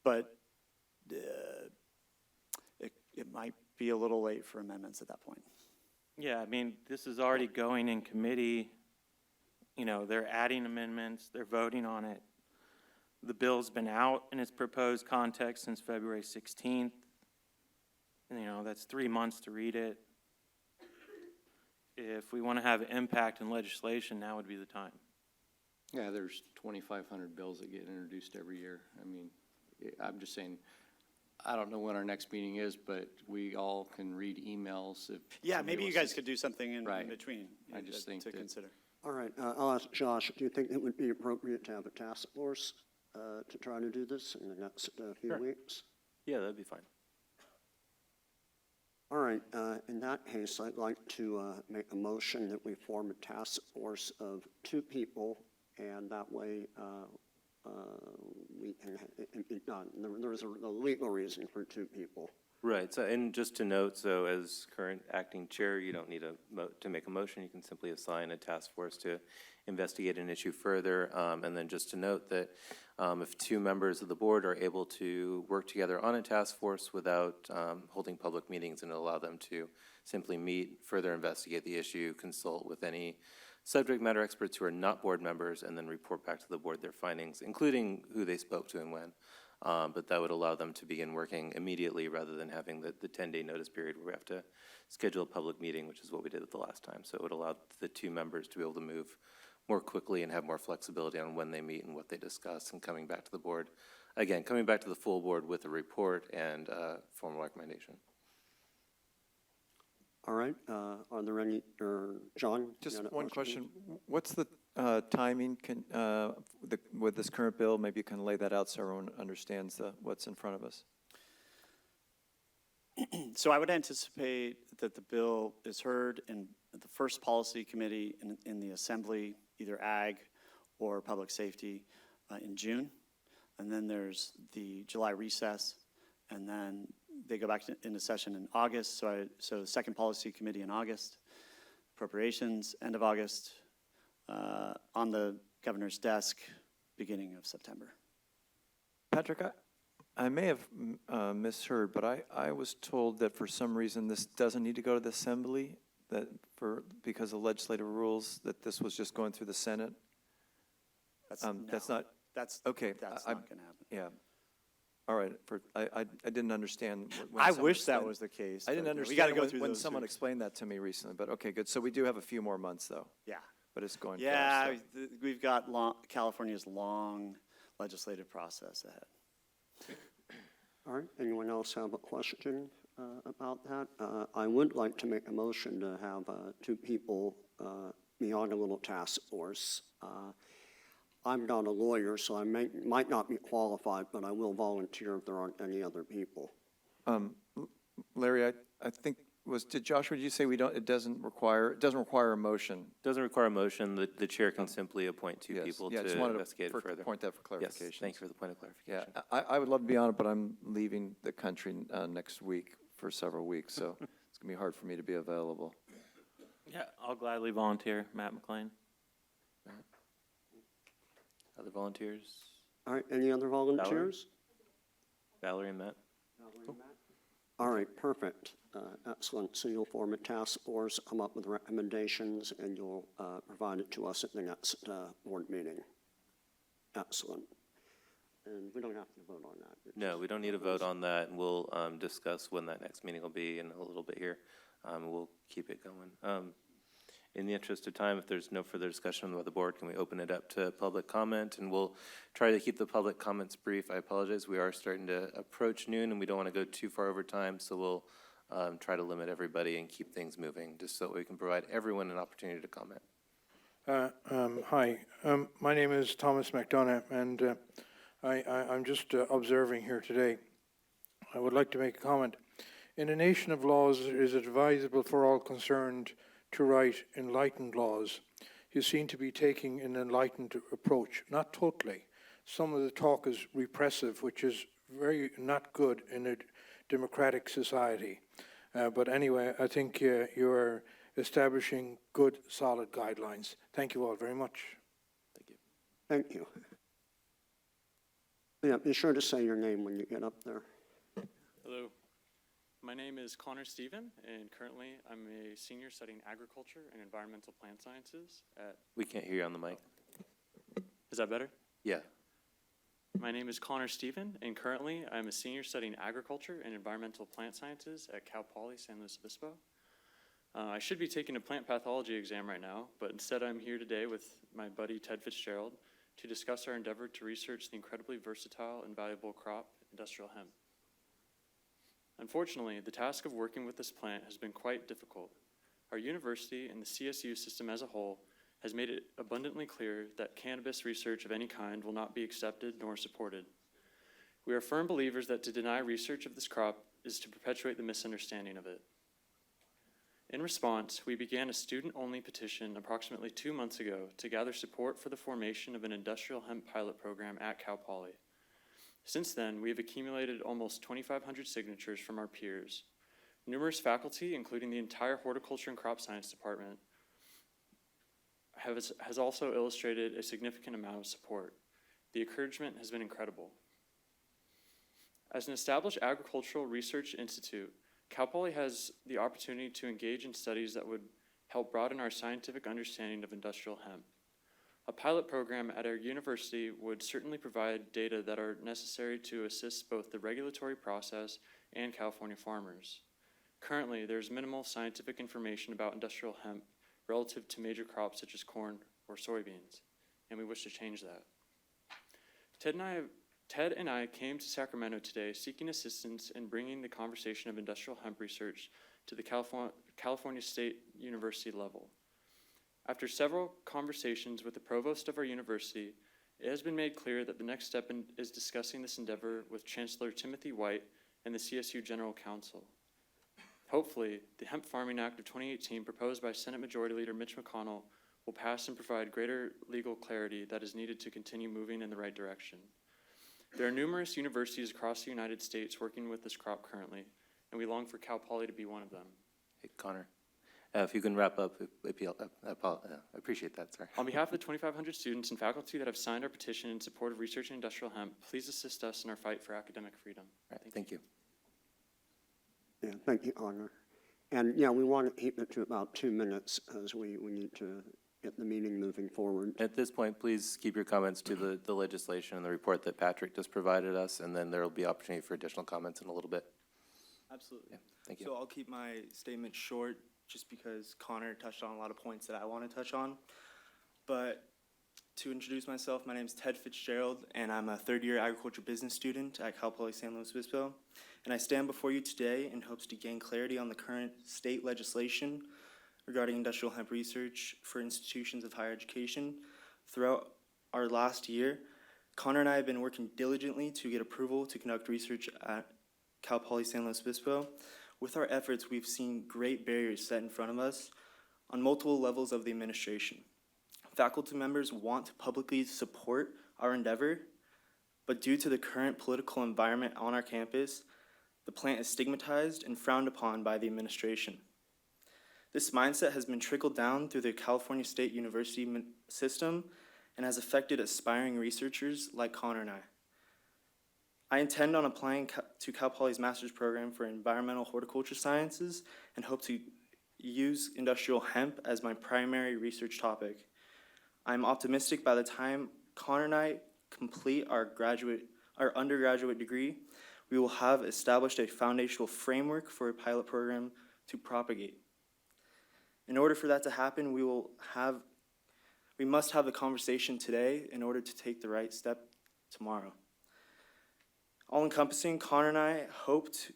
but it might be a little late for amendments at that point. Yeah, I mean, this is already going in committee. You know, they're adding amendments, they're voting on it. The bill's been out in its proposed context since February 16th. And, you know, that's 3 months to read it. If we want to have impact in legislation, now would be the time. Yeah, there's 2,500 bills that get introduced every year. I mean, I'm just saying, I don't know when our next meeting is, but we all can read emails. Yeah, maybe you guys could do something in between. I just think to that consider. All right, I'll ask Josh, do you think it would be appropriate to have a task force to try to do this in the next few weeks? Yeah, that'd be fine. All right, in that case, I'd like to make a motion that we form a task force of 2 people, and that way we can it be done. There's a legal reason for 2 people. Right, so, and just to note, so as current acting chair, you don't need to make a motion. You can simply assign a task force to investigate an issue further. And then just to note that if 2 members of the board are able to work together on a task force without holding public meetings, and allow them to simply meet, further investigate the issue, consult with any subject matter experts who are not board members, and then report back to the board their findings, including who they spoke to and when. But that would allow them to begin working immediately rather than having the 10-day notice period where we have to schedule a public meeting, which is what we did the last time. So it would allow the 2 members to be able to move more quickly and have more flexibility on when they meet and what they discuss, and coming back to the board. Again, coming back to the full board with a report and formal recommendation. All right, are there any, John? Just one question. What's the timing with this current bill? Maybe you can lay that out so everyone understands what's in front of us. So I would anticipate that the bill is heard in the first policy committee in the Assembly, either Ag or Public Safety, in June. And then there's the July recess, and then they go back into session in August. So the second policy committee in August, appropriations end of August, on the governor's desk beginning of September. Patrick, I may have misheard, but I was told that for some reason this doesn't need to go to the Assembly, because of legislative rules, that this was just going through the Senate. That's not okay. That's not going to happen. Yeah. All right. I didn't understand. I wish that was the case. I didn't understand. We got to go through when those someone hoops. explained that to me recently. But okay, good. So we do have a few more months, though. Yeah. But it's going Yeah, fast. So. we've got California's long legislative process ahead. All right, anyone else have a question about that? I would like to make a motion to have 2 people be on a little task force. I'm not a lawyer, so I might not be qualified, but I will volunteer if there aren't any other people. Larry, I think did Joshua, did you say it doesn't require a motion? Doesn't require a motion. The chair can simply appoint 2 people to investigate it further. Point that for clarification. Yes, thank you for the point of clarification. Yeah, I would love to be on it, but I'm leaving the country next week for several weeks, so it's gonna be hard for me to be available. Yeah, I'll gladly volunteer. Matt McLean. Other volunteers? All right, any other volunteers? Valerie and Matt? All right, perfect. Excellent. So you'll form a task force, come up with recommendations, and you'll provide it to us at the next board meeting. Excellent. And we don't have to vote on that. No, we don't need a vote on that, and we'll discuss when that next meeting will be in a little bit here. We'll keep it going. In the interest of time, if there's no further discussion by the board, can we open it up to public comment? And we'll try to keep the public comments brief. I apologize, we are starting to approach noon, and we don't want to go too far over time, so we'll try to limit everybody and keep things moving, just so we can provide everyone an opportunity to comment. Hi, my name is Thomas McDonough, and I'm just observing here today. I would like to make a comment. In a nation of laws, it is advisable for all concerned to write enlightened laws. You seem to be taking an enlightened approach, not totally. Some of the talk is repressive, which is very not good in a democratic society. But anyway, I think you are establishing good, solid guidelines. Thank you all very much. Thank you. Yeah, be sure to say your name when you get up there. Hello. My name is Connor Stephen, and currently I'm a senior studying agriculture and environmental plant sciences at... We can't hear you on the mic. Is that better? Yeah. My name is Connor Stephen, and currently I'm a senior studying agriculture and environmental plant sciences at Cal Poly San Luis Obispo. I should be taking a plant pathology exam right now, but instead I'm here today with my buddy Ted Fitzgerald to discuss our endeavor to research the incredibly versatile and valuable crop, industrial hemp. Unfortunately, the task of working with this plant has been quite difficult. Our university and the CSU system as a whole has made it abundantly clear that cannabis research of any kind will not be accepted nor supported. We are firm believers that to deny research of this crop is to perpetuate the misunderstanding of it. In response, we began a student-only petition approximately 2 months ago to gather support for the formation of an industrial hemp pilot program at Cal Poly. Since then, we have accumulated almost 2,500 signatures from our peers. Numerous faculty, including the entire horticulture and crop science department, has also illustrated a significant amount of support. The encouragement has been incredible. As an established agricultural research institute, Cal Poly has the opportunity to engage in studies that would help broaden our scientific understanding of industrial hemp. A pilot program at our university would certainly provide data that are necessary to assist both the regulatory process and California farmers. Currently, there's minimal scientific information about industrial hemp relative to major crops such as corn or soybeans, and we wish to change that. Ted and I came to Sacramento today seeking assistance in bringing the conversation of industrial hemp research to the California State University level. After several conversations with the provost of our university, it has been made clear that the next step is discussing this endeavor with Chancellor Timothy White and the CSU General Counsel. Hopefully, the Hemp Farming Act of 2018 proposed by Senate Majority Leader Mitch McConnell will pass and provide greater legal clarity that is needed to continue moving in the right direction. There are numerous universities across the United States working with this crop currently, and we long for Cal Poly to be one of them. Hey, Connor, if you can wrap up, I appreciate that, sir. On behalf of the 2,500 students and faculty that have signed our petition in support of researching industrial hemp, please assist us in our fight for academic freedom. All right, thank you. Yeah, thank you, Connor. And yeah, we want to keep it to about 2 minutes as we need to get the meeting moving forward. At this point, please keep your comments to the legislation and the report that Patrick just provided us, and then there will be opportunity for additional comments in a little bit. Absolutely. Yeah, thank you. So I'll keep my statement short just because Connor touched on a lot of points that I want to touch on. But to introduce myself, my name is Ted Fitzgerald, and I'm a third-year agriculture business student at Cal Poly San Luis Obispo. And I stand before you today in hopes to gain clarity on the current state legislation regarding industrial hemp research for institutions of higher education. Throughout our last year, Connor and I have been working diligently to get approval to conduct research at Cal Poly San Luis Obispo. With our efforts, we've seen great barriers set in front of us on multiple levels of the administration. Faculty members want to publicly support our endeavor, but due to the current political environment on our campus, the plant is stigmatized and frowned upon by the administration. This mindset has been trickled down through the California State University system and has affected aspiring researchers like Connor and I. I intend on applying to Cal Poly's master's program for environmental horticulture sciences and hope to use industrial hemp as my primary research topic. I'm optimistic by the time Connor and I complete our undergraduate degree, we will have established a foundational framework for a pilot program to propagate. In order for that to happen, we must have the conversation today in order to take the right step tomorrow. All-encompassing, Connor and I hoped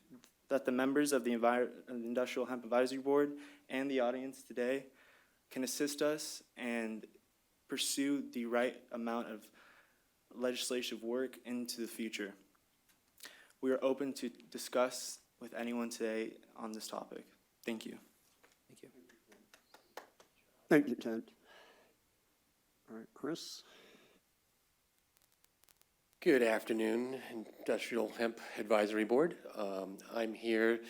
that the members of the Industrial Hemp Advisory Board and the audience today can assist us and pursue the right amount of legislative work into the future. We are open to discuss with anyone today on this topic. Thank you. Thank you. Thank you, Ted. All right, Chris? Good afternoon, Industrial Hemp Advisory Board. I'm here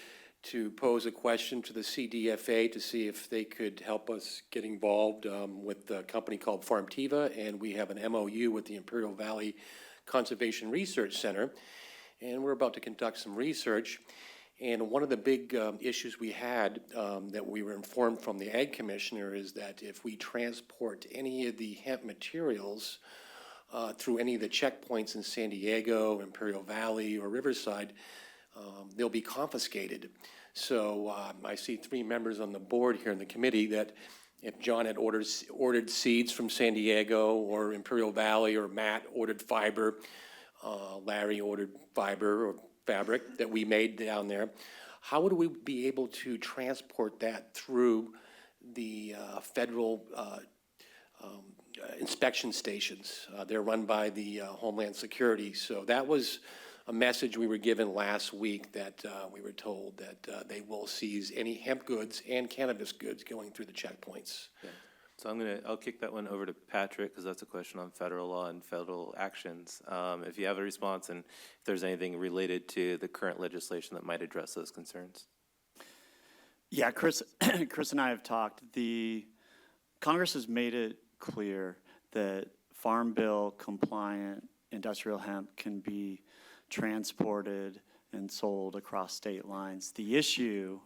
to pose a question to the CDFA to see if they could help us get involved with a company called Farmtiva, and we have an MOU with the Imperial Valley Conservation Research Center, and we're about to conduct some research. And one of the big issues we had that we were informed from the Ag Commissioner is that if we transport any of the hemp materials through any of the checkpoints in San Diego, Imperial Valley, or Riverside, they'll be confiscated. So I see 3 members on the board here in the committee that if John had ordered seeds from San Diego or Imperial Valley, or Matt ordered fiber, Larry ordered fiber or fabric that we made down there, how would we be able to transport that through the federal inspection stations? They're run by the Homeland Security. So that was a message we were given last week, that we were told that they will seize any hemp goods and cannabis goods going through the checkpoints. Yeah. So I'll kick that one over to Patrick, because that's a question on federal law and federal actions. If you have a response, and if there's anything related to the current legislation that might address those concerns. Yeah, Chris and I have talked. The Congress has made it clear that Farm Bill compliant industrial hemp can be transported and sold across state lines. The issue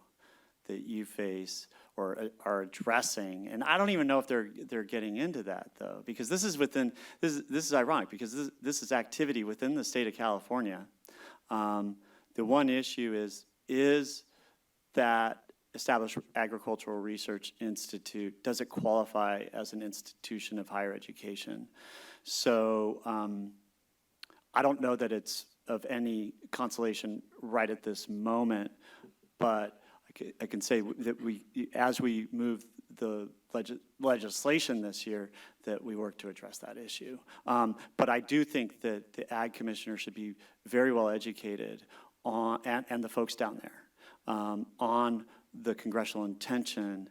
that you face or are addressing, and I don't even know if they're getting into that though, because this is ironic, because this is activity within the state of California. The one issue is that established agricultural research institute, does it qualify as an institution of higher education? So I don't know that it's of any consolation right at this moment, but I can say that as we move the legislation this year, that we work to address that issue. But I do think that the Ag Commissioner should be very well educated on, and the folks down there, on the congressional intention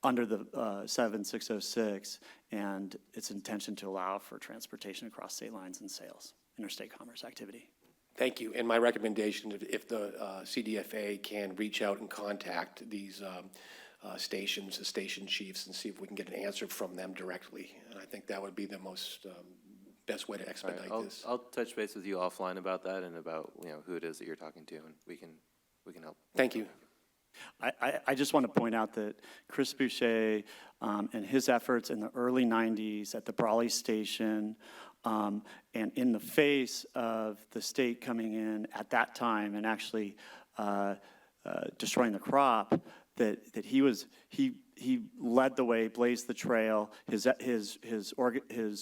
under the 7606 and its intention to allow for transportation across state lines and sales, interstate commerce activity. Thank you. And my recommendation, if the CDFA can reach out and contact these stations, the station chiefs, and see if we can get an answer from them directly. And I think that would be the most best way to expedite this. I'll touch base with you offline about that, and about who it is that you're talking to, and we can help. Thank you. I just want to point out that Chris Boucher and his efforts in the early 90s at the Brawley Station, and in the face of the state coming in at that time and actually destroying the crop, that he led the way, blazed the trail, his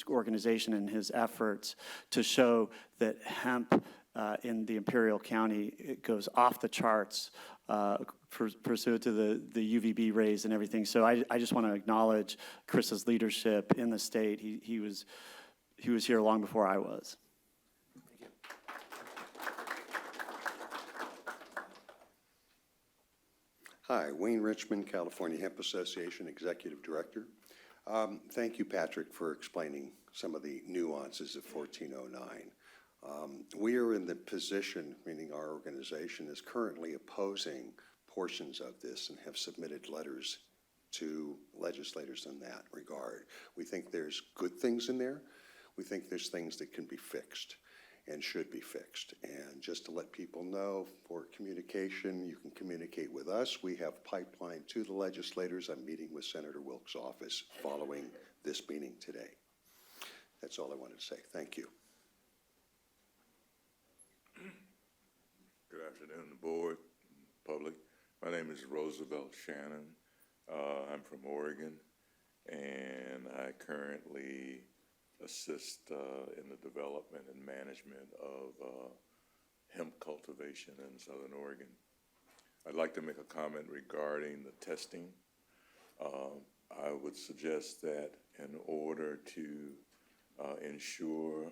organization and his efforts to show that hemp in the Imperial County, it goes off the charts pursuant to the UVB raise and everything. So I just want to acknowledge Chris's leadership in the state. He was here long before I was. Hi, Wayne Richmond, California Hemp Association Executive Director. Thank you, Patrick, for explaining some of the nuances of 1409. We are in the position, meaning our organization is currently opposing portions of this and have submitted letters to legislators in that regard. We think there's good things in there. We think there's things that can be fixed. and should be fixed. And just to let people know, for communication, you can communicate with us. We have pipeline to the legislators. I'm meeting with Senator Wilk's office following this meeting today. That's all I wanted to say. Thank you. Good afternoon, the board, public. My name is Roosevelt Shannon. I'm from Oregon, and I currently assist in the development and management of hemp cultivation in Southern Oregon. I'd like to make a comment regarding the testing. I would suggest that in order to ensure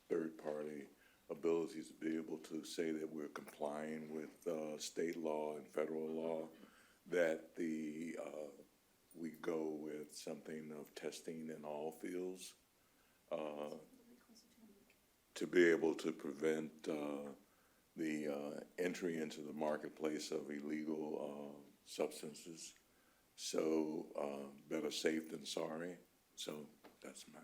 third-party abilities to be able to say that we're complying with state law and federal law, that we go with something of testing in all fields to be able to prevent the entry into the marketplace of illegal substances. So better safe than sorry. So that's mine.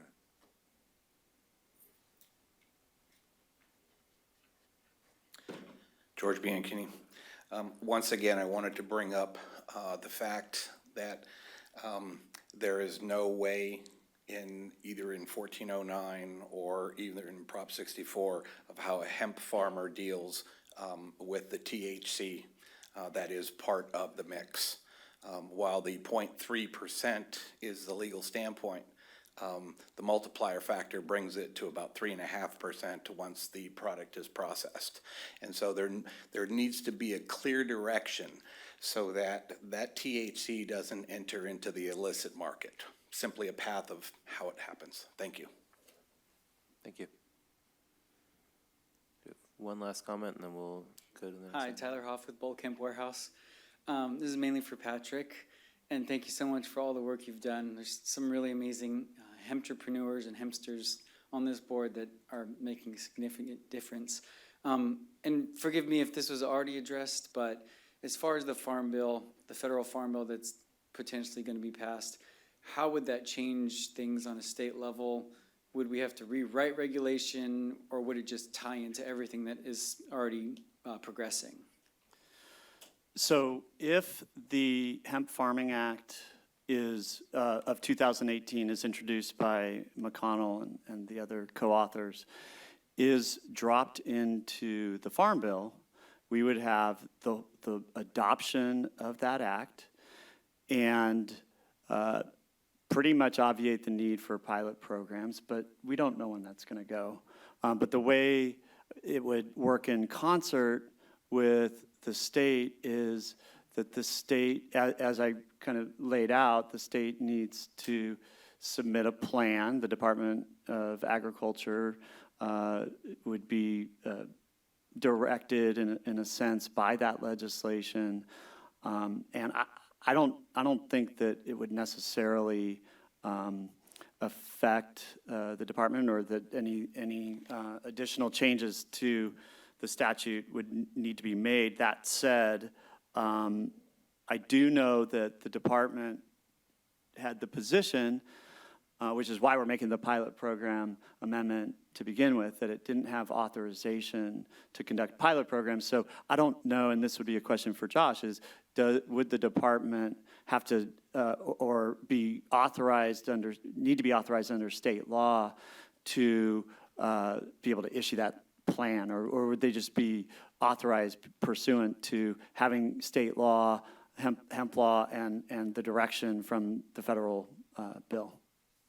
George Bianchini. Once again, I wanted to bring up the fact that there is no way either in 1409 or either in Prop 64 of how a hemp farmer deals with the THC that is part of the mix. While the 0.3% is the legal standpoint, the multiplier factor brings it to about 3.5% once the product is processed. And so there needs to be a clear direction so that that THC doesn't enter into the illicit market. Simply a path of how it happens. Thank you. Thank you. We have one last comment, and then we'll go to the next. Hi, Tyler Hoff with Bulk Hemp Warehouse. This is mainly for Patrick, and thank you so much for all the work you've done. There's some really amazing hemp-entrepreneurs and hempsters on this board that are making a significant difference. And forgive me if this was already addressed, but as far as the Farm Bill, the federal Farm Bill that's potentially going to be passed, how would that change things on a state level? Would we have to rewrite regulation, or would it just tie into everything that is already progressing? So if the Hemp Farming Act of 2018 is introduced by McConnell and the other co-authors, is dropped into the Farm Bill, we would have the adoption of that act and pretty much obviate the need for pilot programs, but we don't know when that's going to go. But the way it would work in concert with the state is that the state, as I kind of laid out, the state needs to submit a plan. The Department of Agriculture would be directed in a sense by that legislation. And I don't think that it would necessarily affect the department, or that any additional changes to the statute would need to be made. That said, I do know that the department had the position, which is why we're making the pilot program amendment to begin with, that it didn't have authorization to conduct pilot programs. So I don't know, and this would be a question for Josh, is would the department have to or be authorized need to be authorized under state law to be able to issue that plan, or would they just be authorized pursuant to having state law, hemp law, and the direction from the federal bill?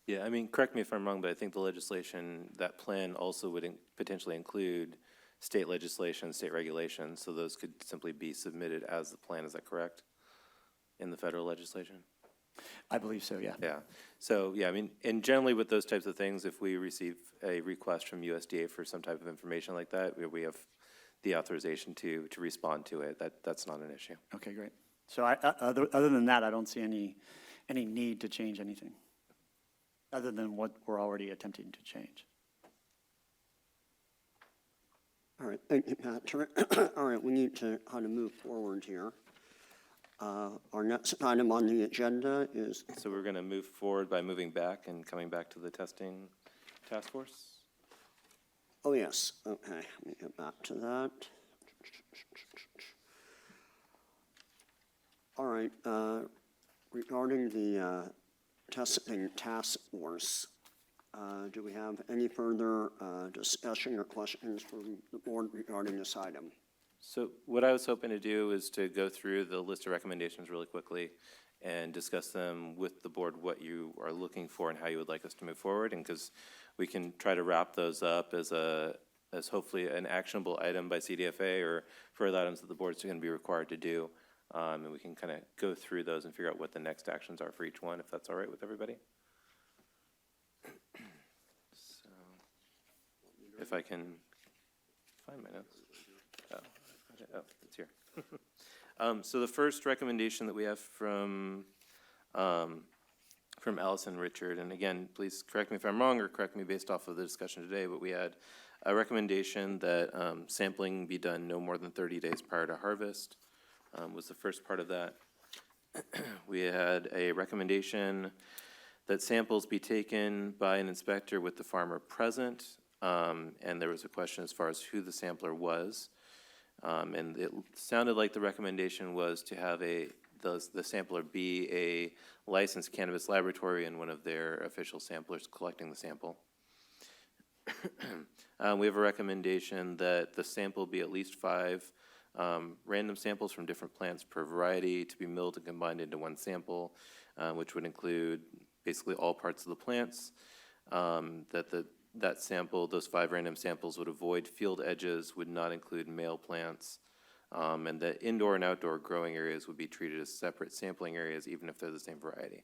Yeah, I mean, correct me if I'm wrong, but I think the legislation, that plan also would potentially include state legislation, state regulations, so those could simply be submitted as the plan. Is that correct? In the federal legislation? I believe so, yeah. Yeah. So, yeah, I mean, and generally with those types of things, if we receive a request from USDA for some type of information like that, we have the authorization to respond to it. That's not an issue. Okay, great. So other than that, I don't see any need to change anything, other than what we're already attempting to change. All right, thank you, Patrick. All right, we need to kind of move forward here. Our next item on the agenda is... So we're going to move forward by moving back and coming back to the testing task force? Oh, yes, okay, let me get back to that. All right, regarding the testing task force, do we have any further discussion or questions from the board regarding this item? So what I was hoping to do is to go through the list of recommendations really quickly and discuss them with the board, what you are looking for and how you would like us to move forward. And because we can try to wrap those up as hopefully an actionable item by CDFA or for other items that the board's going to be required to do. And we can kind of go through those and figure out what the next actions are for each one, if that's all right with everybody. So, if I can find my notes. Oh, it's here. So the first recommendation that we have from Allison Richard, and again, please correct me if I'm wrong or correct me based off of the discussion today, but we had a recommendation that sampling be done no more than 30 days prior to harvest, was the first part of that. We had a recommendation that samples be taken by an inspector with the farmer present, and there was a question as far as who the sampler was. And it sounded like the recommendation was to have the sampler be a licensed cannabis laboratory and one of their official samplers collecting the sample. We have a recommendation that the sample be at least 5 random samples from different plants per variety to be milled and combined into one sample, which would include basically all parts of the plants, that sample, those 5 random samples would avoid field edges, would not include male plants, and that indoor and outdoor growing areas would be treated as separate sampling areas even if they're the same variety.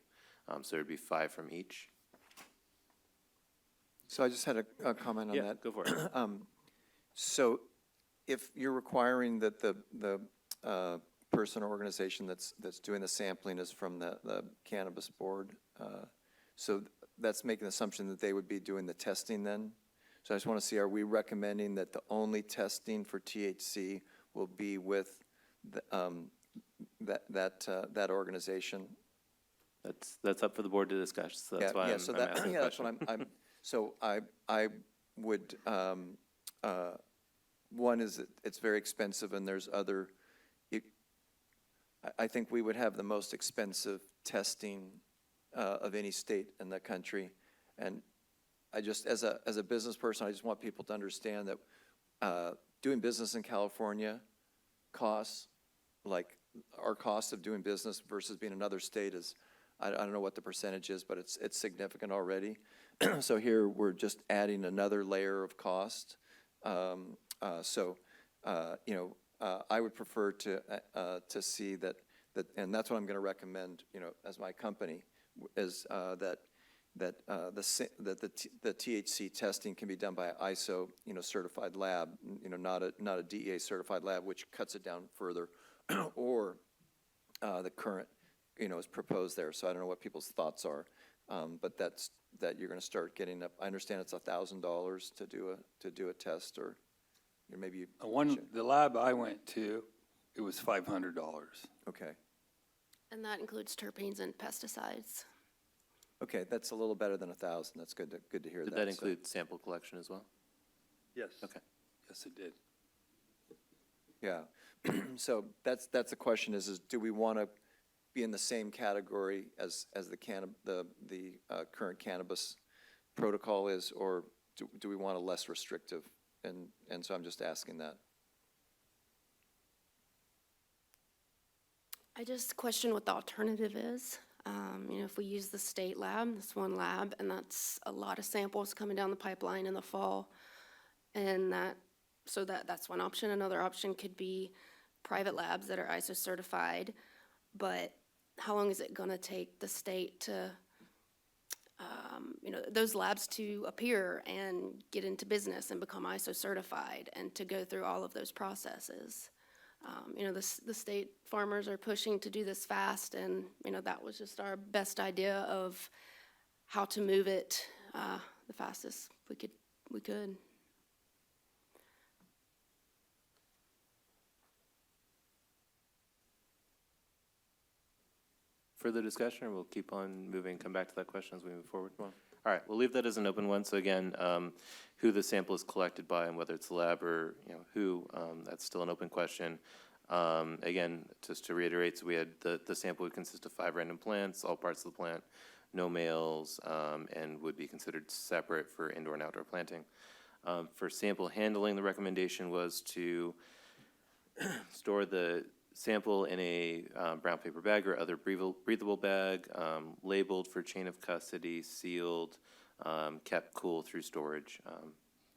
So there'd be 5 from each. So I just had a comment on that. Yeah, go for it. So if you're requiring that the person or organization that's doing the sampling is from the cannabis board, so that's making the assumption that they would be doing the testing then? So I just want to see, are we recommending that the only testing for THC will be with that organization? That's up for the board to discuss, so that's why I'm asking the question. That's what I'm, so I would, one is that it's very expensive and there's other, I think we would have the most expensive testing of any state in the country. And I just, as a business person, I just want people to understand that doing business in California costs, like our cost of doing business versus being in another state is, I don't know what the percentage is, but it's significant already. So here we're just adding another layer of cost. So I would prefer to see that, and that's what I'm going to recommend, as my company, is that the THC testing can be done by an ISO, certified lab, not a DEA certified lab, which cuts it down further, or the current, is proposed there. So I don't know what people's thoughts are, but that you're going to start getting up. I understand it's $1,000 to do a test, or maybe the lab I went to, it was $500. Okay. And that includes terpenes and pesticides. Okay, that's a little better than 1,000. That's good to hear. Did that include sample collection as well? Yes. Okay. Yes, it did. Yeah. So that's the question is do we want to be in the same category as the current cannabis protocol is, or do we want a less restrictive? And so I'm just asking that. I just question what the alternative is. If we use the state lab, this one lab, and that's a lot of samples coming down the pipeline in the fall, and that's one option. Another option could be private labs that are ISO certified, but how long is it going to take the state to, those labs to appear and get into business and become ISO certified and to go through all of those processes? The state farmers are pushing to do this fast, and, that was just our best idea of how to move it the fastest we could. Further discussion, or we'll keep on moving, come back to that question as we move forward? Well, All right, we'll leave that as an open one. So again, who the sample is collected by and whether it's the lab or, who, that's still an open question. Again, just to reiterate, so we had the sample would consist of 5 random plants, all parts of the plant, no males, and would be considered separate for indoor and outdoor planting. For sample handling, the recommendation was to store the sample in a brown paper bag or other breathable bag, labeled for chain of custody, sealed, kept cool through storage.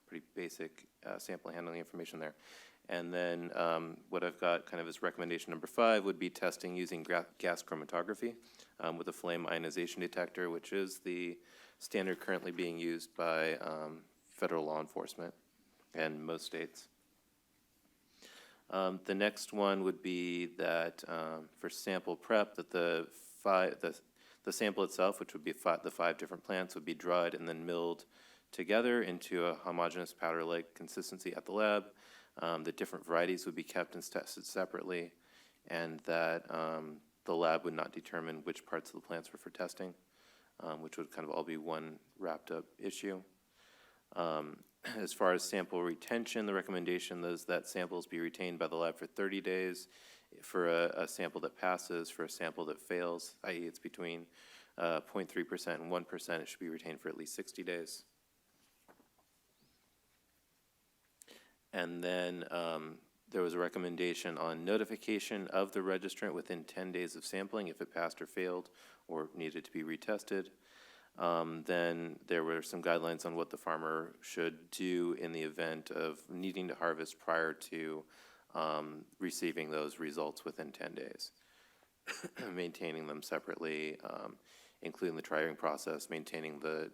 Pretty basic sample handling information there. And then what I've got kind of as recommendation number 5 would be testing using gas chromatography with a flame ionization detector, which is the standard currently being used by federal law enforcement and most states. The next one would be that for sample prep, that the sample itself, which would be the 5 different plants, would be dried and then milled together into a homogeneous powder-like consistency at the lab. The different varieties would be kept and tested separately, and that the lab would not determine which parts of the plants were for testing, which would kind of all be one wrapped up issue. As far as sample retention, the recommendation is that samples be retained by the lab for 30 days for a sample that passes. For a sample that fails, i.e. it's between 0.3% and 1%, it should be retained for at least 60 days. And then there was a recommendation on notification of the registrant within 10 days of sampling if it passed or failed or needed to be retested. Then there were some guidelines on what the farmer should do in the event of needing to harvest prior to receiving those results within 10 days. Maintaining them separately, including the triering process, maintaining the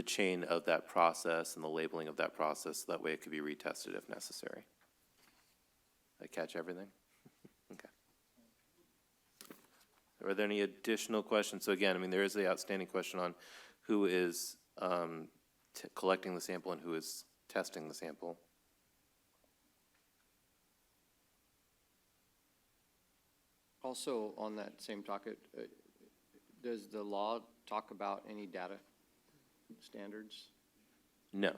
chain of that process and the labeling of that process, so that way it could be retested if necessary. Did I catch everything? Okay. Are there any additional questions? So again, I mean, there is the outstanding question on who is collecting the sample and who is testing the sample. Also, on that same topic, does the law talk about any data standards? No.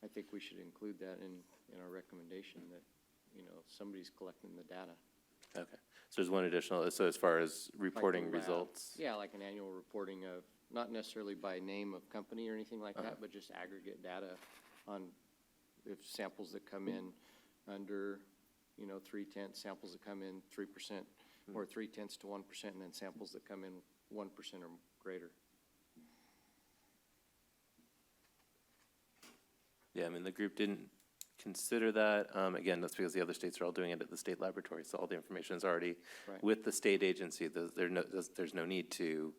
I think we should include that in our recommendation that, somebody's collecting the data. Okay. So there's one additional, so as far as reporting Like the lab. results? Yeah, like an annual reporting of, not necessarily by name of company or anything like that, but just aggregate data on if samples that come in under, 0.3, samples that come in 3% or 0.3 to 1%, and then samples that come in 1% or greater. Yeah, I mean, the group didn't consider that. Again, that's because the other states are all doing it at the state laboratory, so all the information is already with the state agency. There's no need to,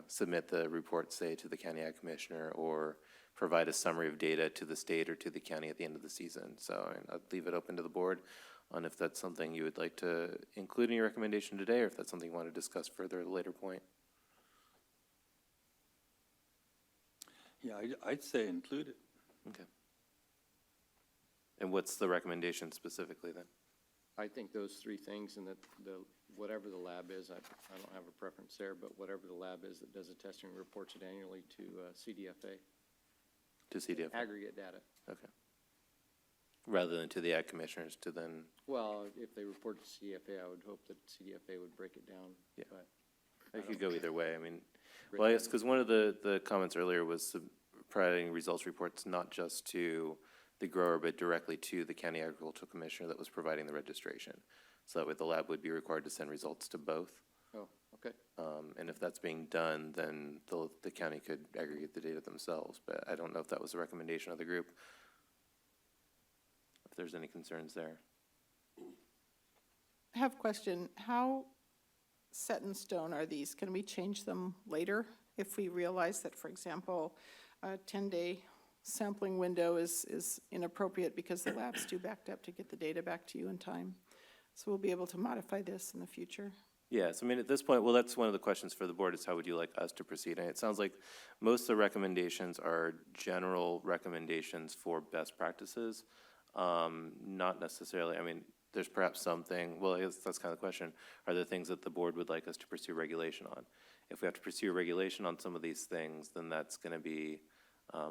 submit the report, say, to the county ag commissioner or provide a summary of data to the state or to the county at the end of the season. So I'd leave it open to the board on if that's something you would like to include in your recommendation today, or if that's something you want to discuss further at a later point. Yeah, I'd say include it. Okay. And what's the recommendation specifically then? I think those 3 things, and that whatever the lab is, I don't have a preference there, but whatever the lab is that does the testing reports it annually to CDFA. To CDFA? Aggregate data. Okay. Rather than to the ag commissioners to then? Well, if they report to CDFA, I would hope that CDFA would break it down. Yeah. But It could go either way. I mean, well, I guess because one of the comments earlier was providing results reports not just to the grower, but directly to the county agricultural commissioner that was providing the registration. So that way the lab would be required to send results to both. Oh, okay. And if that's being done, then the county could aggregate the data themselves. But I don't know if that was a recommendation of the group. If there's any concerns there. I have a question. How set in stone are these? Can we change them later if we realize that, for example, a 10-day sampling window is inappropriate because the lab's too backed up to get the data back to you in time? So we'll be able to modify this in the future. Yes, I mean, at this point, well, that's one of the questions for the board is how would you like us to proceed? And it sounds like most of the recommendations are general recommendations for best practices. Not necessarily, I mean, there's perhaps something, well, I guess that's kind of the question. Are there things that the board would like us to pursue regulation on? if we have to pursue a regulation on some of these things, then that's going to be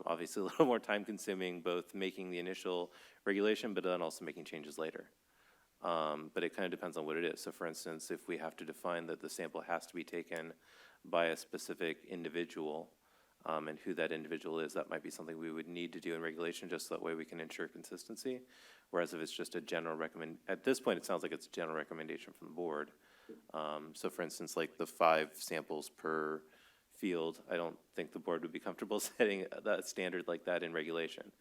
obviously a little more time consuming, both making the initial regulation, but then also making changes later. But it kind of depends on what it is. So for instance, if we have to define that the sample has to be taken by a specific individual, and who that individual is, that might be something we would need to do in regulation, just so that way we can ensure consistency. Whereas if it's just a general at this point, it sounds like it's a general recommendation from the board. So for instance, like the 5 samples per field, I don't think the board would be comfortable setting that standard like that in regulation.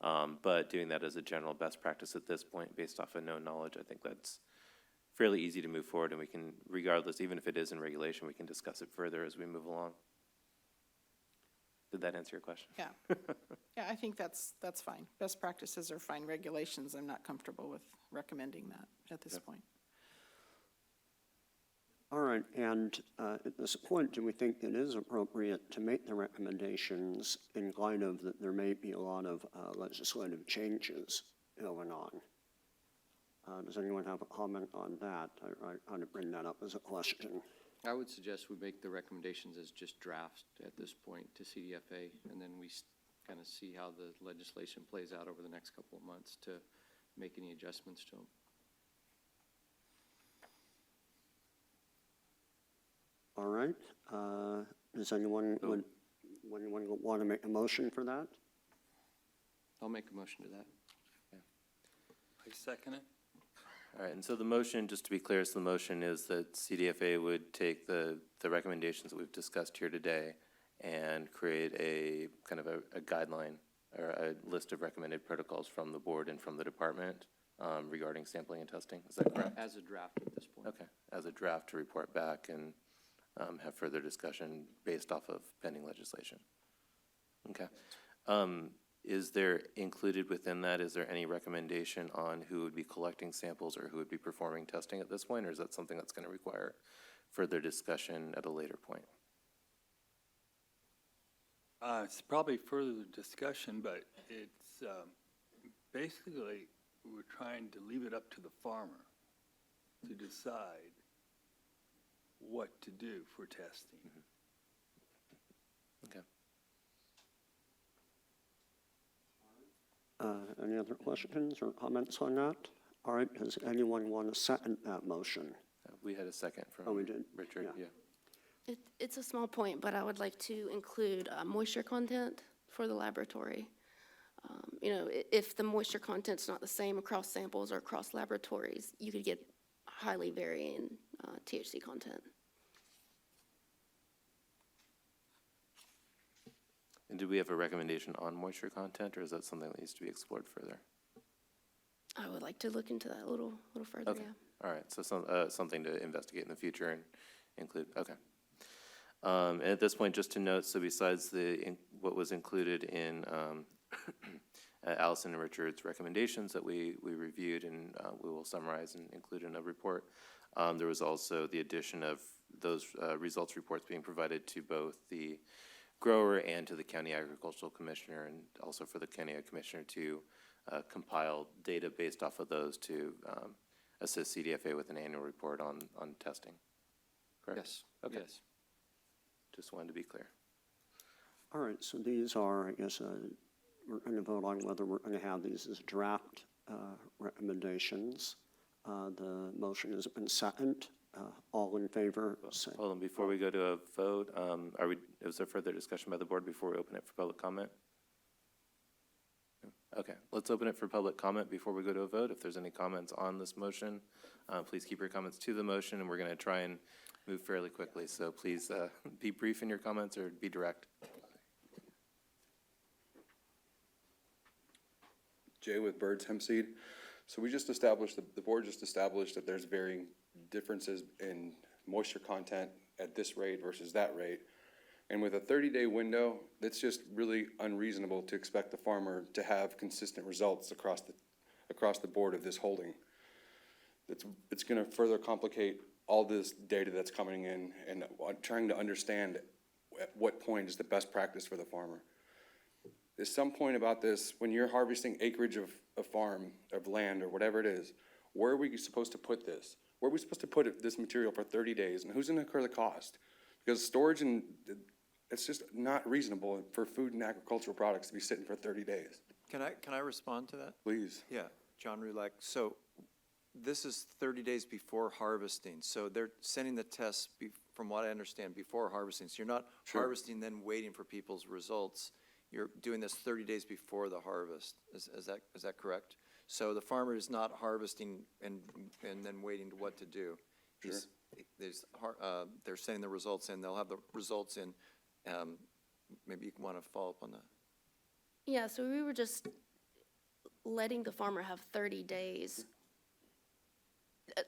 But doing that as a general best practice at this point, based off of known knowledge, I think that's fairly easy to move forward, and we can, regardless, even if it is in regulation, we can discuss it further as we move along. Did that answer your question? Yeah. Yeah, I think that's fine. Best practices are fine. Regulations, I'm not comfortable with recommending that at this point. All right, and at this point, do we think it is appropriate to make the recommendations in light of that there may be a lot of legislative changes going on? Does anyone have a comment on that? I want to bring that up as a question. I would suggest we make the recommendations as just drafts at this point to CDFA, and then we kind of see how the legislation plays out over the next couple of months to make any adjustments to them. All right, does anyone want to make a motion for that? I'll make a motion to that. I second it. All right, and so the motion, just to be clear, so the motion is that CDFA would take the recommendations that we've discussed here today and create a kind of a guideline or a list of recommended protocols from the board and from the department regarding sampling and testing. Is that correct? As a draft at this point. Okay, as a draft to report back and have further discussion based off of pending legislation. Okay. Is there included within that, is there any recommendation on who would be collecting samples or who would be performing testing at this point, or is that something that's going to require further discussion at a later point? It's probably further discussion, but it's basically we're trying to leave it up to the farmer to decide what to do for testing. Okay. Any other questions or comments on that? All right, does anyone want to second that motion? We had a second from Oh, we did? Richard, yeah. It's a small point, but I would like to include moisture content for the laboratory. You know, if the moisture content's not the same across samples or across laboratories, you could get highly varying THC content. And do we have a recommendation on moisture content, or is that something that needs to be explored further? I would like to look into that a little further, Okay. yeah. All right, so something to investigate in the future and include, okay. And at this point, just to note, so besides what was included in Allison and Richard's recommendations that we reviewed and we will summarize and include in a report, there was also the addition of those results reports being provided to both the grower and to the county agricultural commissioner, and also for the county commissioner to compile data based off of those to assist CDFA with an annual report on testing. Correct? Yes. Okay. Yes. Just wanted to be clear. All right, so these are, I guess, we're going to vote on whether we're going to have these as draft recommendations. The motion has been seconded. All in favor, say. Hold on, before we go to a vote, is there further discussion by the board before we open it for public comment? Okay, let's open it for public comment before we go to a vote. If there's any comments on this motion, please keep your comments to the motion, and we're going to try and move fairly quickly. So please be brief in your comments or be direct. Jay with Bird's Hemp Seed. So we just established, the board just established that there's varying differences in moisture content at this rate versus that rate. And with a 30-day window, that's just really unreasonable to expect the farmer to have consistent results across the board of this holding. It's going to further complicate all this data that's coming in and trying to understand at what point is the best practice for the farmer. There's some point about this, when you're harvesting acreage of farm, of land, or whatever it is, where are we supposed to put this? Where are we supposed to put this material for 30 days, and who's going to incur the cost? Because storage and, it's just not reasonable for food and agricultural products to be sitting for 30 days. Can I respond to that? Please. Yeah, John Rulak. So this is 30 days before harvesting. So they're sending the tests, from what I understand, before harvesting. So you're not Sure. harvesting, then waiting for people's results. You're doing this 30 days before the harvest. Is that correct? So the farmer is not harvesting and then waiting to what to do. Sure. They're sending the results in. They'll have the results in. Maybe you want to follow up on that. Yeah, so we were just letting the farmer have 30 days,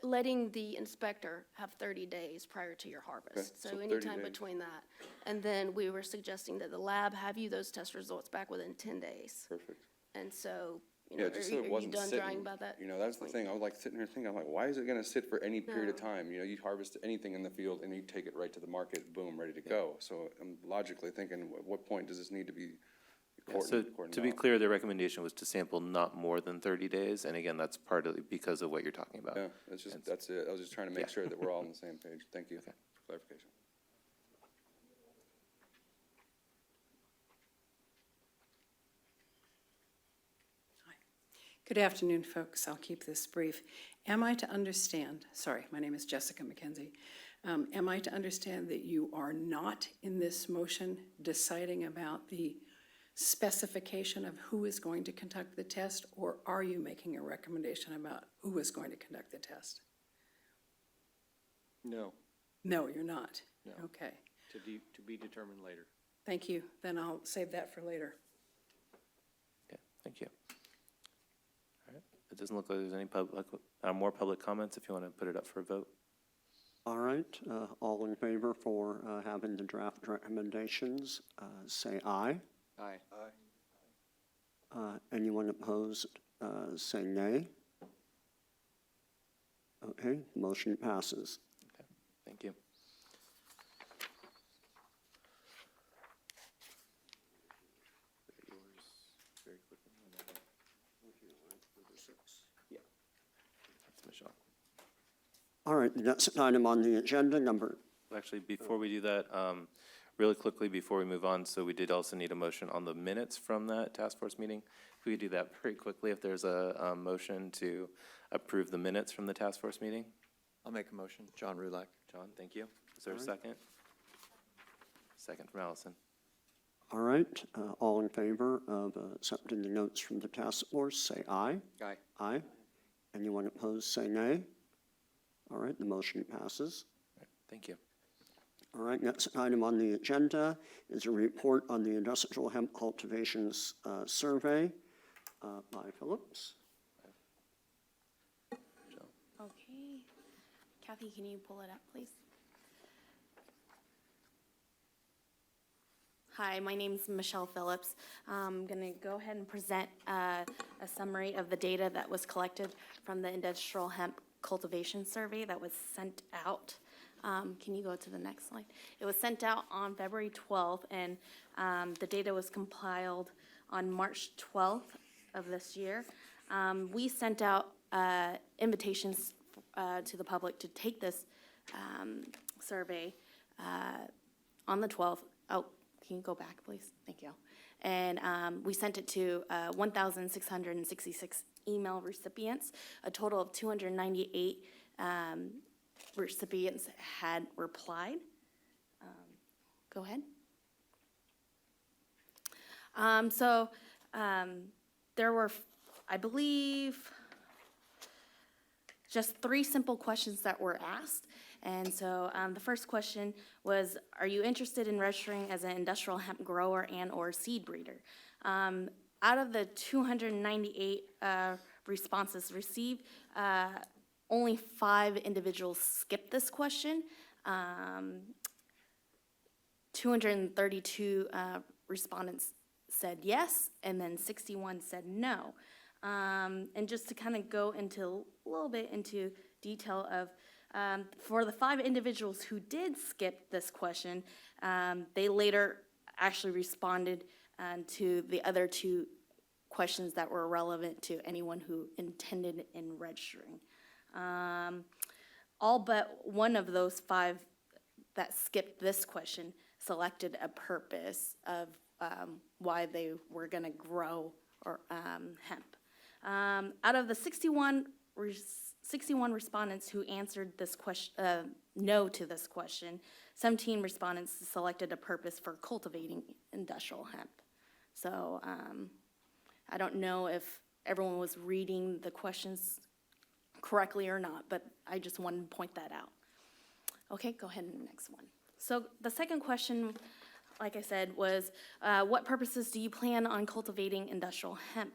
letting the inspector have 30 days prior to your harvest. so So 30 anytime days. between that. And then we were suggesting that the lab have you those test results back within 10 days. Perfect. And so, you know, Yeah, just so it are you wasn't done sitting. drying about that? You know, that's the point? thing. I was like sitting here thinking, I'm like, why is it gonna sit for any period of No. time? You know, you harvest anything in the field and you take it right to the market, boom, ready to go. So I'm logically thinking, at what point does this need to be Yeah, so to be clear, the recommendation was to sample not more than 30 days, and again, that's partly because of what you're talking about. Yeah, that's it. I was just trying to make Yeah. sure that we're all on the same page. Thank you for clarification. Good afternoon, folks. I'll keep this brief. Am I to understand, sorry, my name is Jessica McKenzie. Am I to understand that you are not in this motion deciding about the specification of who is going to conduct the test, or are you making a recommendation about who is going to conduct the test? No, No, you're not. No. Okay. to be determined later. Thank you. Then I'll save that for later. Okay, thank you. All right, it doesn't look like there's any more public comments if you want to put it up for a vote. All right, all in favor for having the draft recommendations, say aye. Aye. Anyone opposed, say nay. Okay, motion passes. Okay, thank you. That's Michelle. All right, the next item on the agenda, Actually, before we do that, really quickly, before we move on, so we did also need a motion on the minutes from that task force meeting. If we could do that very quickly, if there's a motion to approve the minutes from the task force meeting. I'll make a motion. John Rulak. John, thank you. Is there a All right. second? Second from Allison. all right, all in favor of accepting the notes from the task force, say aye. Aye. Aye. Anyone opposed, say nay. All right, the motion passes. Thank you. All right, next item on the agenda is a report on the industrial hemp cultivations survey by Phillips. Okay. Kathy, can you pull it up, please? Hi, my name's Michelle Phillips. I'm going to go ahead and present a summary of the data that was collected from the industrial hemp cultivation survey that was sent out. Can you go to the next slide? It was sent out on February 12th, and the data was compiled on March 12th of this year. We sent out invitations to the public to take this survey on the 12th. Oh, can you go back, please? Thank you. And we sent it to 1,666 email recipients. A total of 298 recipients had replied. Go ahead. There were, I believe, just 3 simple questions that were asked. And so the first question was, are you interested in registering as an industrial hemp grower and or seed breeder? Out of the 298 responses received, only 5 individuals skipped this question. 232 respondents said yes, and then 61 said no. And just to kind of go into a little bit into detail of, for the 5 individuals who did skip this question, they later actually responded to the other 2 questions that were relevant to anyone who intended in registering. All but one of those 5 that skipped this question selected a purpose of why they were going to grow hemp. Out of the 61 respondents who answered this question, no to this question, 17 respondents selected a purpose for cultivating industrial hemp. So I don't know if everyone was reading the questions correctly or not, but I just wanted to point that out. Okay, go ahead and the next one. So the second question, like I said, was what purposes do you plan on cultivating industrial hemp?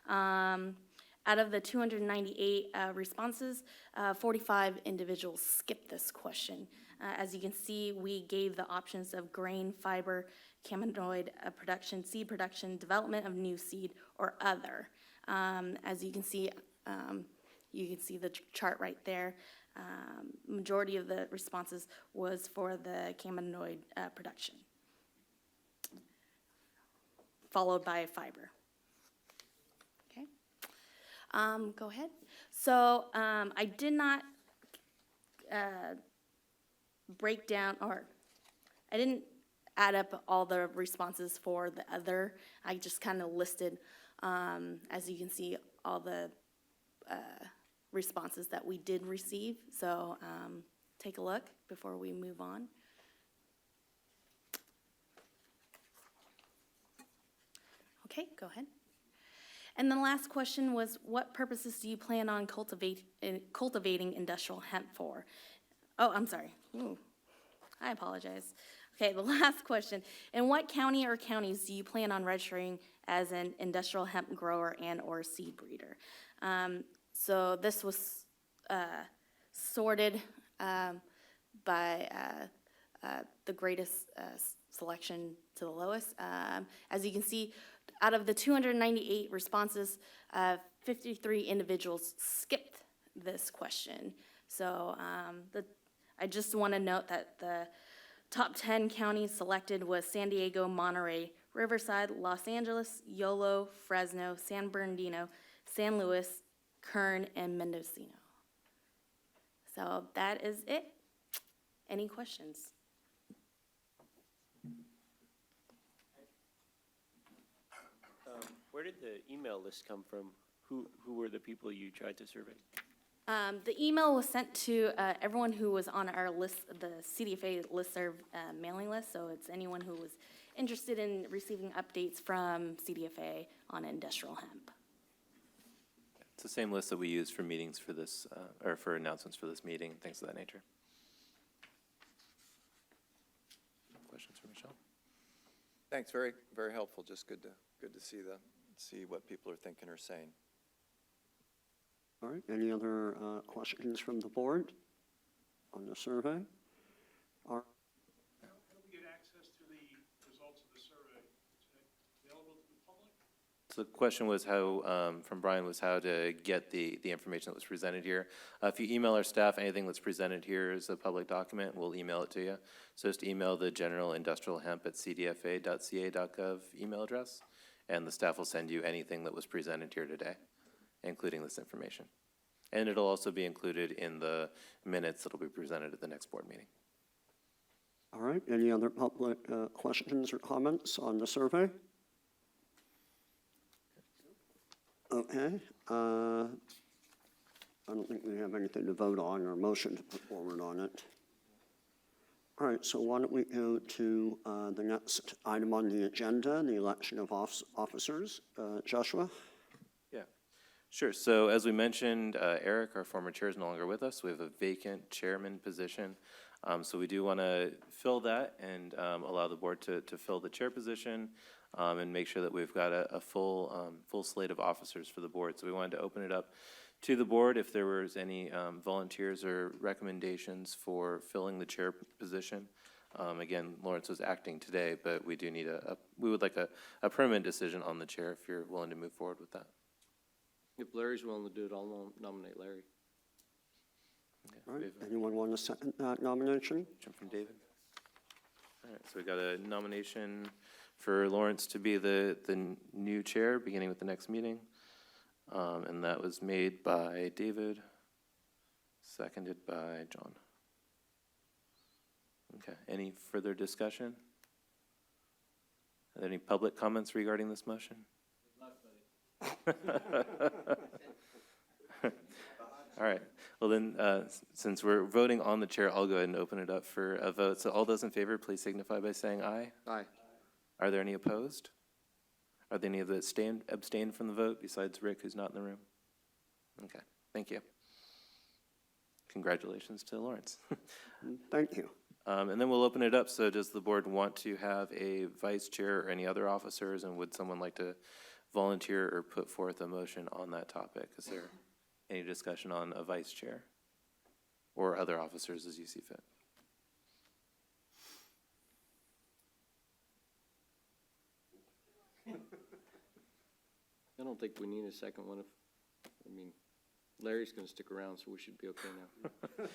Out of the 298 responses, 45 individuals skipped this question. As you can see, we gave the options of grain, fiber, cannabinoid production, seed production, development of new seed, or other. As you can see the chart right there. Majority of the responses was for the cannabinoid production, followed by fiber. Okay, go ahead. So I did not break down, or I didn't add up all the responses for the other. I just kind of listed, as you can see, all the responses that we did receive. So take a look before we move on. Okay, go ahead. And the last question was, what purposes do you plan on cultivating industrial hemp for? Oh, I'm sorry. Ooh, I apologize. Okay, the last question. In what county or counties do you plan on registering as an industrial hemp grower and or seed breeder? So this was sorted by the greatest selection to the lowest. As you can see, out of the 298 responses, 53 individuals skipped this question. So I just want to note that the top 10 counties selected was San Diego, Monterey, Riverside, Los Angeles, Yolo, Fresno, San Bernardino, San Luis, Kern, and Mendocino. So that is it. Any questions? Where did the email list come from? Who were the people you tried to survey? The email was sent to everyone who was on our list, the CDFA listserv mailing list. So it's anyone who was interested in receiving updates from CDFA on industrial hemp. It's the same list that we use for meetings for this, or for announcements for this meeting, things of that nature. Questions for Michelle? Thanks, very, very helpful. Just good to see what people are thinking or saying. All right, any other questions from the board on the survey? How do we get access to the results of the survey? Is it available to the public? So the question was how, from Brian, was how to get the information that was presented here. If you email our staff, anything that's presented here is a public document, we'll email it to you. So just email the general industrial hemp at cdfa.ca.gov email address, and the staff will send you anything that was presented here today, including this information. And it'll also be included in the minutes that'll be presented at the next board meeting. All right, any other public questions or comments on the survey? Okay, I don't think we have anything to vote on or a motion to put forward on it. All right, so why don't we go to the next item on the agenda, the election of officers. Joshua? Yeah, sure. So as we mentioned, Eric, our former chair, is no longer with us. We have a vacant chairman position. So we do want to fill that and allow the board to fill the chair position and make sure that we've got a full slate of officers for the board. So we wanted to open it up to the board if there was any volunteers or recommendations for filling the chair position. Again, Lawrence was acting today, but we do need we would like a permanent decision on the chair if you're willing to move forward with that. If Larry's willing to do it, I'll nominate Larry. Okay, All right, anyone want to second that nomination? Jump from David. All right, so we got a nomination for Lawrence to be the new chair, beginning with the next meeting. And that was made by David, seconded by John. Okay, any further discussion? Are there any public comments regarding this motion? All right, well then, since we're voting on the chair, I'll go ahead and open it up for a vote. So all those in favor, please signify by saying aye. Aye. Are there any opposed? Are there any that abstain from the vote besides Rick, who's not in the room? Okay, thank you. Congratulations to Lawrence. Thank you. And then we'll open it up. So does the board want to have a vice chair or any other officers? And would someone like to volunteer or put forth a motion on that topic? Is there any discussion on a vice chair or other officers as you see fit? I don't think we need a second one. Larry's gonna stick around, so we should be okay now.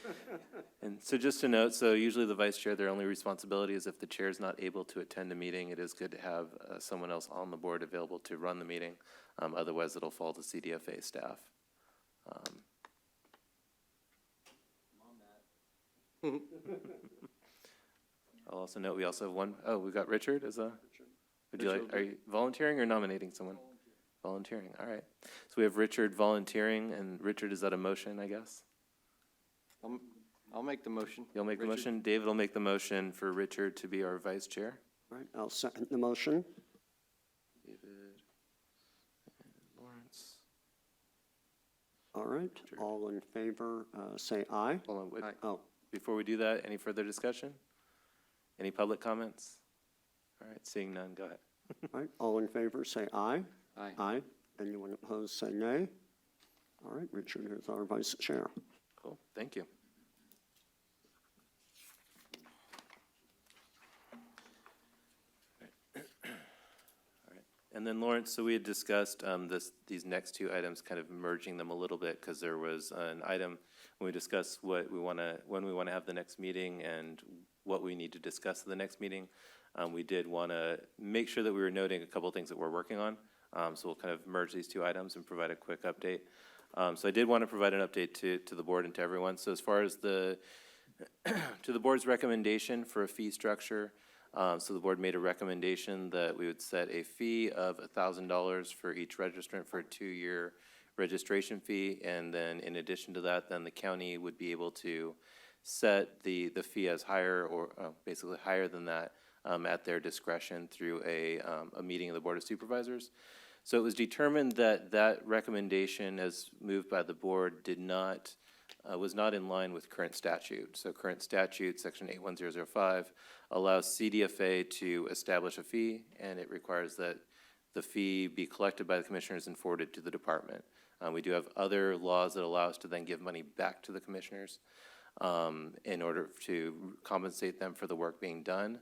And so just to note, so usually the vice chair, their only responsibility is if the chair is not able to attend a meeting, it is good to have someone else on the board available to run the meeting. Otherwise, it'll fall to CDFA staff. I'll also note we also have one, oh, we've got Richard as a, would you like, are you volunteering or nominating someone? Volunteering, all right. So we have Richard volunteering, and Richard, is that a motion, I guess? I'll make the motion. You'll make the motion? David will make the motion for Richard to be our vice chair. All right, I'll second the motion. David and Lawrence. All right, all in favor, say aye. Hold on, wait. Oh, Before we do that, any further discussion? Any public comments? All right, seeing none, go ahead. all right, all in favor, say aye. Aye. Aye. Anyone opposed, say nay. All right, Richard is our vice chair. Cool, thank you. And then Lawrence, so we had discussed these next two items, kind of merging them a little bit, because there was an item when we discussed when we want to have the next meeting and what we need to discuss at the next meeting. We did want to make sure that we were noting a couple of things that we're working on. So we'll kind of merge these two items and provide a quick update. So I did want to provide an update to the board and to everyone. So as far as to the board's recommendation for a fee structure, so the board made a recommendation that we would set a fee of $1,000 for each registrant for a 2-year registration fee. And then in addition to that, then the county would be able to set the fee as higher or basically higher than that at their discretion through a meeting of the Board of Supervisors. So it was determined that that recommendation as moved by the board was not in line with current statute. So current statute, section 81005, allows CDFA to establish a fee, and it requires that the fee be collected by the commissioners and forwarded to the department. We do have other laws that allow us to then give money back to the commissioners in order to compensate them for the work being done.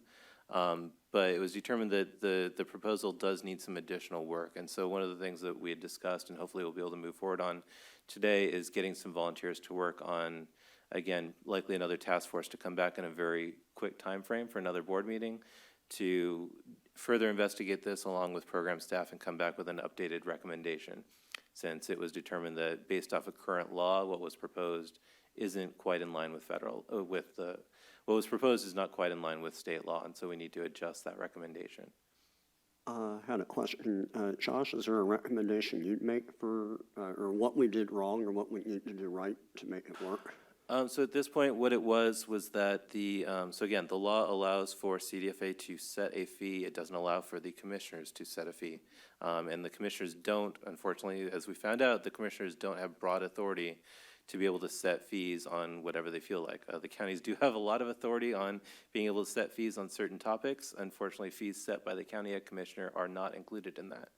But it was determined that the proposal does need some additional work. And so one of the things that we had discussed, and hopefully we'll be able to move forward on today, is getting some volunteers to work on, again, likely another task force to come back in a very quick time frame for another board meeting to further investigate this along with program staff and come back with an updated recommendation, since it was determined that based off of current law, what was proposed isn't quite in line with what was proposed is not quite in line with state law, and so we need to adjust that recommendation. I had a question. Josh, is there a recommendation you'd make for, or what we did wrong or what we need to do right to make it work? So at this point, what it was that so again, the law allows for CDFA to set a fee. It doesn't allow for the commissioners to set a fee. And the commissioners don't, unfortunately, as we found out, the commissioners don't have broad authority to be able to set fees on whatever they feel like. The counties do have a lot of authority on being able to set fees on certain topics. Unfortunately, fees set by the county ed commissioner are not included in that.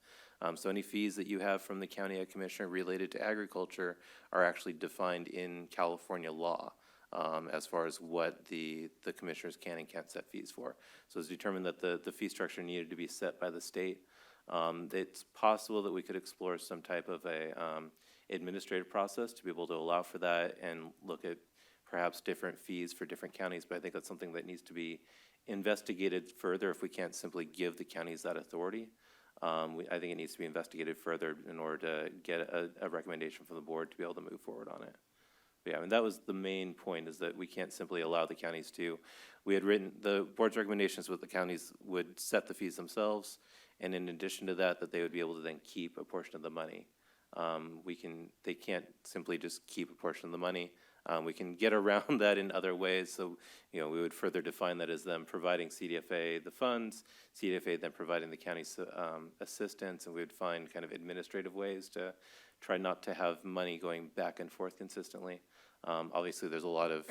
So any fees that you have from the county ed commissioner related to agriculture are actually defined in California law as far as what the commissioners can and can't set fees for. So it's determined that the fee structure needed to be set by the state. It's possible that we could explore some type of a administrative process to be able to allow for that and look at perhaps different fees for different counties, but I think that's something that needs to be investigated further if we can't simply give the counties that authority. I think it needs to be investigated further in order to get a recommendation from the board to be able to move forward on it. Yeah, I mean, that was the main point, is that we can't simply allow the counties to, we had written, the board's recommendations with the counties would set the fees themselves, and in addition to that, that they would be able to then keep a portion of the money. They can't simply just keep a portion of the money. We can get around that in other ways, so, we would further define that as them providing CDFA the funds, CDFA then providing the county's assistance, and we would find kind of administrative ways to try not to have money going back and forth consistently. Obviously, there's a lot of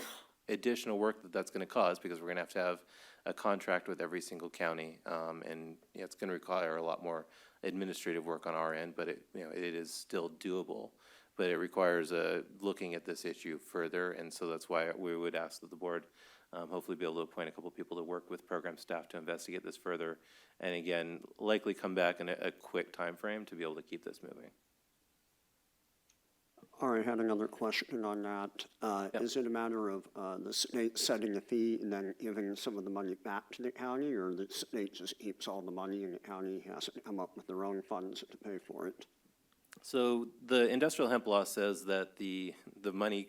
additional work that's going to cause, because we're going to have a contract with every single county, and it's going to require a lot more administrative work on our end, but it is still doable. But it requires looking at this issue further, and so that's why we would ask that the board hopefully be able to appoint a couple people to work with program staff to investigate this further, and again, likely come back in a quick time frame to be able to keep this moving. All right, I had another question on that. Is it a matter of the state setting the fee and then giving some of the money back to the county, or the state just keeps all the money and the county has to come up with their own funds to pay for it? So the industrial hemp law says that the money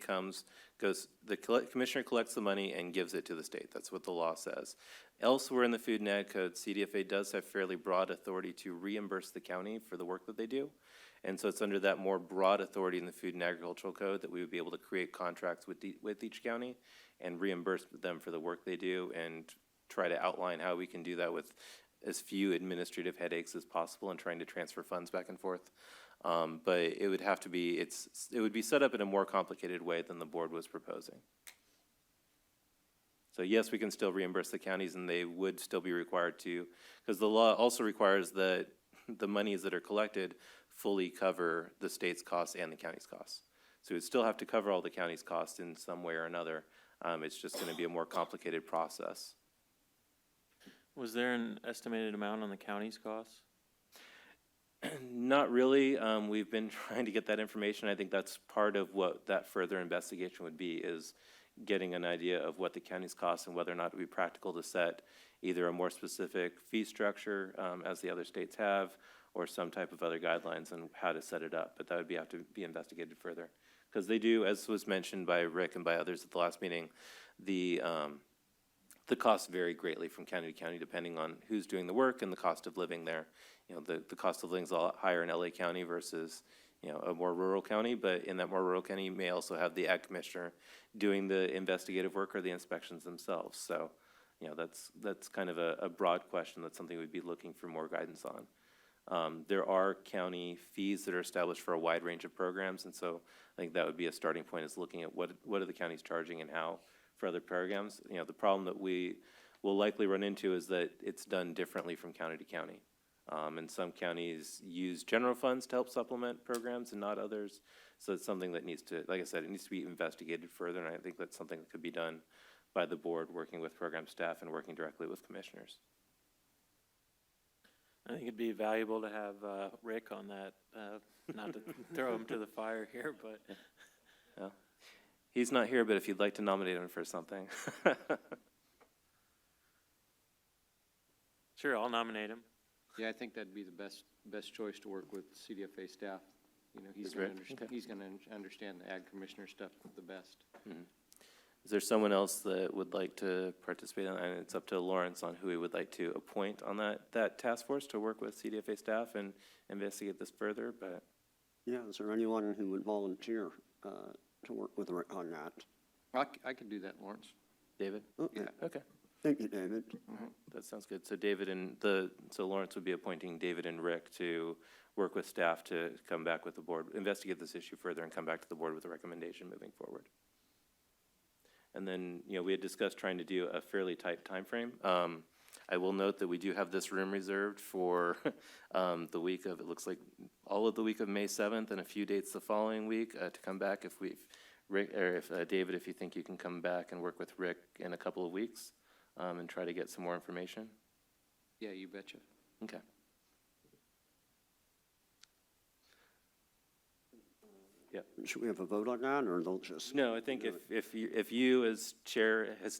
the commissioner collects the money and gives it to the state. That's what the law says. Elsewhere in the Food and Ag Code, CDFA does have fairly broad authority to reimburse the county for the work that they do. And so it's under that more broad authority in the Food and Agricultural Code that we would be able to create contracts with each county and reimburse them for the work they do, and try to outline how we can do that with as few administrative headaches as possible and trying to transfer funds back and forth. But it would have to be, it would be set up in a more complicated way than the board was proposing. So yes, we can still reimburse the counties, and they would still be required to, because the law also requires that the monies that are collected fully cover the state's costs and the county's costs. So we'd still have to cover all the county's costs in some way or another. It's just going to be a more complicated process. Was there an estimated amount on the county's costs? Not really. We've been trying to get that information. I think that's part of what that further investigation would be, is getting an idea of what the county's costs and whether or not it would be practical to set either a more specific fee structure, as the other states have, or some type of other guidelines on how to set it up. But that would have to be investigated further. Because they do, as was mentioned by Rick and by others at the last meeting, the costs vary greatly from county to county depending on who's doing the work and the cost of living there. The cost of living is a lot higher in LA County versus, a more rural county, but in that more rural county, you may also have the ag commissioner doing the investigative work or the inspections themselves. So, that's kind of a broad question. That's something we'd be looking for more guidance on. There are county fees that are established for a wide range of programs, and so I think that would be a starting point, is looking at what are the counties charging and how for other programs. The problem that we will likely run into is that it's done differently from county to county. And some counties use general funds to help supplement programs and not others. So it's something that needs to, like I said, it needs to be investigated further, and I think that's something that could be done by the board, working with program staff and working directly with commissioners. I think it'd be valuable to have Rick on that, not to throw him to the fire here, but. Yeah. He's not here, but if you'd like to nominate him for something. Sure, I'll nominate him. Yeah, I think that'd be the best choice to work with CDFA staff. He's gonna understand the ag commissioner stuff the best. Mm-hmm. Is there someone else that would like to participate on that? And it's up to Lawrence on who he would like to appoint on that task force to work with CDFA staff and investigate this further, but. Yeah, is there anyone who would volunteer to work with Rick on that? I could do that, Lawrence. David? Okay. Yeah. Okay. Thank you, David. Mm-hmm. That sounds good. So so Lawrence would be appointing David and Rick to work with staff to come back with the board, investigate this issue further, and come back to the board with a recommendation moving forward. And then, we had discussed trying to do a fairly tight time frame. I will note that we do have this room reserved for the week of, it looks like all of the week of May 7th and a few dates the following week to come back if David, if you think you can come back and work with Rick in a couple of weeks and try to get some more information. Yeah, you betcha. Okay. Yeah. Should we have a vote on that, or they'll just? No, I think if you as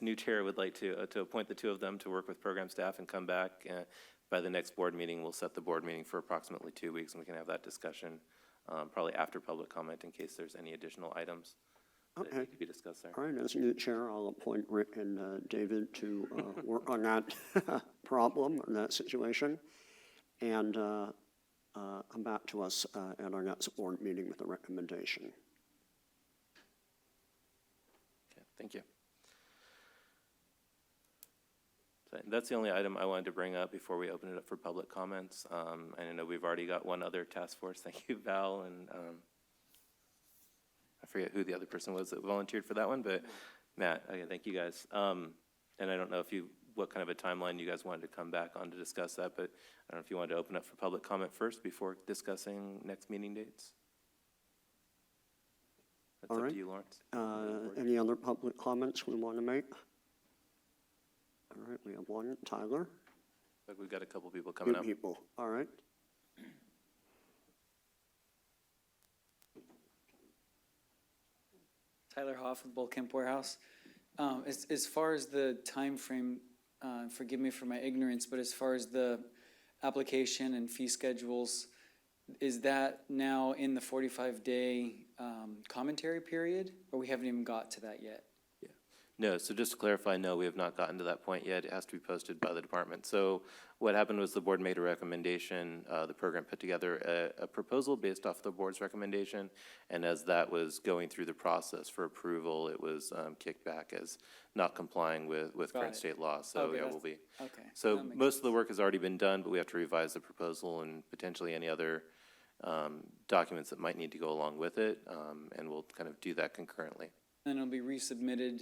new chair would like to appoint the two of them to work with program staff and come back by the next board meeting, we'll set the board meeting for approximately 2 weeks, and we can have that discussion probably after public comment in case there's any additional items. that Okay. need to be discussed there. All right, as new chair, I'll appoint Rick and David to work on that problem, on that situation, and come back to us at our next board meeting with a recommendation. Okay, thank you. So that's the only item I wanted to bring up before we open it up for public comments. And I know we've already got one other task force. Thank you, Val, and I forget who the other person was that volunteered for that one, but Matt, okay, thank you guys. And I don't know what kind of a timeline you guys wanted to come back on to discuss that, but I don't know if you wanted to open up for public comment first before discussing next meeting dates. That's All up right. to you, Lawrence. Any other public comments we want to make? All right, we have one. Tyler? Like we've got a couple people coming Two up. people. All right. Tyler Hoff with Bull Kemp Warehouse. As far as the time frame, forgive me for my ignorance, but as far as the application and fee schedules, is that now in the 45-day commentary period, or we haven't even got to that yet? No, so just to clarify, no, we have not gotten to that point yet. It has to be posted by the department. So what happened was the board made a recommendation. The program put together a proposal based off the board's recommendation. And as that was going through the process for approval, it was kicked back as not complying with Got current it. state law. So Okay, yeah, that's- we'll be. Okay. So that makes most of the work has already been done, but we have to revise the proposal and potentially any other documents that might need to go along with it. And we'll kind of do that concurrently. Then it'll be resubmitted.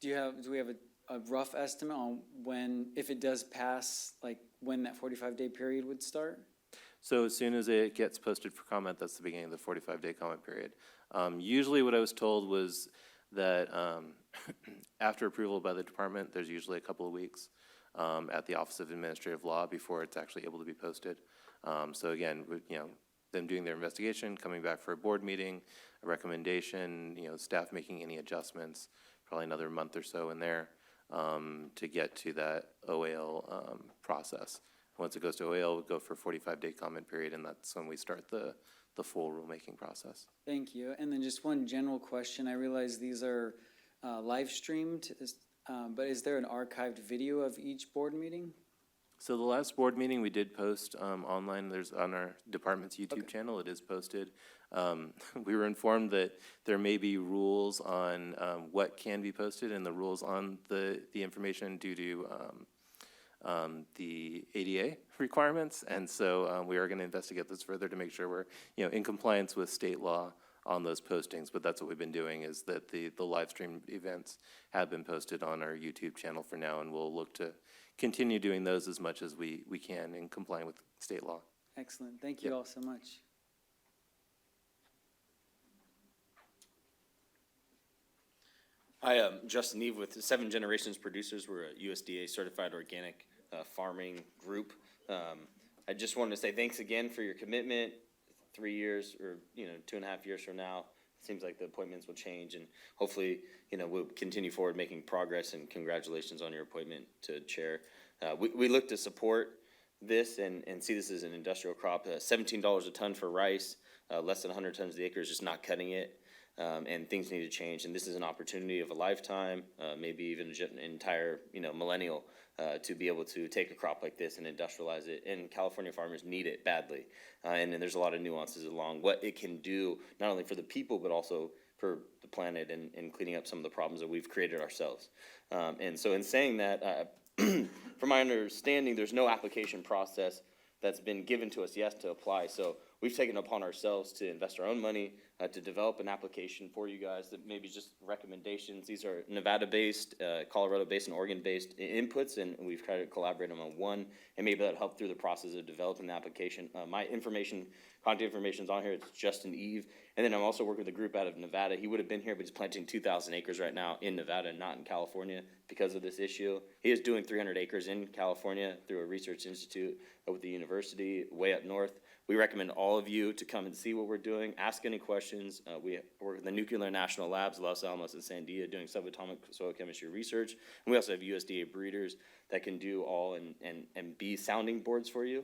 Yeah. Do we have a rough estimate on when, if it does pass, like when that 45-day period would start? So as soon as it gets posted for comment, that's the beginning of the 45-day comment period. Usually what I was told was that after approval by the department, there's usually a couple of weeks at the Office of Administrative Law before it's actually able to be posted. So again, them doing their investigation, coming back for a board meeting, a recommendation, staff making any adjustments, probably another month or so in there to get to that OAL process. Once it goes to OAL, we'll go for a 45-day comment period, and that's when we start the full rulemaking process. Thank you. And then just one general question. I realize these are live streamed, but is there an archived video of each board meeting? So the last board meeting we did post online, there's on our department's YouTube channel, it is posted. We were informed that there may be rules on what can be posted and the rules on the information due to the ADA requirements. And so we are going to investigate this further to make sure we're in compliance with state law on those postings. But that's what we've been doing, is that the live stream events have been posted on our YouTube channel for now, and we'll look to continue doing those as much as we can in complying with state law. Excellent. Thank you all so much. Hi, I'm Justin Eve with Seven Generations Producers. We're a USDA certified organic farming group. I just wanted to say thanks again for your commitment. 3 years or 2.5 years from now, it seems like the appointments will change, and hopefully we'll continue forward making progress, and congratulations on your appointment to chair. We look to support this and see this as an industrial crop. $17 a ton for rice, less than 100 tons of the acre is just not cutting it. And things need to change, and this is an opportunity of a lifetime, maybe even an entire millennial, to be able to take a crop like this and industrialize it. And California farmers need it badly, and there's a lot of nuances along what it can do, not only for the people but also for the planet and cleaning up some of the problems that we've created ourselves. And so, in saying that, from my understanding, there's no application process that's been given to us yet to apply. So we've taken it upon ourselves to invest our own money to develop an application for you guys that maybe just recommendations. These are Nevada-based, Colorado-based, and Oregon-based inputs, and we've tried to collaborate on one, and maybe that'll help through the process of developing the application. My contact information is on here. It's Justin Eve. And then I'm also working with a group out of Nevada. He would have been here, but he's planting 2,000 acres right now in Nevada, not in California, because of this issue. He is doing 300 acres in California through a research institute with the university way up north. We recommend all of you to come and see what we're doing, ask any questions. We work with the Nuclear National Labs, Los Alamos and Sandia, doing subatomic soil chemistry research. And we also have USDA breeders that can do all and be sounding boards for you.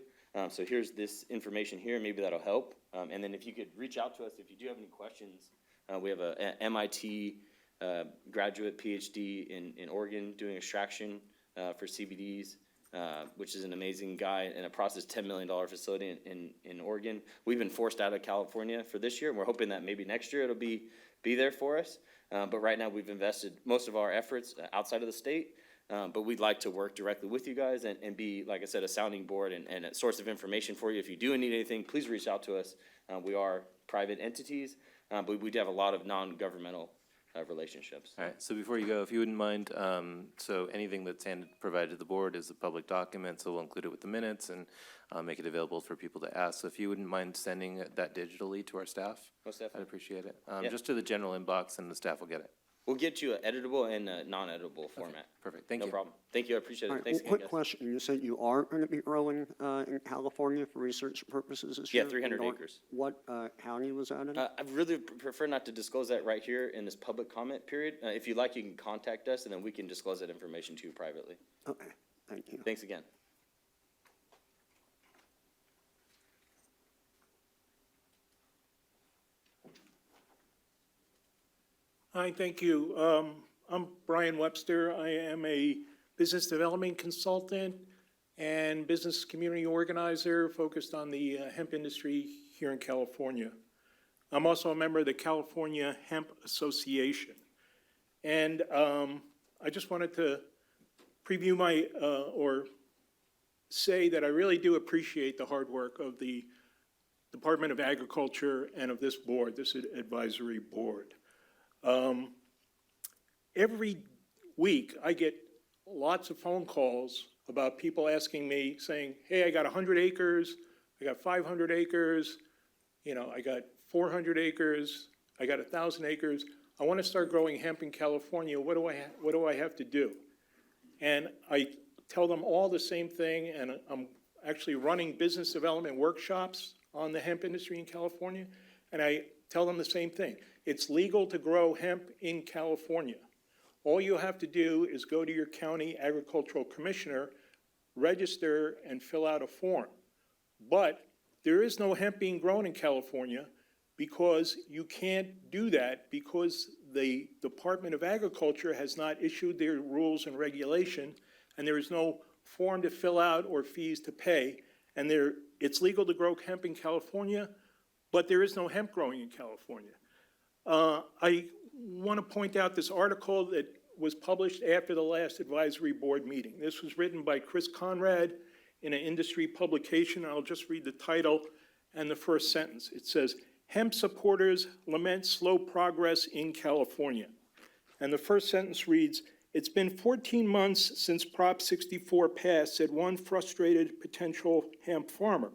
So here's this information here, maybe that'll help. And then if you could reach out to us if you do have any questions. We have a MIT graduate PhD in Oregon doing extraction for CBDs, which is an amazing guy, and it processed $10 million facility in Oregon. We've been forced out of California for this year, and we're hoping that maybe next year it'll be there for us. But right now we've invested most of our efforts outside of the state. But we'd like to work directly with you guys and be, like I said, a sounding board and a source of information for you. If you do need anything, please reach out to us. We are private entities, but we do have a lot of non-governmental relationships. All right, so before you go, if you wouldn't mind, so anything that's provided to the board is a public document, so we'll include it with the minutes and make it available for people to ask. So if you wouldn't mind sending that digitally to our staff, Most definitely. I'd appreciate it. Yeah. Just to the general inbox, and the staff will get it. We'll get you an editable and a non-editable format. Perfect, thank you. No problem. Thank you, I appreciate All it. right, Thanks well, again, quick guys. question. You said you are going to be growing in California for research purposes this year? Yeah, 300 Nor- acres. What county was that in? I really prefer not to disclose that right here in this public comment period. If you'd like, you can contact us, and then we can disclose that information to you privately. Okay, thank you. Thanks again. Hi, thank you. I'm Brian Webster. I am a business development consultant and business community organizer focused on the hemp industry here in California. I'm also a member of the California Hemp Association. And I just wanted to preview or say that I really do appreciate the hard work of the Department of Agriculture and of this board, this advisory board. Every week, I get lots of phone calls about people asking me, saying, hey, I got 100 acres, I got 500 acres, I got 400 acres, I got 1,000 acres. I want to start growing hemp in California. What do I have to do? And I tell them all the same thing, and I'm actually running business development workshops on the hemp industry in California, and I tell them the same thing. It's legal to grow hemp in California. All you have to do is go to your county agricultural commissioner, register, and fill out a form. But there is no hemp being grown in California because you can't do that because the Department of Agriculture has not issued their rules and regulation, and there is no form to fill out or fees to pay. And it's legal to grow hemp in California, but there is no hemp growing in California. I want to point out this article that was published after the last advisory board meeting. This was written by Chris Conrad in an industry publication. I'll just read the title and the first sentence. It says, hemp supporters lament slow progress in California. And the first sentence reads, it's been 14 months since Prop 64 passed, said one frustrated potential hemp farmer.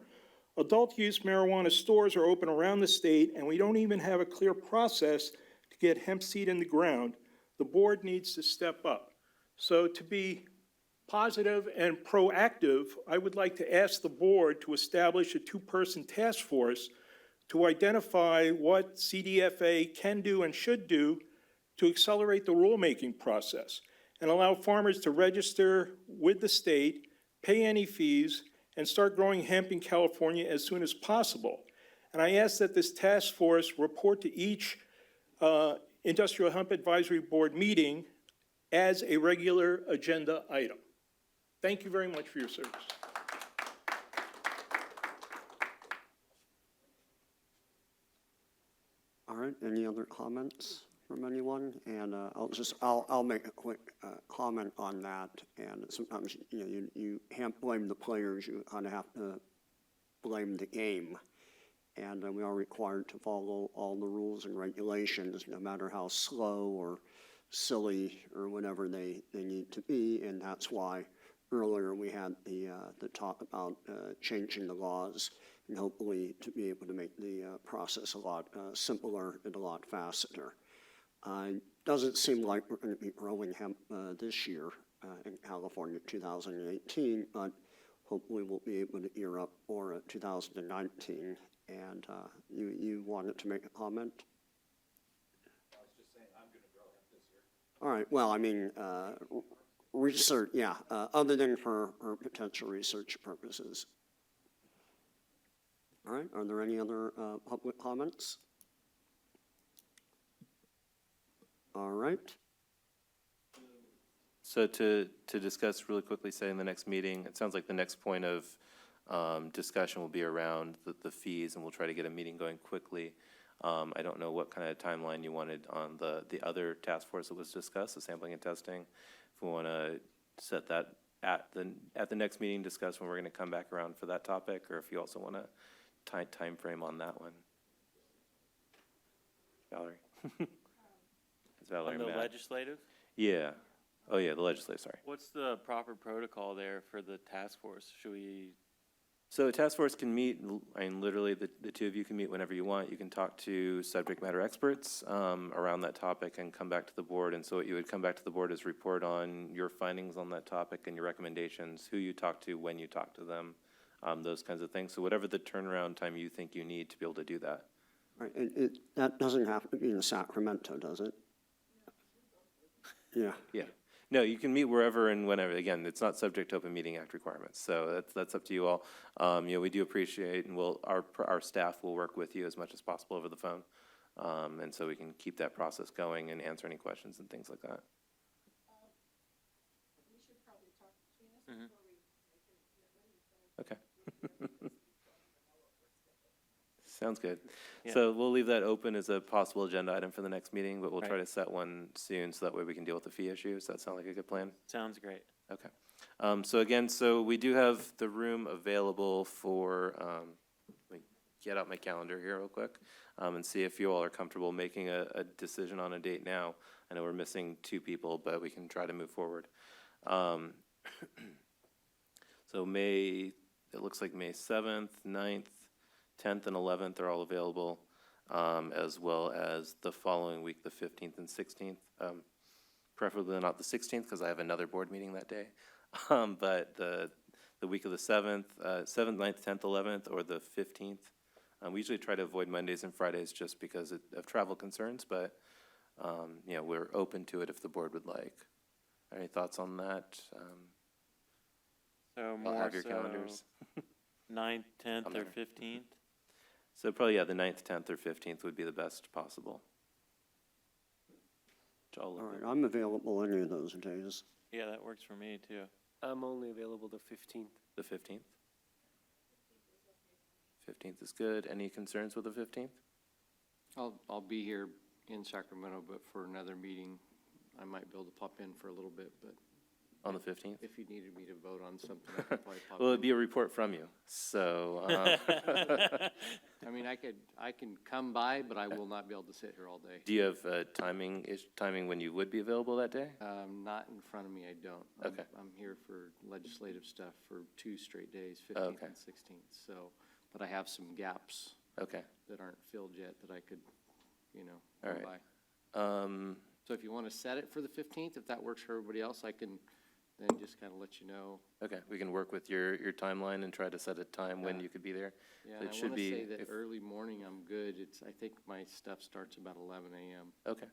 Adult use marijuana stores are open around the state, and we don't even have a clear process to get hemp seed in the ground. The board needs to step up. So to be positive and proactive, I would like to ask the board to establish a two-person task force to identify what CDFA can do and should do to accelerate the rulemaking process and allow farmers to register with the state, pay any fees, and start growing hemp in California as soon as possible. And I ask that this task force report to each Industrial Hemp Advisory Board meeting as a regular agenda item. Thank you very much for your service. All right, any other comments from anyone? And I'll make a quick comment on that. And sometimes, you can't blame the players, you kind of have to blame the game. And we are required to follow all the rules and regulations, no matter how slow or silly or whatever they need to be. And that's why earlier we had the talk about changing the laws and hopefully to be able to make the process a lot simpler and a lot faster. Doesn't seem like we're going to be growing hemp this year in California 2018, but hopefully we'll be able to gear up for 2019. And you wanted to make a comment? I was just saying I'm going to grow hemp this year. All right, well, I mean, research, yeah, other than for potential research purposes. All right, are there any other public comments? All right, So to discuss really quickly, say in the next meeting, it sounds like the next point of discussion will be around the fees, and we'll try to get a meeting going quickly. I don't know what kind of timeline you wanted on the other task force that was discussed, the sampling and testing. If we want to set that at the next meeting, discuss when we're going to come back around for that topic, or if you also want a time frame on that one. Valerie? Is Valerie On the mad? legislative? Yeah. Oh, yeah, the legislative, sorry. What's the proper protocol there for the task force? Should we, So a task force can meet, I mean, literally, the two of you can meet whenever you want. You can talk to subject matter experts around that topic and come back to the board. And so what you would come back to the board is report on your findings on that topic and your recommendations, who you talk to, when you talk to them, those kinds of things. So whatever the turnaround time you think you need to be able to do that. all right, that doesn't have to be in Sacramento, does it? Yeah. Yeah. No, you can meet wherever and whenever. Again, it's not subject to Open Meeting Act requirements, so that's up to you all. You know, we do appreciate, and our staff will work with you as much as possible over the phone, and so we can keep that process going and answer any questions and things like that. We should probably talk between us before we make any commitment. Okay. Sounds good. Yeah. So we'll leave that open as a possible agenda item for the next meeting, but we'll try Right. to set one soon so that way we can deal with the fee issues. Does that sound like a good plan? sounds great. Okay. So we do have the room available for, let me get out my calendar here real quick, and see if you all are comfortable making a decision on a date now. I know we're missing 2 people, but we can try to move forward. So it looks like May 7th, 9th, 10th, and 11th are all available, as well as the following week, the 15th and 16th. Preferably not the 16th, because I have another board meeting that day. But the week of the 7th, 9th, 10th, 11th, or the 15th. We usually try to avoid Mondays and Fridays just because of travel concerns, but, you know, we're open to it if the board would like. Any thoughts on that? So I'll more have your so calendars. 9th, 10th, I'm or there. 15th? So probably, yeah, the 9th, 10th, or 15th would be the best possible. All right, I'm available any of those days. Yeah, that works for me too. I'm only available the 15th. The 15th? 15th is good. Any concerns with the 15th? I'll be here in Sacramento, but for another meeting, I might be able to pop in for a little bit, but On the 15th? if you needed me to vote on something, I could probably pop in. Well, it'd be a report from you, so. I mean, I can come by, but I will not be able to sit here all day. Do you have timing when you would be available that day? Not in front of me, I don't. Okay. I'm here for legislative stuff for 2 straight days, 15th Okay. and 16th, so, but I have some gaps Okay, that aren't filled yet that I could, you know, All come right. by. So if you want to set it for the 15th, if that works for everybody else, I can then just kind of let you know. okay, we can work with your timeline and try to set a time when you could be there. Yeah, So and it I should want to be say that if- early morning, I'm good. I think my stuff starts about 11 a.m. Okay.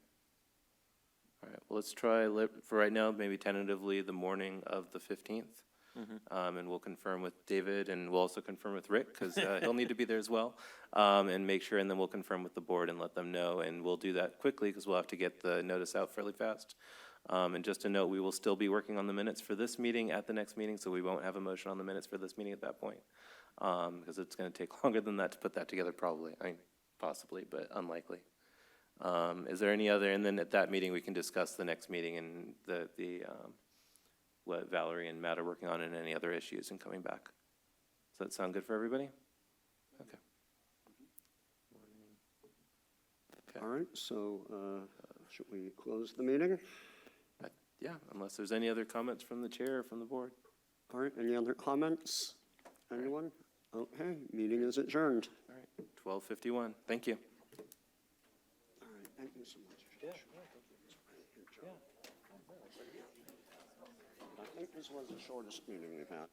All right, well, let's try, for right now, maybe tentatively the morning of the 15th. And we'll confirm with David, and we'll also confirm with Rick, because he'll need to be there as well. And make sure, and then we'll confirm with the board and let them know. And we'll do that quickly, because we'll have to get the notice out fairly fast. And just to note, we will still be working on the minutes for this meeting at the next meeting, so we won't have a motion on the minutes for this meeting at that point. Because it's going to take longer than that to put that together, probably. I mean, possibly, but unlikely. Is there any other, and then at that meeting, we can discuss the next meeting and what Valerie and Matt are working on and any other issues and coming back. Does that sound good for everybody? Okay. All right, so should we close the meeting? Yeah, unless there's any other comments from the chair or from the board. All right, any other comments? Anyone? Okay, meeting is adjourned. All right, 12:51. Thank you. All right, thank you so much. I think this was the shortest meeting we've had.